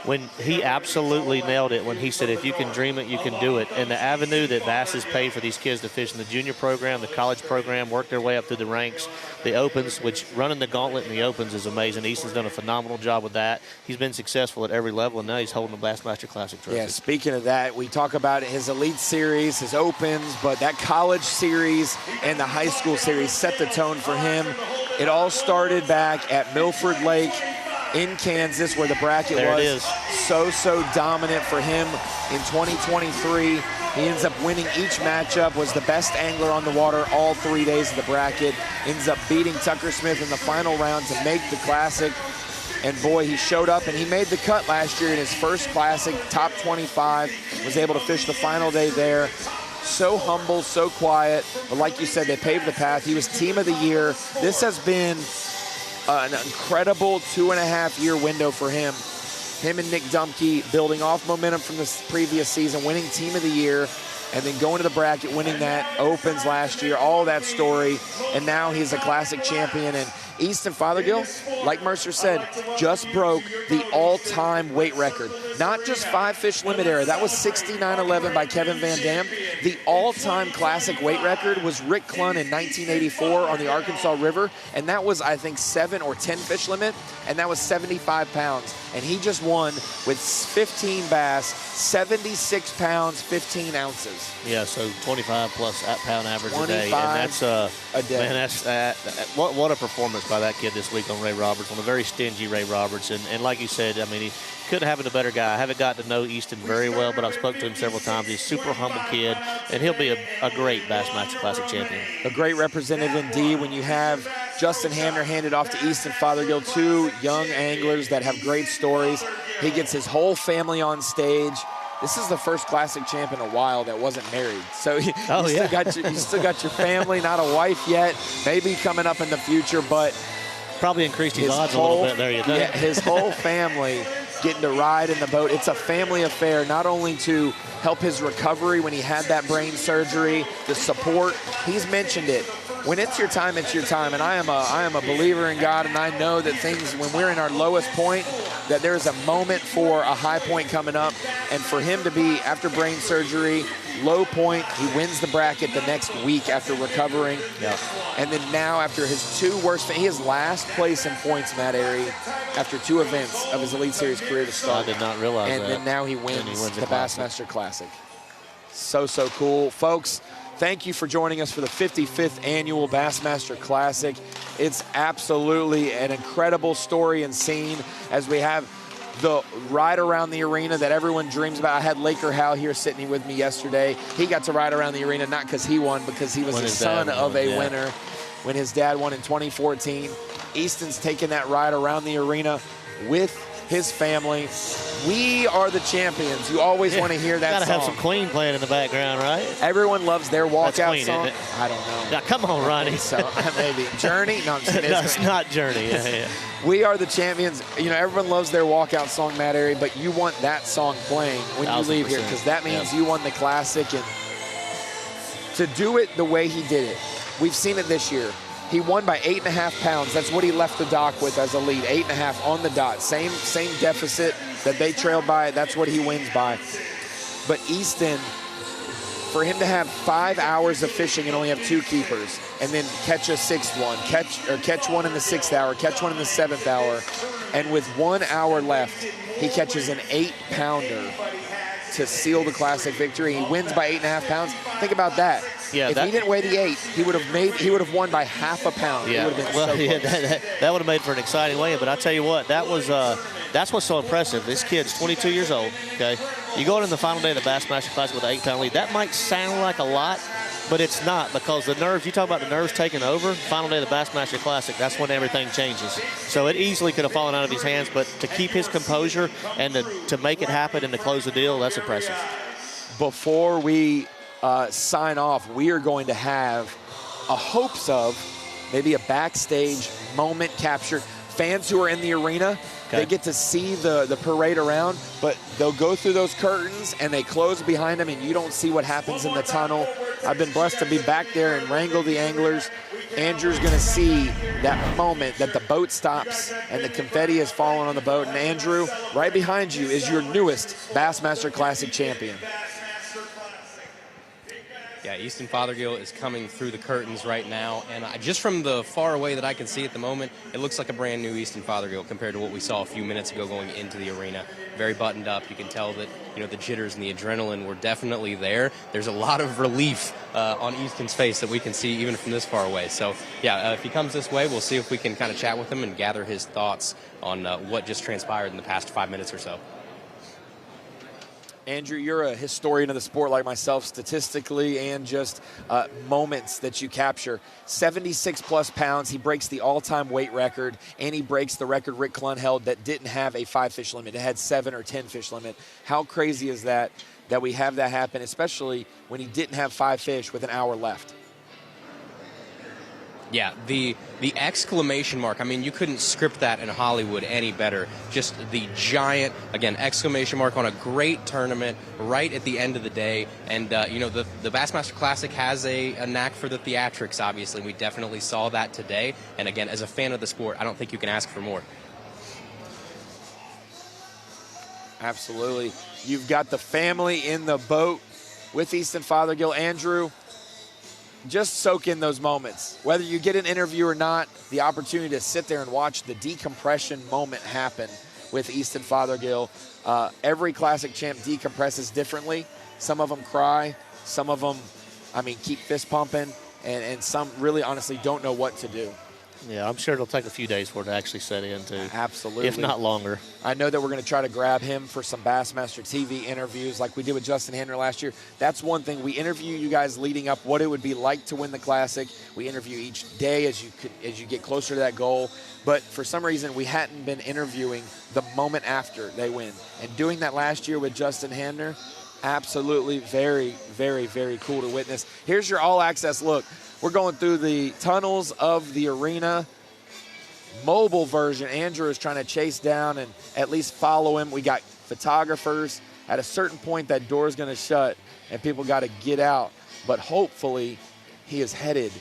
when he absolutely nailed it when he said, if you can dream it, you can do it. And the avenue that Bass has paid for these kids to fish in the junior program, the college program, work their way up through the ranks, the Opens, which running the gauntlet in the Opens is amazing. Easton's done a phenomenal job with that. He's been successful at every level, and now he's holding the Bassmaster Classic trophy. Yeah, speaking of that, we talk about his Elite Series, his Opens, but that College Series and the High School Series set the tone for him. It all started back at Milford Lake in Kansas, where the bracket was so dominant for him in 2023. He ends up winning each matchup, was the best angler on the water all 3 days of the bracket, ends up beating Tucker Smith in the final round to make the Classic. And boy, he showed up, and he made the cut last year in his first Classic, top 25, was able to fish the final day there. So humble, so quiet, but like you said, they paved the path. He was Team of the Year. This has been an incredible 2.5-year window for him. Him and Nick Dumke building off momentum from the previous season, winning Team of the Year, and then going to the bracket, winning that Opens last year, all that story, and now he's a Classic champion. And Easton Fothergill, like Mercer said, just broke the all-time weight record. Not just 5-fish limit era. That was 69.11 by Kevin Van Dam. The all-time Classic weight record was Rick Clunn in 1984 on the Arkansas River, and that was, I think, 7 or 10 fish limit, and that was 75 pounds. And he just won with 15 bass, 76 pounds, 15 ounces. Yeah, so 25 plus pound average a day. And that's a day. Man, that's what a performance by that kid this week on Ray Roberts, on a very stingy Ray Roberts. And like you said, I mean, he couldn't have a better guy. I haven't gotten to know Easton very well, but I've spoken to him several times. He's a super humble kid, and he'll be a great Bassmaster Classic champion. A great representative indeed when you have Justin Hamner handed off to Easton Fothergill, two young anglers that have great stories. He gets his whole family on stage. This is the first Classic champ in a while that wasn't married. So you still got your family, not a wife yet, maybe coming up in the future, but probably increased his odds a little bit there, you think? Yeah, his whole family getting to ride in the boat. It's a family affair, not only to help his recovery when he had that brain surgery, the support. He's mentioned it. When it's your time, it's your time. And I am a believer in God, and I know that things, when we're in our lowest point, that there's a moment for a high point coming up. And for him to be, after brain surgery, low point, he wins the bracket the next week after recovering. Yeah. And then now, after his two worst, he is last place in points in that area after 2 events of his Elite Series career to start. I did not realize and that. And then now he wins the Bassmaster Classic. So cool. Folks, thank you for joining us for the 55th annual Bassmaster Classic. It's absolutely an incredible story and scene as we have the ride around the arena that everyone dreams about. I had Laker Hal here sitting with me yesterday. He got to ride around the arena not because he won, because he was the son of a winner when his dad won in 2014. Easton's taking that ride around the arena with his family. We are the champions. You always want to hear that Gotta song. have some Queen playing in the background, right? Everyone loves their walkout Queen, song. isn't it? I don't know. Now, come on, Ronnie. So maybe Journey? No, I'm just kidding. No, it's not Journey. Yeah. We are the champions. You know, everyone loves their walkout song, Matt Airy, but you want that song playing when you leave here, because that means you won the Classic. And to do it the way he did it, we've seen it this year. He won by 8.5 pounds. That's what he left the dock with as a lead, 8.5 on the dot. Same deficit that they trailed by. That's what he wins by. But Easton, for him to have 5 hours of fishing and only have 2 keepers, and then catch a 6th one, catch one in the 6th hour, catch one in the 7th hour, and with 1 hour left, he catches an 8-pounder to seal the Classic victory. He wins by 8.5 pounds. Think about that. Yeah, if he didn't weigh the 8, he would have won by half a pound. Yeah, it would have been that would have made for an exciting way. But I tell you what, that's what's so impressive. This kid's 22 years old. Okay, you go in the final day of the Bassmaster Classic with an 8-pound lead. That might sound like a lot, but it's not, because the nerves. You talk about the nerves taking over. Final day of the Bassmaster Classic. That's when everything changes. So it easily could have fallen out of his hands, but to keep his composure and to make it happen and to close the deal, that's impressive. Before we sign off, we are going to have a hopes of maybe a backstage moment captured. Fans who are in the arena, they get to see the parade around, but they'll go through those curtains and they close behind them, and you don't see what happens in the tunnel. I've been blessed to be back there and wrangle the anglers. Andrew's going to see that moment that the boat stops and the confetti is falling on the boat. And Andrew, right behind you is your newest Bassmaster Classic champion. Yeah, Easton Fothergill is coming through the curtains right now, and just from the far away that I can see at the moment, it looks like a brand new Easton Fothergill compared to what we saw a few minutes ago going into the arena. Very buttoned up. You can tell that, you know, the jitters and the adrenaline were definitely there. There's a lot of relief on Easton's face that we can see even from this far away. So, yeah, if he comes this way, we'll see if we can kind of chat with him and gather his thoughts on what just transpired in the past 5 minutes or so. Andrew, you're a historian of the sport like myself, statistically and just moments that you capture. 76-plus pounds. He breaks the all-time weight record, and he breaks the record Rick Clunn held that didn't have a 5-fish limit. It had 7 or 10 fish limit. How crazy is that we have that happen, especially when he didn't have 5 fish with an hour left? Yeah, the exclamation mark, I mean, you couldn't script that in Hollywood any better. Just the giant, again, exclamation mark on a great tournament right at the end of the day. And, you know, the Bassmaster Classic has a knack for the theatrics, obviously. We definitely saw that today. And, again, as a fan of the sport, I don't think you can ask for more. Absolutely. You've got the family in the boat with Easton Fothergill. Andrew, just soak in those moments. Whether you get an interview or not, the opportunity to sit there and watch the decompression moment happen with Easton Fothergill. Every Classic champ decompresses differently. Some of them cry. Some of them, I mean, keep fist pumping. And some really honestly don't know what to do. Yeah, I'm sure it'll take a few days for it to actually set in, too. Absolutely. If not longer. I know that we're going to try to grab him for some Bassmaster TV interviews like we did with Justin Henry last year. That's one thing. We interview you guys leading up what it would be like to win the Classic. We interview each day as you get closer to that goal. But for some reason, we hadn't been interviewing the moment after they win. And doing that last year with Justin Henry, absolutely very, very, very cool to witness. Here's your all-access look. We're going through the tunnels of the arena. mobile version. Andrew is trying to chase down and at least follow him. We got photographers. At a certain point, that door is going to shut and people got to get out. But hopefully he is headed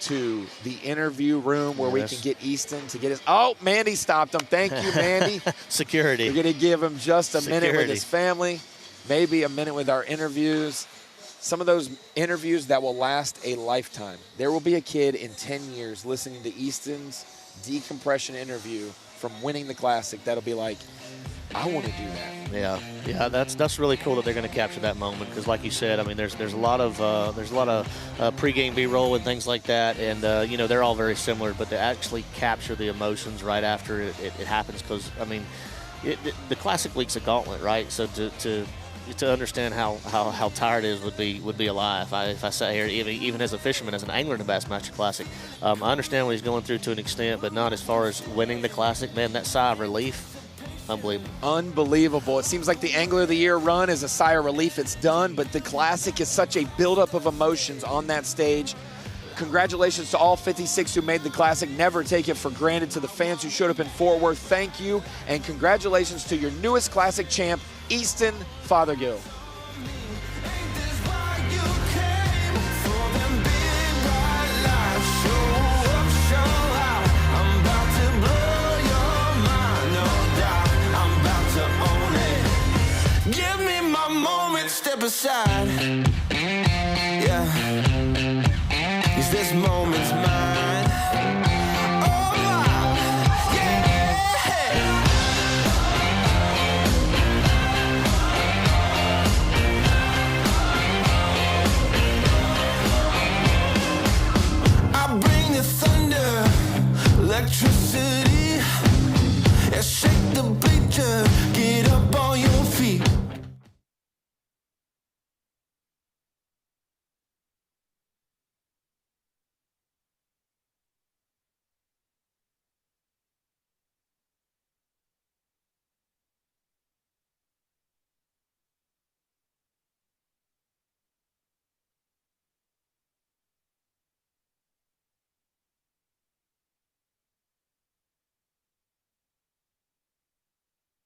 to the interview room where we can get Easton to get his. Oh, Mandy stopped him. Thank you, Mandy. Security. We're going to give him just a minute with Security. his family, maybe a minute with our interviews. Some of those interviews that will last a lifetime. There will be a kid in 10 years listening to Easton's decompression interview from winning the Classic that'll be like, I want to do that. Yeah, that's really cool that they're going to capture that moment because, like you said, I mean, there's a lot of pregame B-roll and things like that, and they're all very similar, but to actually capture the emotions right after it happens, because I mean, the Classic week's a gauntlet, right? So to understand how tired it is would be a lie if I sat here even as a fisherman, as an angler in the Bassmaster Classic. I understand what he's going through to an extent, but not as far as winning the Classic. Man, that sigh of relief. Unbelievable. It seems like the Angler of the Year run is a sigh of relief. It's done, but the Classic is such a buildup of emotions on that stage. Congratulations to all 56 who made the Classic. Never take it for granted. To the fans who showed up in Fort Worth, thank you. And congratulations to your newest Classic champ, Easton Fothergill. Give me my moment, step aside. Yeah. Is this moment